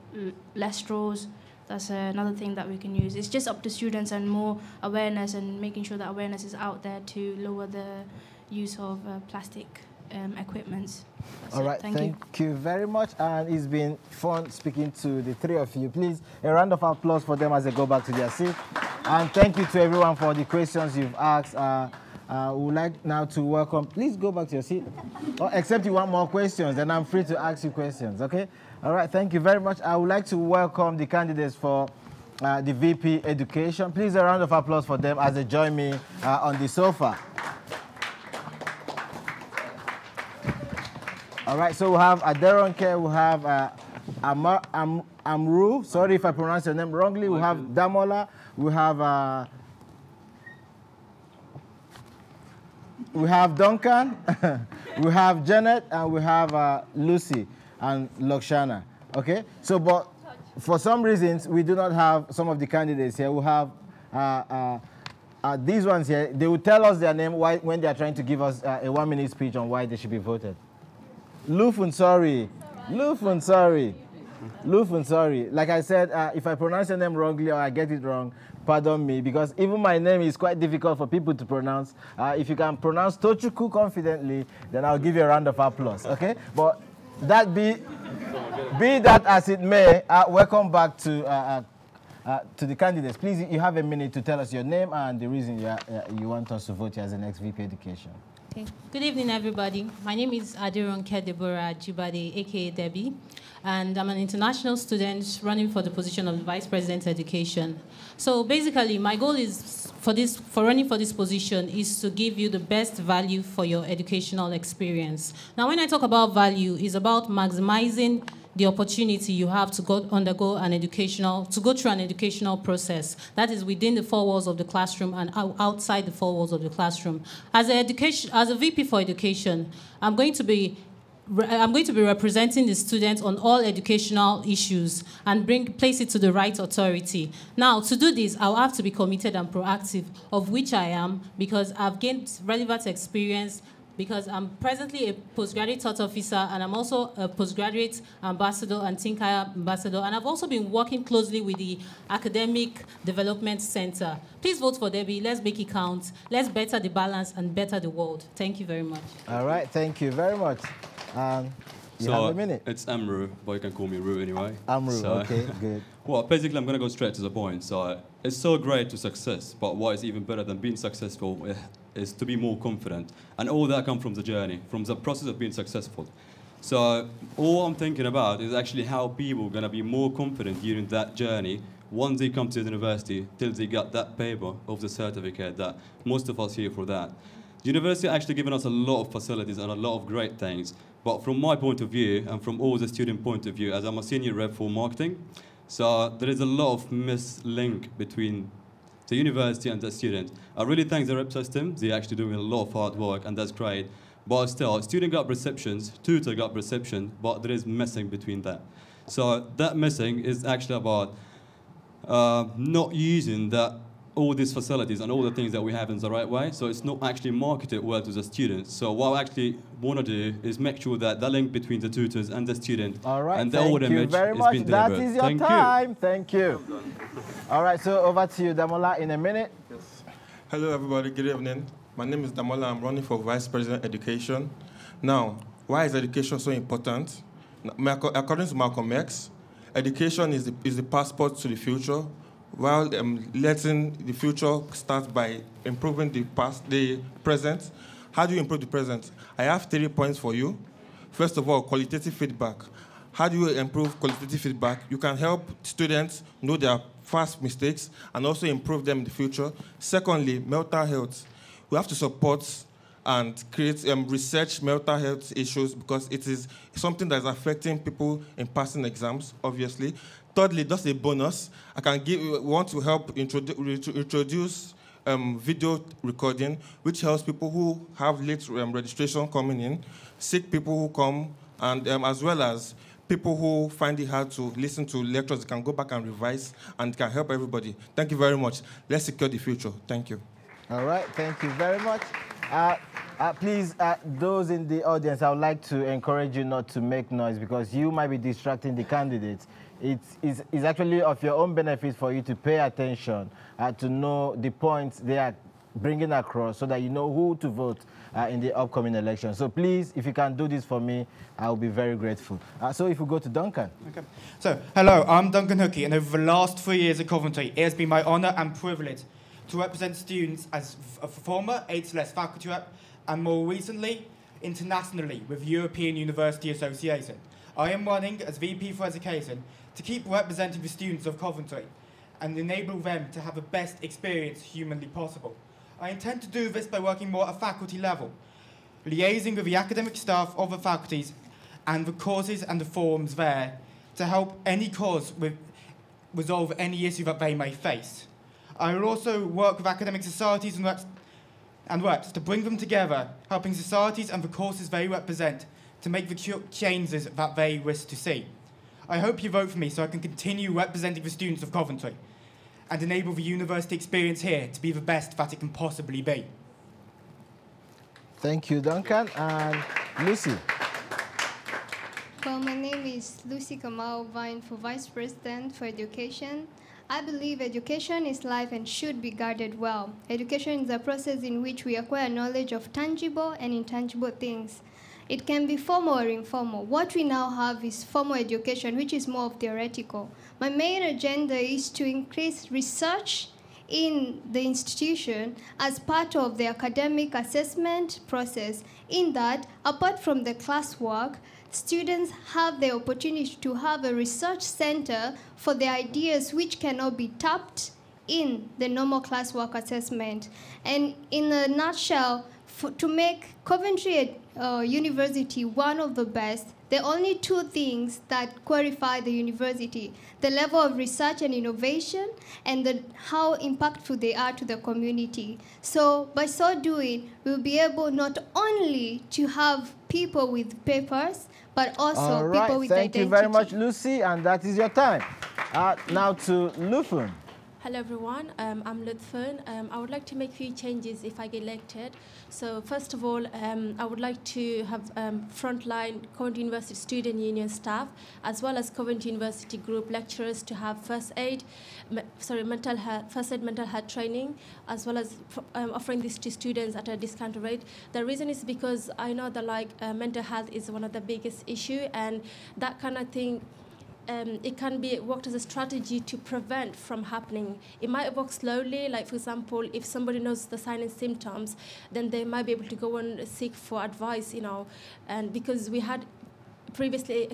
less straws. That's another thing that we can use. It's just up to students and more awareness, and making sure that awareness is out there to lower the use of plastic equipment. All right, thank you very much. And it's been fun speaking to the three of you. Please, a round of applause for them as they go back to their seat. And thank you to everyone for the questions you've asked. We would like now to welcome, please go back to your seat. Oh, except you want more questions, then I'm free to ask you questions, okay? All right, thank you very much. I would like to welcome the candidates for the VP Education. Please, a round of applause for them as they join me on the sofa. All right, so we have Aderonke, we have Amru, sorry if I pronounce your name wrongly, we have Damola, we have Duncan, we have Janet, and we have Lucy and Lakshana, okay? So, but for some reasons, we do not have some of the candidates here. We have these ones here. They will tell us their name when they are trying to give us a 1-minute speech on why they should be voted. Lufun, sorry. Like I said, if I pronounce your name wrongly or I get it wrong, pardon me, because even my name is quite difficult for people to pronounce. If you can pronounce Tochukwu confidently, then I'll give you a round of applause, okay? But that be that as it may, welcome back to the candidates. Please, you have a minute to tell us your name and the reason you want us to vote you as the next VP Education. Okay. Good evening, everybody. My name is Adironke Deborah Jibade, aka Debbie, and I'm an international student running for the position of Vice President Education. So basically, my goal is for running for this position is to give you the best value for your educational experience. Now, when I talk about value, it's about maximizing the opportunity you have to go through an educational process that is within the four walls of the classroom and outside the four walls of the classroom. As a VP for education, I'm going to be representing the students on all educational issues and place it to the right authority. Now, to do this, I'll have to be committed and proactive, of which I am, because I've gained relevant experience, because I'm presently a postgraduate thought officer, and I'm also a postgraduate ambassador and Tinker ambassador, and I've also been working closely with the Academic Development Center. Please vote for Debbie. Let's make it count. Let's better the balance and better the world. Thank you very much. All right, thank you very much. You have a minute. It's Amru, but you can call me Ru anyway. Amru, okay, good. Well, basically, I'm going to go straight to the point. So it's so great to success, but what is even better than being successful is to be more confident. And all that comes from the journey, from the process of being successful. So all I'm thinking about is actually how people are going to be more confident during that journey once they come to the university till they get that paper of the certificate that most of us here for that. The university actually given us a lot of facilities and a lot of great things. But from my point of view and from all the student point of view, as I'm a senior rep for marketing, so there is a lot of mislink between the university and the student. I really thank the rep system. They're actually doing a lot of hard work, and that's great. But still, student got perceptions, tutor got perception, but there is missing between that. So that missing is actually about not using all these facilities and all the things that we have in the right way, so it's not actually marketed well to the students. So what I actually want to do is make sure that the link between the tutors and the student and the old image is being delivered. That is your time. Thank you. All right, so over to you, Damola, in a minute. Yes. Hello, everybody. Good evening. My name is Damola. I'm running for Vice President Education. Now, why is education so important? According to Malcolm X, education is the passport to the future, while letting the future start by improving the present. How do you improve the present? I have 3 points for you. First of all, qualitative feedback. How do you improve qualitative feedback? You can help students know their past mistakes and also improve them in the future. Secondly, mental health. We have to support and create research mental health issues because it is something that is affecting people in passing exams, obviously. Thirdly, just a bonus, we want to help introduce video recording, which helps people who have late registration coming in, sick people who come, and as well as people who find it hard to listen to lectures. They can go back and revise, and can help everybody. Thank you very much. Let's secure the future. Thank you. All right, thank you very much. Please, those in the audience, I would like to encourage you not to make noise because you might be distracting the candidates. It's actually of your own benefit for you to pay attention, to know the points they are bringing across so that you know who to vote in the upcoming election. So please, if you can do this for me, I will be very grateful. So if we go to Duncan. Okay. So, hello, I'm Duncan Hookey, and over the last 3 years at Coventry, it has been my honour and privilege to represent students as a former HLS faculty rep, and more recently, internationally with European University Association. I am running as VP for Education to keep representing the students of Coventry and enable them to have the best experience humanly possible. I intend to do this by working more at a faculty level, liaising with the academic staff of the faculties and the courses and the forums there to help any cause resolve any issue that they may face. I will also work with academic societies and reps to bring them together, helping societies and the courses they represent to make the changes that they wish to see. I hope you vote for me so I can continue representing the students of Coventry and enable the university experience here to be the best that it can possibly be. Thank you, Duncan. And Lucy. Well, my name is Lucy Kamau Vine for Vice President for Education. I believe education is life and should be guarded well. Education is a process in which we acquire knowledge of tangible and intangible things. It can be formal or informal. What we now have is formal education, which is more of theoretical. My main agenda is to increase research in the institution as part of the academic assessment process, in that, apart from the classwork, students have the opportunity to have a research center for the ideas which cannot be tapped in the normal classwork assessment. And in a nutshell, to make Coventry University one of the best, there are only two things that qualify the university: the level of research and innovation, and how impactful they are to the community. So by so doing, we'll be able not only to have people with papers, but also people with Thank identity. you very much, Lucy, and that is your time. Now to Lufun. Hello everyone, I'm Lutfun. I would like to make a few changes if I get elected. So first of all, I would like to have frontline Coventry University Student Union staff, as well as Coventry University Group lecturers to have first aid mental health training, as well as offering this to students at a discounted rate. The reason is because I know that mental health is one of the biggest issue, and that kind of thing, it can be worked as a strategy to prevent from happening. It might work slowly, like for example, if somebody knows the signs and symptoms, then they might be able to go and seek for advice, and because we had previously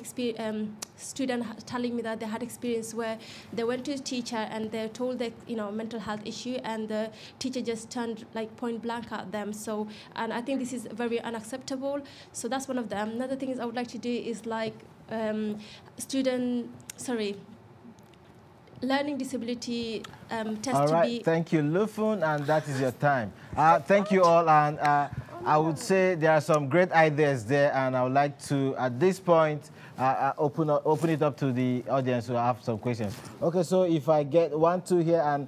student telling me that they had experience where they went to a teacher and they're told that mental health issue, and the teacher just turned point blank at them. So, and I think this is very unacceptable. So that's one of them. Another thing is I would like to do is learning disability test All to right, be. thank you, Lufun, and that is your time. Thank you all, and I would say there are some great ideas there, and I would like to, at this point, open it up to the audience who have some questions. Okay, so if I get 1, 2 here, and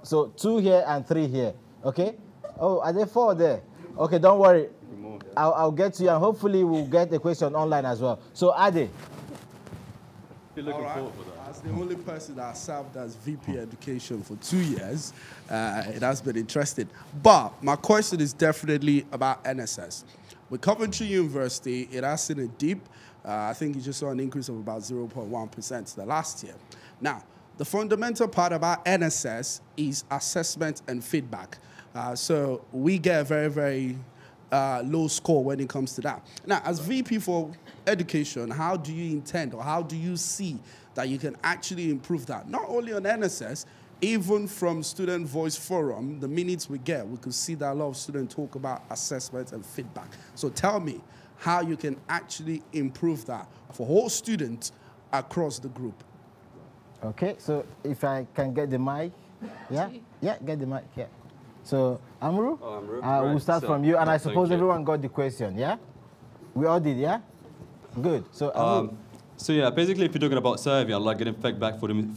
so 2 here and 3 here, okay? Oh, are there 4 there? Okay, don't worry. I'll get to you, and hopefully we'll get a question online as well. So, Ade. As the only person that served as VP Education for 2 years, it has been interesting. But my question is definitely about NSS. With Coventry University, it has seen a dip. I think you just saw an increase of about 0.1% the last year. Now, the fundamental part about NSS is assessment and feedback. So we get a very, very low score when it comes to that. Now, as VP for Education, how do you intend, or how do you see that you can actually improve that? Not only on NSS, even from Student Voice Forum, the minutes we get, we could see that a lot of students talk about assessment and feedback. So tell me how you can actually improve that for all students across the group. Okay, so if I can get the mic, yeah, get the mic, yeah. So, Amru, we'll start from you, and I suppose everyone got the question, yeah? We all did, yeah? Good. So, Amru. So yeah, basically, if you're talking about survey and getting feedback from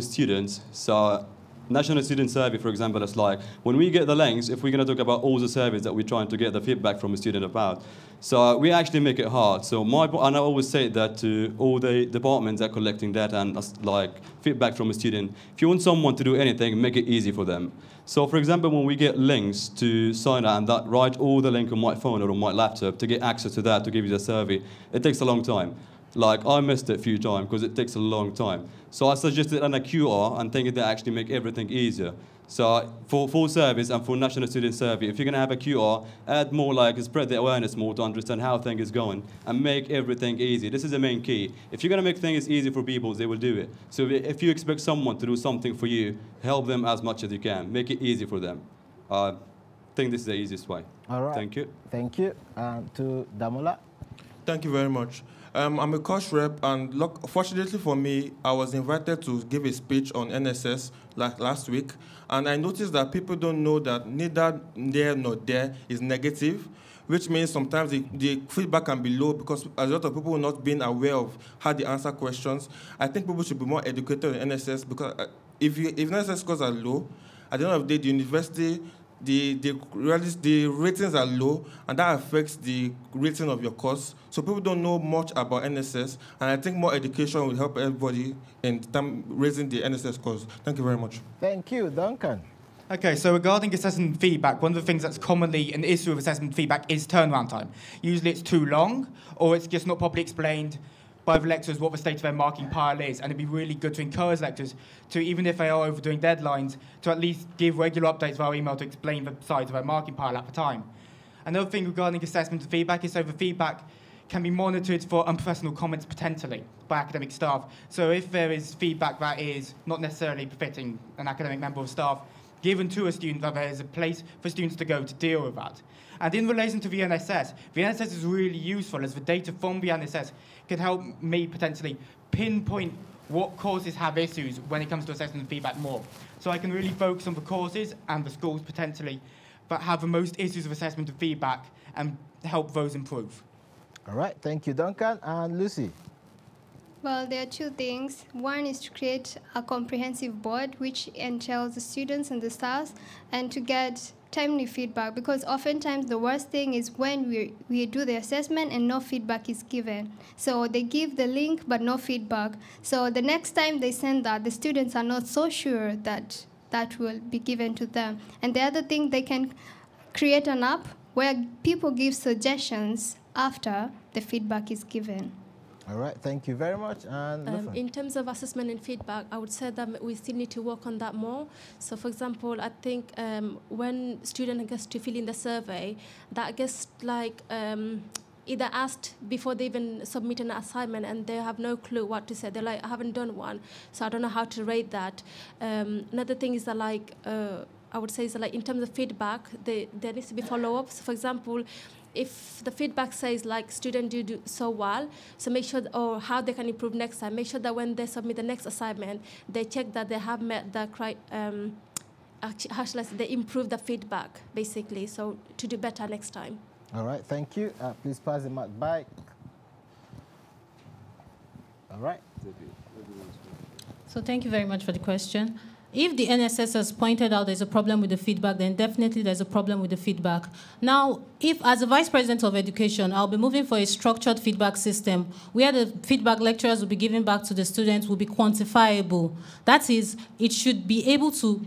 students, so National Student Survey, for example, it's when we get the links, if we're going to talk about all the surveys that we're trying to get the feedback from a student about, so we actually make it hard. So and I always say that to all the departments that are collecting data and feedback from a student, if you want someone to do anything, make it easy for them. So for example, when we get links to sign up and write all the link on my phone or on my laptop to get access to that, to give you the survey, it takes a long time. I missed it a few times because it takes a long time. So I suggested on a QR and thinking that actually make everything easier. So for full service and for National Student Survey, if you're going to have a QR, add more spread the awareness more to understand how things is going and make everything easy. This is the main key. If you're going to make things easy for people, they will do it. So if you expect someone to do something for you, help them as much as you can. Make it easy for them. I think this is the easiest way. All right. Thank you. Thank you. To Damola. Thank you very much. I'm a CUSU rep, and fortunately for me, I was invited to give a speech on NSS last week, and I noticed that people don't know that neither there nor there is negative, which means sometimes the feedback can be low because a lot of people not being aware of how they answer questions. I think people should be more educated on NSS because if NSS scores are low, at the end of the day, the university the ratings are low, and that affects the rating of your course. So people don't know much about NSS, and I think more education will help everybody in raising the NSS course. Thank you very much. Thank you, Duncan. Okay, so regarding assessment feedback, one of the things that's commonly an issue with assessment feedback is turnaround time. Usually it's too long, or it's just not properly explained by the lecturers what the state of their marking pile is, and it'd be really good to encourage lecturers to, even if they are overdoing deadlines, to at least give regular updates via email to explain the size of their marking pile at the time. Another thing regarding assessment and feedback is so the feedback can be monitored for unprofessional comments potentially by academic staff. So if there is feedback that is not necessarily befitting an academic member of staff, given to a student, that there is a place for students to go to deal with that. And in relation to the NSS is really useful as the data from the NSS can help me potentially pinpoint what courses have issues when it comes to assessment and feedback more. So I can really focus on the courses and the schools potentially that have the most issues of assessment and feedback and help those improve. All right, thank you, Duncan. And Lucy? Well, there are two things. One is to create a comprehensive board which entails the students and the staff, and to get timely feedback, because oftentimes the worst thing is when we do the assessment and no feedback is given. So they give the link but no feedback. So the next time they send that, the students are not so sure that that will be given to them. And the other thing, they can create an app where people give suggestions after the feedback is given. All right, thank you very much. And in terms of assessment and feedback, I would say that we still need to work on that more. So, for example, I think when student gets to fill in the survey, that gets like either asked before they even submit an assignment, and they have no clue what to say. They're like, I haven't done one, so I don't know how to rate that. Another thing is that I would say is that, like, in terms of feedback, there needs to be follow-ups. For example, if the feedback says like student do so well, so make sure, or how they can improve next time, make sure that when they submit the next assignment, they check that they have met the they improve the feedback, basically, so to do better next time. All right, thank you. Please pass the mic back. All right. So thank you very much for the question. If the NSS has pointed out there's a problem with the feedback, then definitely there's a problem with the feedback. Now, if as a Vice President of Education, I'll be moving for a structured feedback system where the feedback lecturers will be giving back to the students will be quantifiable. That is, it should be able to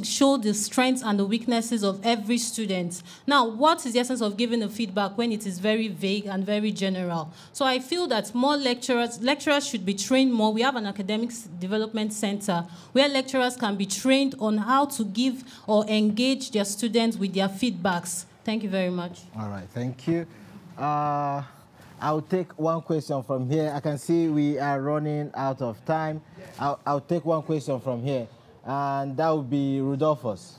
show the strengths and the weaknesses of every student. Now, what is the essence of giving a feedback when it is very vague and very general? So I feel that more lecturers should be trained more. We have an academics development center where lecturers can be trained on how to give or engage their students with their feedbacks. Thank you very much. All right, thank you. I'll take one question from here. I can see we are running out of time. I'll take one question from here. And that would be Rudolphus.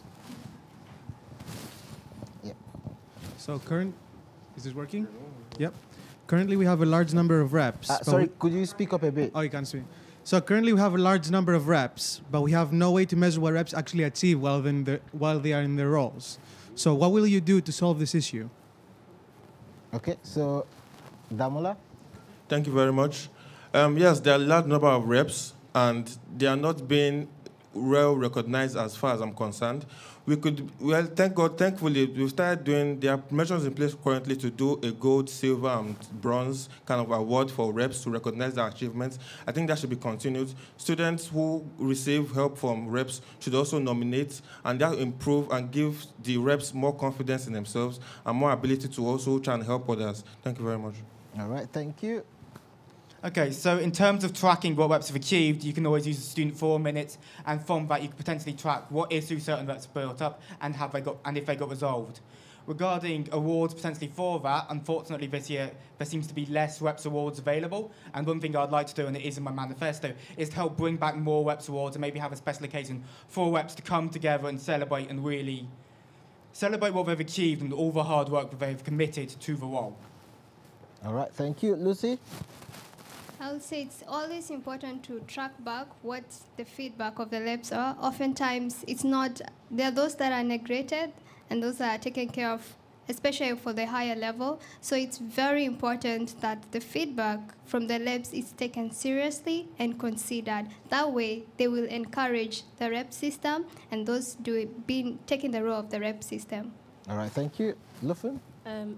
Yeah. So is this working? Yep. Currently we have a large number of reps. Sorry, could you speak up a bit? Oh, you can speak. So currently we have a large number of reps, but we have no way to measure what reps actually achieve while they are in their roles. So what will you do to solve this issue? Okay, so Damola? Thank you very much. Yes, there are a large number of reps, and they are not being well recognized as far as I'm concerned. Thank God, thankfully, we've started doing, there are measures in place currently to do a gold, silver, and bronze kind of award for reps to recognize their achievements. I think that should be continued. Students who receive help from reps should also nominate, and that will improve and give the reps more confidence in themselves and more ability to also try and help others. Thank you very much. All right, thank you. Okay, so in terms of tracking what reps have achieved, you can always use the student 4 minutes, and from that you can potentially track what issues certain reps have built up and if they got resolved. Regarding awards potentially for that, unfortunately this year there seems to be less reps awards available, and one thing I'd like to do, and it is in my manifesto, is to help bring back more reps awards and maybe have a special occasion for reps to come together and celebrate and really celebrate what they've achieved and all the hard work that they've committed to the role. All right, thank you. Lucy? I would say it's always important to track back what the feedback of the reps are. Oftentimes, it's not, there are those that are neglected and those that are taken care of especially for the higher level. So it's very important that the feedback from the reps is taken seriously and considered. That way, they will encourage the rep system and those taking the role of the rep system. All right, thank you. Lufin?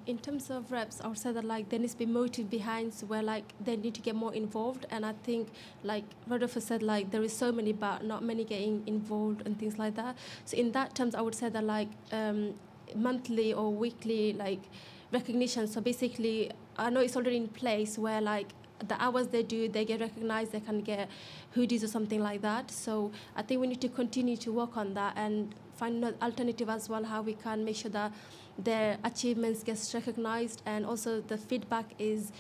In terms of reps, I would say that like there needs to be motive behind where like they need to get more involved, and I think like Rodolfo said, like there is so many but not many getting involved and things like that. So in that terms, I would say that like monthly or weekly like recognition. So basically, I know it's already in place where like the hours they do, they get recognized, they can get hoodies or something like that. So I think we need to continue to work on that and find an alternative as well, how we can make sure that their achievements gets recognized and also the feedback is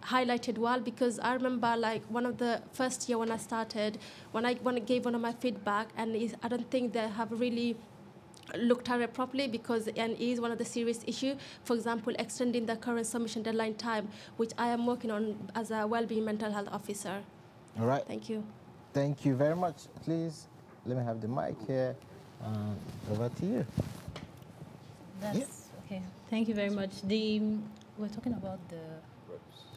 highlighted well, because I remember like one of the first year when I started, when I gave one of my feedback, and I don't think they have really looked at it properly, because it is one of the serious issues. For example, extending the current submission deadline time, which I am working on as a well-being mental health officer. All right. Thank you. Thank you very much. Please, let me have the mic here. Over to you. That's okay. Thank you very much. We're talking about the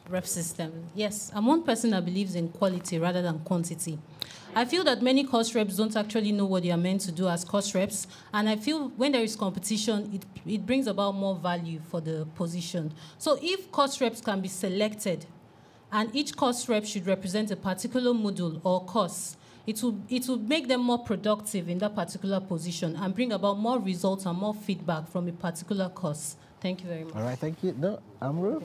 rep system. Yes, I'm one person that believes in quality rather than quantity. I feel that many course reps don't actually know what they are meant to do as course reps, and I feel when there is competition, it brings about more value for the position. So if course reps can be selected, and each course rep should represent a particular module or course, it will make them more productive in that particular position and bring about more results and more feedback from a particular course. Thank you very much. All right, thank you. No, Amru?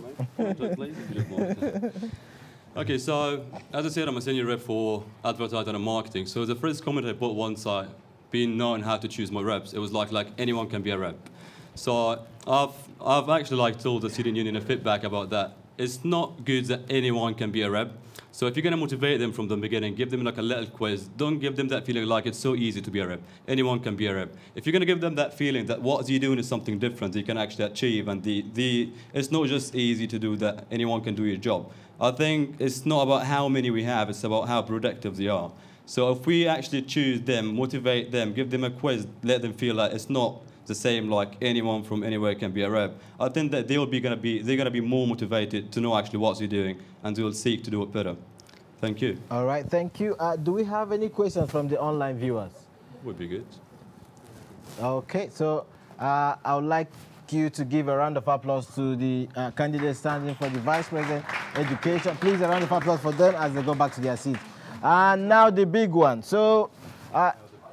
Okay, so as I said, I'm a senior rep for advertising and marketing. So the first comment I put once I being known how to choose my reps, it was like anyone can be a rep. So I've actually told the student union a feedback about that. It's not good that anyone can be a rep. So if you're going to motivate them from the beginning, give them like a little quiz. Don't give them that feeling like it's so easy to be a rep. Anyone can be a rep. If you're going to give them that feeling that what you're doing is something different you can actually achieve, and it's not just easy to do that, anyone can do your job. I think it's not about how many we have, it's about how productive they are. So if we actually choose them, motivate them, give them a quiz, let them feel like it's not the same like anyone from anywhere can be a rep, I think that they're gonna be more motivated to know actually what they're doing, and they will seek to do it better. Thank you. All right, thank you. Do we have any questions from the online viewers? Would be good. Okay, so I would like you to give a round of applause to the candidates standing for the Vice President Education. Please, a round of applause for them as they go back to their seats. And now the big one. So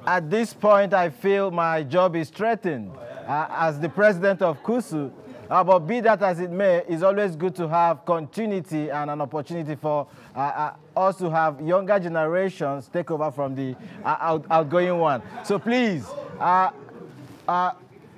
at this point, I feel my job is threatened as the president of CUSU. But be that as it may, it's always good to have continuity and an opportunity for us to have younger generations take over from the outgoing one. So please,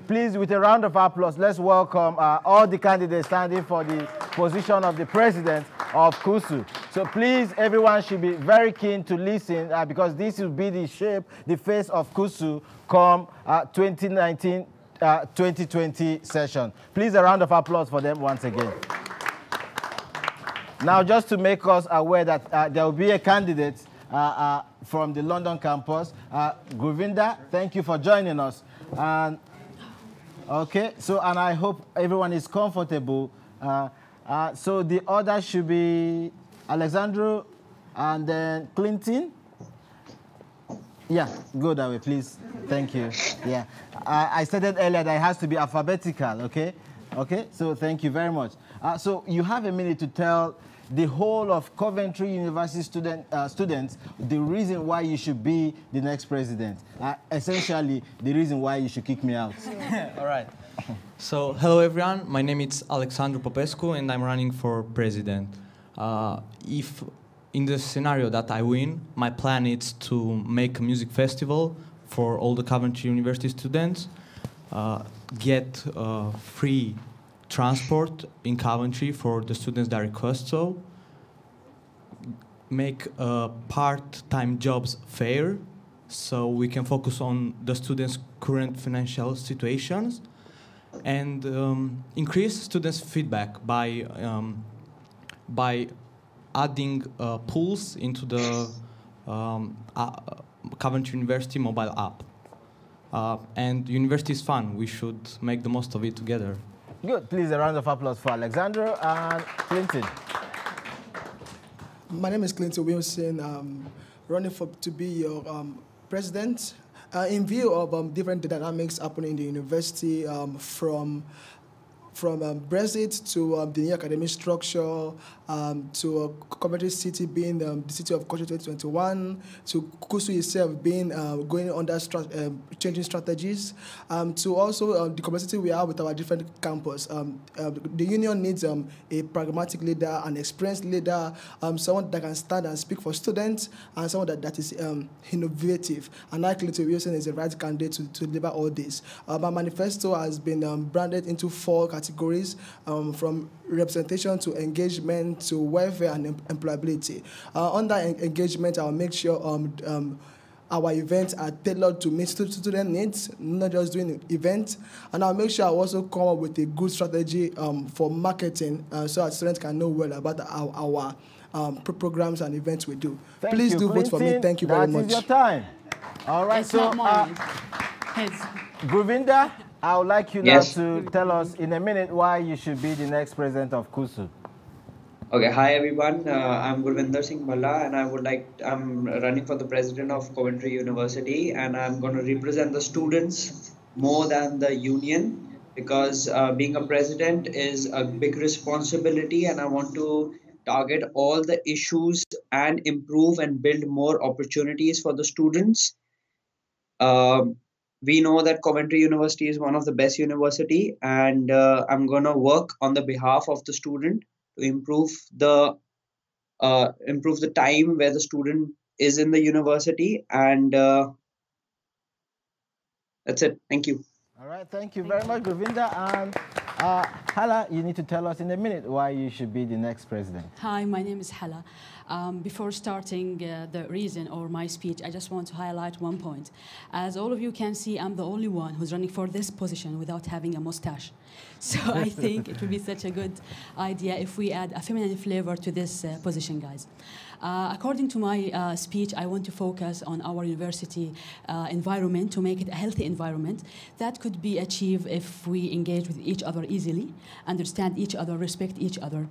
please, with a round of applause, let's welcome all the candidates standing for the position of the president of CUSU. So please, everyone should be very keen to listen because this will be the shape, the face of CUSU come 2019-2020 session. Please, a round of applause for them once again. Now, just to make us aware that there will be a candidate from the London campus, Govinda, thank you for joining us. And okay, so, and I hope everyone is comfortable. So the order should be Alexandru and then Clinton. Yeah, go that way, please. Thank you. Yeah, I stated earlier that it has to be alphabetical, okay? Okay, so thank you very much. So you have a minute to tell the whole of Coventry University students the reason why you should be the next president. Essentially, the reason why you should kick me out. All right. So, hello everyone. My name is Alexandru Popescu, and I'm running for president. If in the scenario that I win, my plan is to make a music festival for all the Coventry University students, get free transport in Coventry for the students that request so, make part-time jobs fair so we can focus on the students' current financial situations, and increase students' feedback by adding pools into the Coventry University mobile app. And university is fun. We should make the most of it together. Good. Please, a round of applause for Alexandra and Clinton. My name is Clinton Wilson. Running to be your president. In view of different dynamics happening in the university, from Brexit to the new academic structure, to Coventry City being the city of culture 2021, to CUSU itself being going under changing strategies, to also the complexity we have with our different campus. The union needs a pragmatic leader, an experienced leader, someone that can stand and speak for students, and someone that is innovative. And I, Clinton Wilson, is the right candidate to deliver all this. My manifesto has been branded into 4 categories, from representation to engagement to welfare and employability. Under engagement, I'll make sure our events are tailored to meet student needs, not just doing events. And I'll make sure I also come up with a good strategy for marketing so that students can know well about our programs and events we do. Please do vote for me. Thank you very much. That is your time. All right, so Govinda, I would like you now to tell us in a minute why you should be the next president of CUSU. Okay, hi everyone. I'm Gurvinder Singh Bhalla, and I'm running for the president of Coventry University, and I'm going to represent the students more than the union, because being a president is a big responsibility, and I want to target all the issues and improve and build more opportunities for the students. We know that Coventry University is one of the best university, and I'm going to work on the behalf of the student to improve the time where the student is in the university, and that's it. Thank you. All right, thank you very much, Govinda. And Hala, you need to tell us in a minute why you should be the next president. Hi, my name is Hala. Before starting the reason or my speech, I just want to highlight one point. As all of you can see, I'm the only one who's running for this position without having a mustache. So I think it would be such a good idea if we add a feminine flavor to this position, guys. According to my speech, I want to focus on our university environment to make it a healthy environment. That could be achieved if we engage with each other easily, understand each other, respect each other.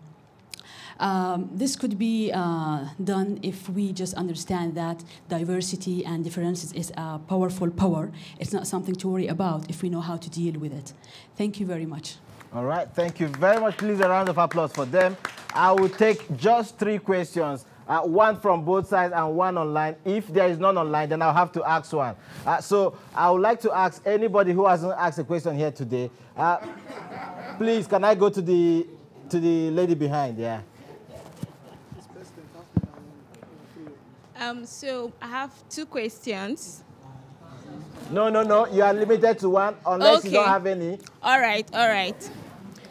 This could be done if we just understand that diversity and differences is a powerful power. It's not something to worry about if we know how to deal with it. Thank you very much. All right, thank you very much. Please, a round of applause for them. I will take just 3 questions, one from both sides and one online. If there is none online, then I'll have to ask one. So I would like to ask anybody who hasn't asked a question here today. Please, can I go to the lady behind? Yeah. So I have 2 questions. No. You are limited to one unless you don't have any. All right.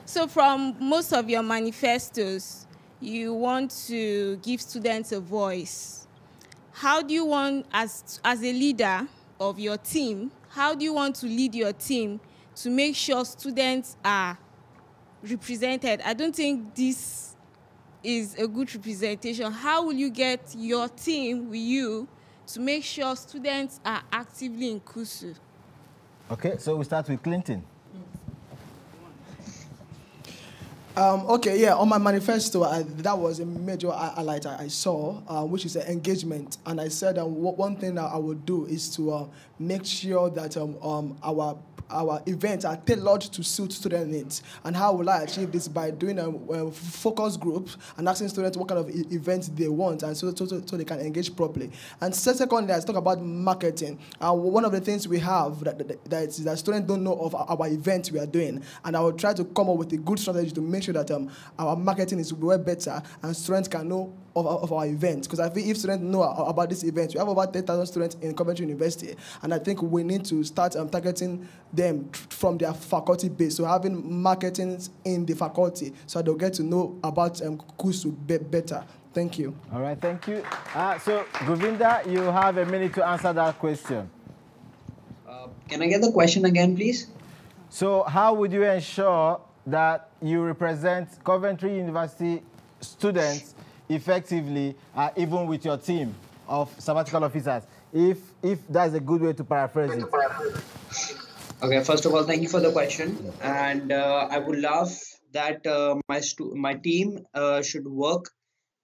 So from most of your manifestos, you want to give students a voice. How do you want, as a leader of your team, how do you want to lead your team to make sure students are represented? I don't think this is a good representation. How will you get your team with you to make sure students are actively in CUSU? Okay, so we start with Clinton. On my manifesto, that was a major highlight I saw, which is engagement. And I said one thing that I would do is to make sure that our events are tailored to suit student needs. And how will I achieve this? By doing a focus group and asking students what kind of events they want, and so they can engage properly. And secondly, let's talk about marketing. One of the things we have that students don't know of our events we are doing, and I will try to come up with a good strategy to make sure that our marketing is way better and students can know of our events. Because I think if students know about this event, we have about 10,000 students in Coventry University, and I think we need to start targeting them from their faculty base. So having marketing in the faculty so they'll get to know about CUSU better. Thank you. All right, thank you. So Govinda, you have a minute to answer that question. Can I get the question again, please? So how would you ensure that you represent Coventry University students effectively, even with your team of sabbatical officers, if that's a good way to paraphrase it? Okay, first of all, thank you for the question. And I would love that my team should work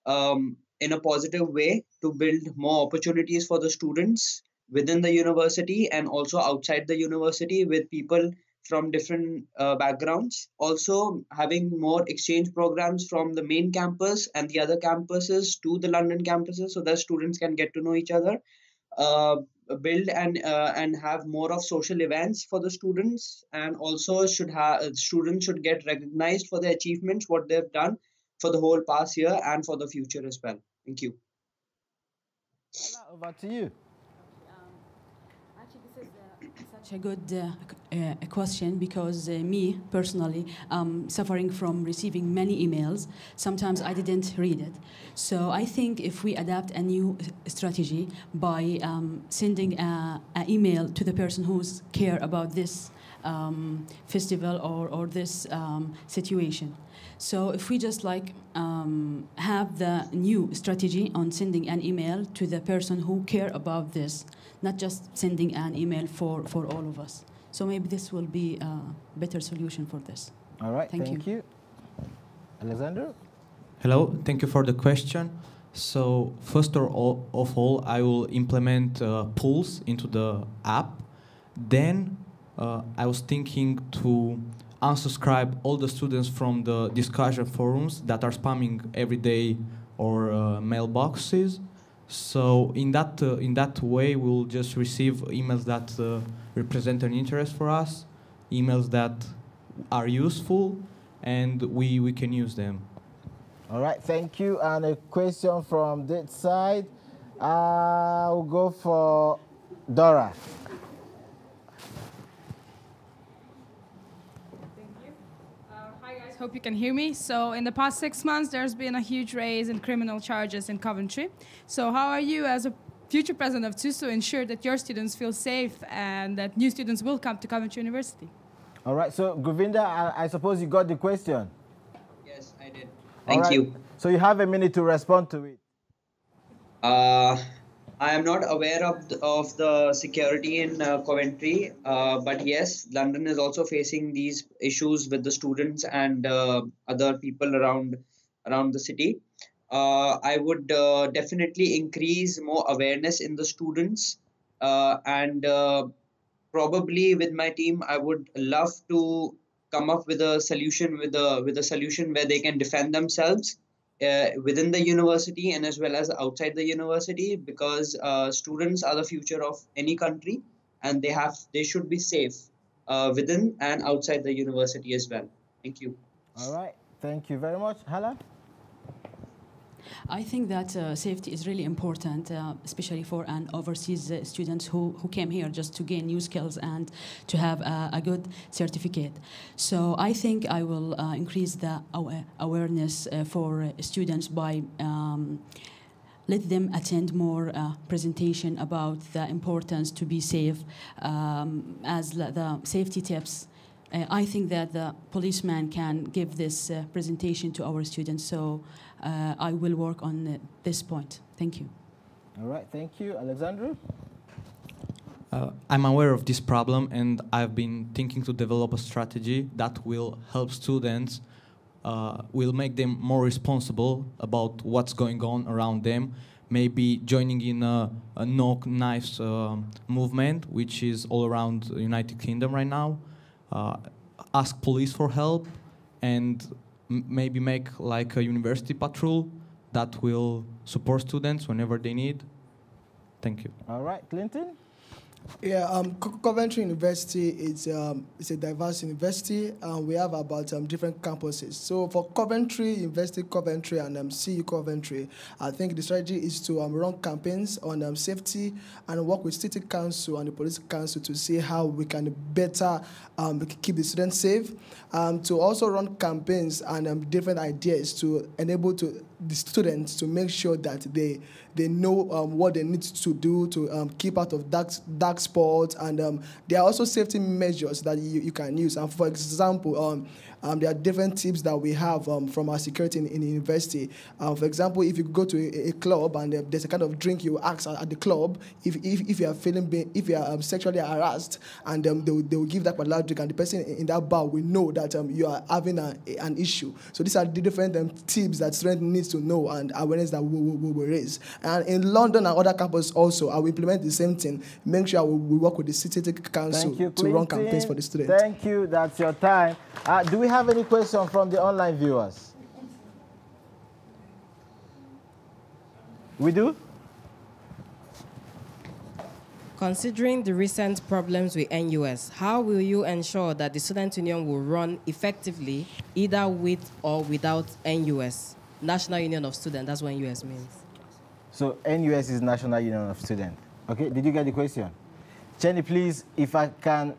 in a positive way to build more opportunities for the students within the university and also outside the university with people from different backgrounds. Also, having more exchange programs from the main campus and the other campuses to the London campuses so that students can get to know each other, uh, build and have more of social events for the students, and also should have students should get recognized for their achievements, what they've done for the whole past year and for the future as well. Thank you. Over to you. Actually, this is such a good question because me personally, suffering from receiving many emails. Sometimes I didn't read it. So I think if we adapt a new strategy by sending an email to the person who's care about this festival or this situation. So if we just have the new strategy on sending an email to the person who care about this, not just sending an email for all of us. So maybe this will be a better solution for this. All right, thank you. Alexander? Hello, thank you for the question. So first of all, I will implement polls into the app. Then I was thinking to unsubscribe all the students from the discussion forums that are spamming every day or mailboxes. So in that way, we'll just receive emails that represent an interest for us, emails that are useful, and we can use them. All right, thank you. And a question from that side. I'll go for Dora. Hope you can hear me. So in the past 6 months, there's been a huge raise in criminal charges in Coventry. So how are you, as a future president of CUSU, ensure that your students feel safe and that new students will come to Coventry University? All right, so Govinda, I suppose you got the question. Yes, I did. Thank you. So you have a minute to respond to it. I am not aware of the security in Coventry, but yes, London is also facing these issues with the students and other people around the city. I would definitely increase more awareness in the students, and probably with my team, I would love to come up with a solution with a solution where they can defend themselves within the university and as well as outside the university, because students are the future of any country, and they should be safe within and outside the university as well. Thank you. All right, thank you very much. Hala? I think that safety is really important, especially for an overseas students who came here just to gain new skills and to have a good certificate. So I think I will increase the awareness for students by let them attend more presentation about the importance to be safe as the safety tips. I think that the policeman can give this presentation to our students, so I will work on this point. Thank you. All right, thank you. Alexandra? I'm aware of this problem, and I've been thinking to develop a strategy that will help students, will make them more responsible about what's going on around them, maybe joining in a no knives movement, which is all around the United Kingdom right now. Ask police for help, and maybe make like a university patrol that will support students whenever they need. Thank you. All right, Clinton? Yeah, Coventry University is it's a diverse university, and we have about different campuses. So for Coventry University, Coventry, and CU Coventry, I think the strategy is to run campaigns on safety and work with City Council and the Police Council to see how we can better keep the students safe. To also run campaigns and different ideas to enable the students to make sure that they know what they need to do to keep out of dark spots, and there are also safety measures that you can use. And for example, there are different tips that we have from our security in the university. For example, if you go to a club and there's a kind of drink you ask at the club, if you are if you are sexually harassed, and they will give that particular drink, and the person in that bar will know that you are having an issue. So these are the different tips that students need to know and awareness that we will raise. And in London and other campuses also, I will implement the same thing. Make sure we work with the city council to run campaigns for the students. Thank you. That's your time. Do we have any questions from the online viewers? We do? Considering the recent problems with NUS, how will you ensure that the student union will run effectively either with or without NUS? National Union of Students, that's what NUS means. So NUS is National Union of Students. Okay, did you get the question? Jenny, please, if I can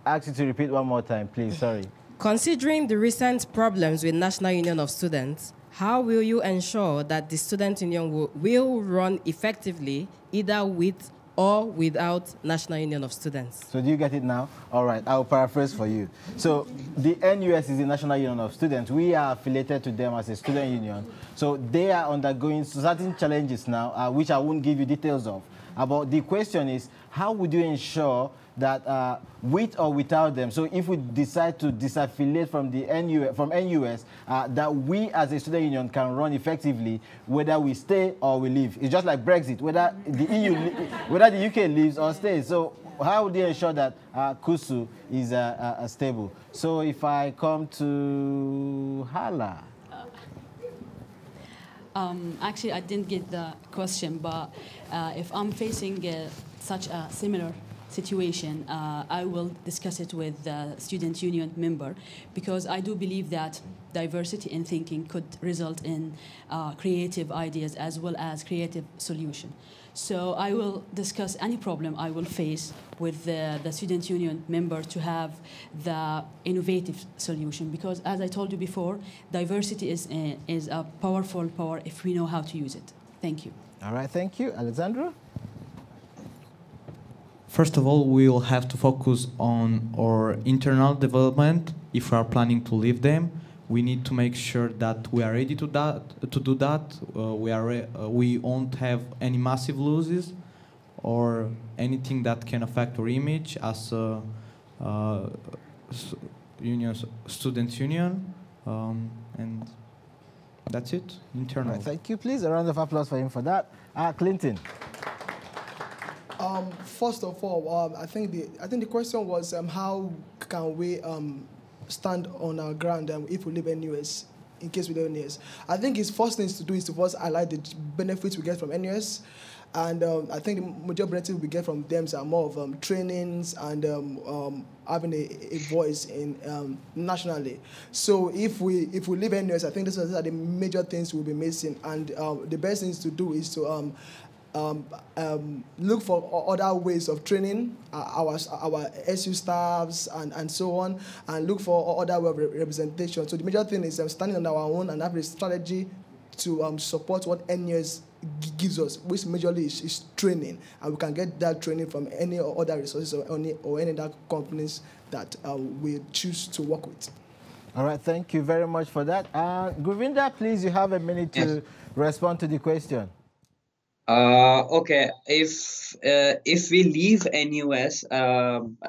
ask you to repeat one more time, please, sorry. Considering the recent problems with National Union of Students, how will you ensure that the student union will run effectively either with or without National Union of Students? So do you get it now? All right, I'll paraphrase for you. So the NUS is the National Union of Students. We are affiliated to them as a student union. So they are undergoing certain challenges now, which I won't give you details of. But the question is, how would you ensure that with or without them, so if we decide to disaffiliate from the NUS, that we as a student union can run effectively, whether we stay or we leave. It's just like Brexit, whether the EU, whether the UK leaves or stays. So how would you ensure that CUSU is stable? So if I come to Hala. Actually, I didn't get the question, but if I'm facing such a similar situation, I will discuss it with the student union member, because I do believe that diversity in thinking could result in creative ideas as well as creative solution. So I will discuss any problem I will face with the student union member to have the innovative solution, because as I told you before, diversity is a powerful power if we know how to use it. Thank you. All right, thank you. Alexandra? First of all, we will have to focus on our internal development. If we are planning to leave them, we need to make sure that we are ready to do that. We won't have any massive losses or anything that can affect our image as a student union. And that's it, internal. Right, thank you. Please, a round of applause for him for that. Clinton. First of all, I think the question was how can we stand on our ground if we live in NUS, in case we live in NUS. I think his first things to do is to first highlight the benefits we get from NUS, and I think the major benefits we get from them are more of trainings and having a voice in nationally. So if we live in NUS, I think these are the major things we'll be missing, and the best things to do is to look for other ways of training our SU staffs and so on, and look for other way of representation. So the major thing is standing on our own and having a strategy to support what NUS gives us, which majorly is training, and we can get that training from any other resources or any other companies that we choose to work with. All right, thank you very much for that. Govinda, please, you have a minute to respond to the question. Okay, if we leave NUS,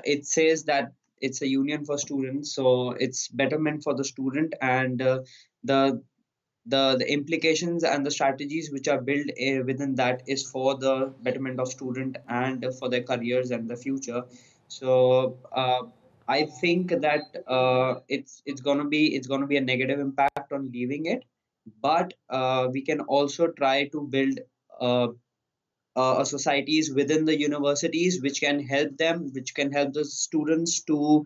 it says that it's a union for students, so it's betterment for the student, and the implications and the strategies which are built within that is for the betterment of student and for their careers and the future. So I think that it's gonna be a negative impact on leaving it, but we can also try to build societies within the universities which can help them, which can help the students to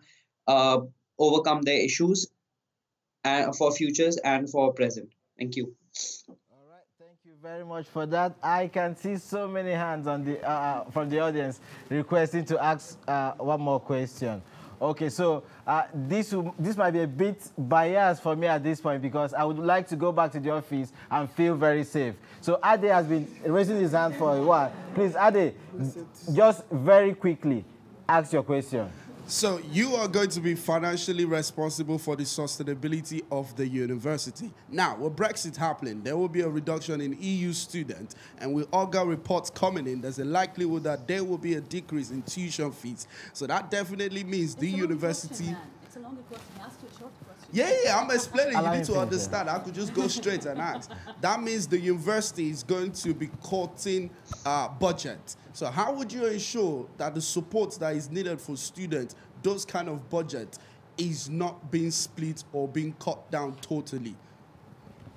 overcome their issues for futures and for present. Thank you. All right, thank you very much for that. I can see so many hands on the from the audience requesting to ask one more question. Okay, so this might be a bit biased for me at this point, because I would like to go back to the office and feel very safe. So Ade has been raising his hand for a while. Please, Ade, just very quickly, ask your question. So you are going to be financially responsible for the sustainability of the university. Now, with Brexit happening, there will be a reduction in EU students, and with other reports coming in, there's a likelihood that there will be a decrease in tuition fees. So that definitely means the university... It's a longer question. Ask you a short question. Yeah, I'm explaining. You need to finish, understand. I could just go straight and ask. That means the university is going to be cutting budget. So how would you ensure that the support that is needed for students, those kind of budget, is not being split or being cut down totally?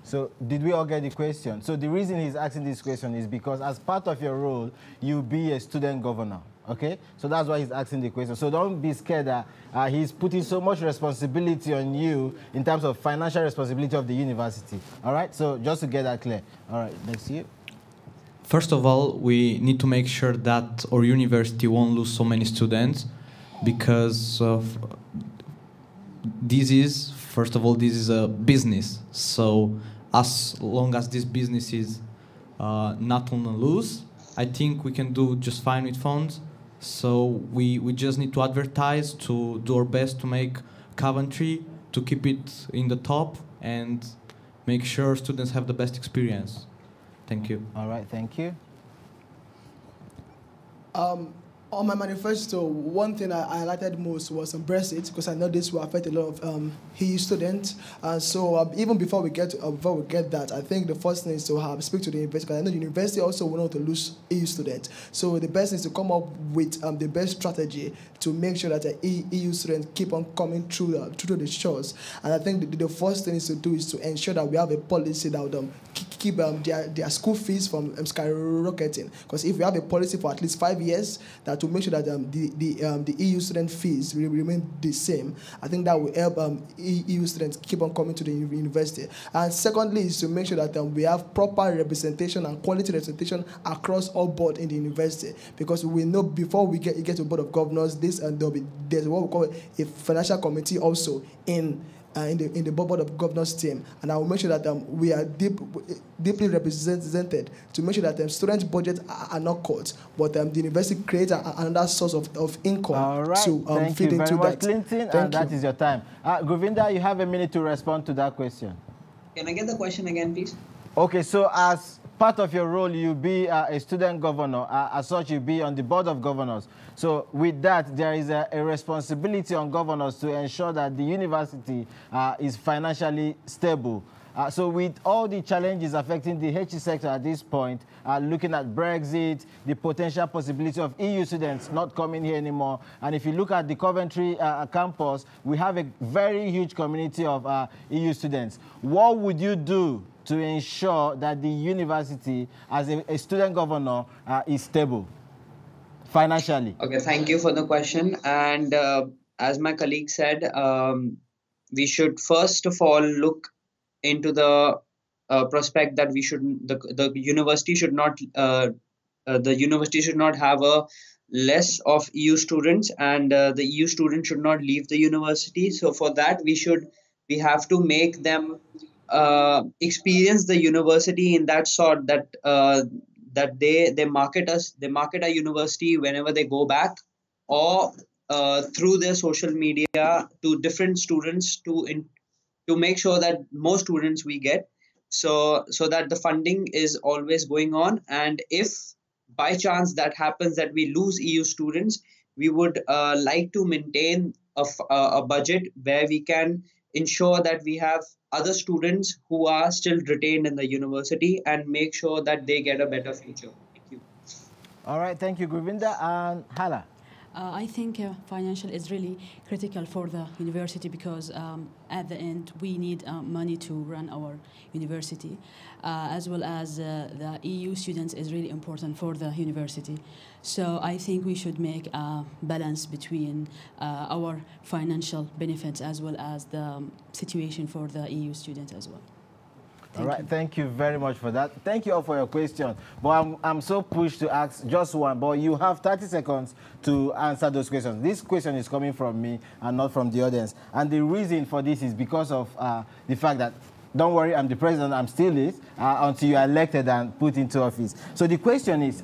So did we all get the question? So the reason he's asking this question is because as part of your role, you'll be a student governor. Okay, so that's why he's asking the question. So don't be scared that he's putting so much responsibility on you in terms of financial responsibility of the university. All right, so just to get that clear. All right, next to you. First of all, we need to make sure that our university won't lose so many students because of first of all, this is a business. So as long as this business is not on the lose, I think we can do just fine with funds. So we just need to advertise, to do our best to make Coventry, to keep it in the top and make sure students have the best experience. Thank you. All right, thank you. On my manifesto, one thing I highlighted most was Brexit, because I know this will affect a lot of EU students. So even before we get that, I think the first thing is to speak to the university, because I know the university also will not to lose EU students. So the best is to come up with the best strategy to make sure that the EU students keep on coming through the shores. And I think the first thing is to do is to ensure that we have a policy that would keep their school fees from skyrocketing. Because if we have a policy for at least 5 years, that to make sure that the EU student fees will remain the same, I think that will help EU students keep on coming to the university. And secondly is to make sure that we have proper representation and quality representation across all board in the university. Because we know before we get to board of governors, there's what we call a financial committee also in the board of governors team, and I will make sure that we are deeply represented to make sure that students' budgets are not cut, but the university creates another source of income. All right. To Thank feed you into very much, that. Clinton, Thank and you. that is your time. Govinda, you have a minute to respond to that question. Can I get the question again, please? Okay, so as part of your role, you'll be a student governor. As such, you'll be on the board of governors. So with that, there is a responsibility on governors to ensure that the university is financially stable. So with all the challenges affecting the HE sector at this point, looking at Brexit, the potential possibility of EU students not coming here anymore, and if you look at the Coventry campus, we have a very huge community of EU students. What would you do to ensure that the university, as a student governor, is stable financially? Okay, thank you for the question. And as my colleague said, we should first of all look into the prospect that the university should not have a less of EU students, and the EU students should not leave the university. So for that, we have to make them experience the university in that sort that they market our university whenever they go back, or through their social media to different students to make sure that more students we get, so that the funding is always going on. And if by chance that happens that we lose EU students, we would like to maintain a budget where we can ensure that we have other students who are still retained in the university and make sure that they get a better future. Thank you. All right, thank you, Govinda. And Hala? I think financial is really critical for the university because at the end we need money to run our university, as well as the EU students is really important for the university. So I think we should make a balance between our financial benefits as well as the situation for the EU students as well. All right, thank you very much for that. Thank you all for your question. But I'm so pushed to ask just one, but you have 30 seconds to answer those questions. This question is coming from me and not from the audience. And the reason for this is because of the fact that don't worry, I'm the president, I'm still it, until you are elected and put into office. So the question is,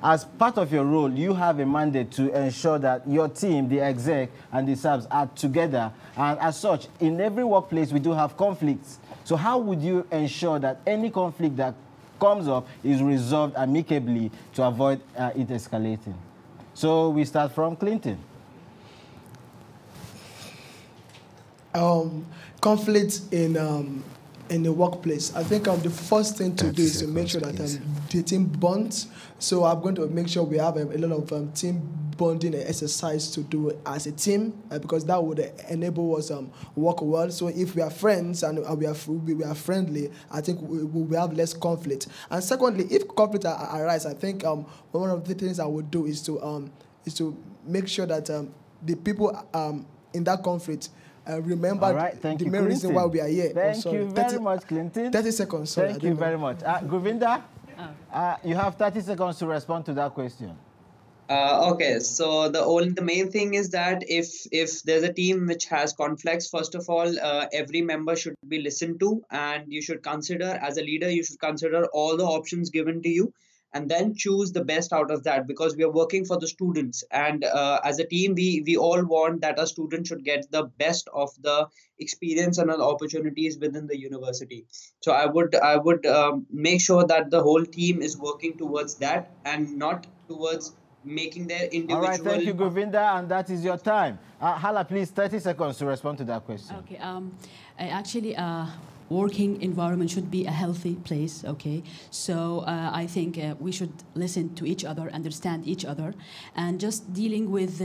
as part of your role, you have a mandate to ensure that your team, the exec and the subs are together. And as such, in every workplace, we do have conflicts. So how would you ensure that any conflict that comes up is resolved amicably to avoid it escalating? So we start from Clinton. Conflict in the workplace. I think the first thing to do is to make sure that the team bonds. So I'm going to make sure we have a lot of team bonding exercise to do as a team, because that would enable us work well. So if we are friends and we are friendly, I think we have less conflict. And secondly, if conflict arise, I think one of the things I would do is to make sure that the people in that conflict remember the main reason why we are here. Thank you very much, Clinton. 30 seconds. Sorry, Thank you very much. Govinda, you have 30 seconds to respond to that question. Okay, so the main thing is that if there's a team which has conflicts, first of all, every member should be listened to, and you should consider, as a leader, you should consider all the options given to you, and then choose the best out of that, because we are working for the students, and as a team we all want that a student should get the best of the experience and the opportunities within the university. So I would make sure that the whole team is working towards that and not towards making their individual... All right, thank you, Govinda, and that is your time. Hala, please, 30 seconds to respond to that question. Okay, actually, working environment should be a healthy place, okay? So I think we should listen to each other, understand each other, and just dealing with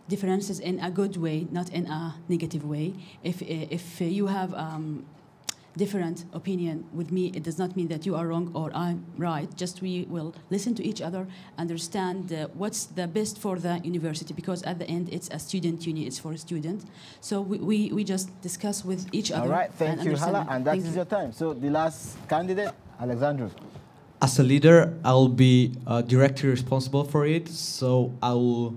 differences in a good way, not in a negative way. If you have different opinion with me, it does not mean that you are wrong or I'm right. Just we will listen to each other, understand what's the best for the university, because at the end it's a student union, it's for a student. So we just discuss with each other. All right, thank you, Hala, and that is your time. So the last candidate, Alexandru. As a leader, I'll be directly responsible for it, so I will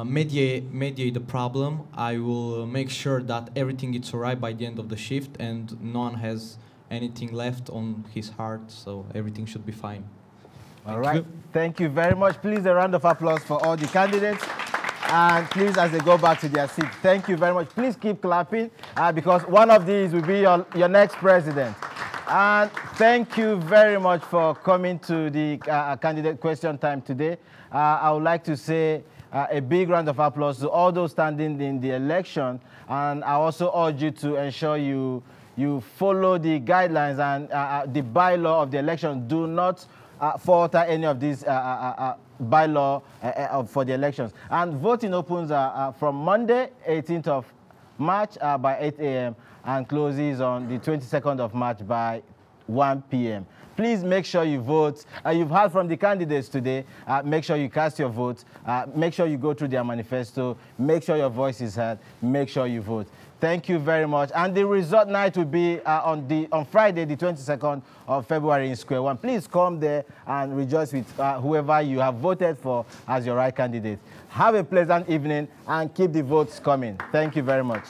mediate the problem. I will make sure that everything is alright by the end of the shift and no one has anything left on his heart, so everything should be fine. All right, thank you very much. Please, a round of applause for all the candidates. And please, as they go back to their seats, thank you very much. Please keep clapping, because one of these will be your next president. And thank you very much for coming to the candidate question time today. I would like to say a big round of applause to all those standing in the election, and I also urge you to ensure you follow the guidelines and the bylaw of the election. Do not falter any of these bylaw for the elections. And voting opens from Monday, 18th of March by 8 a.m. and closes on the 22nd of March by 1 p.m. Please make sure you vote. You've heard from the candidates today. Make sure you cast your vote. Make sure you go through their manifesto. Make sure your voice is heard. Make sure you vote. Thank you very much. And the result night will be on Friday, the 22nd of February in Square One. Please come there and rejoice with whoever you have voted for as your right candidate. Have a pleasant evening and keep the votes coming. Thank you very much.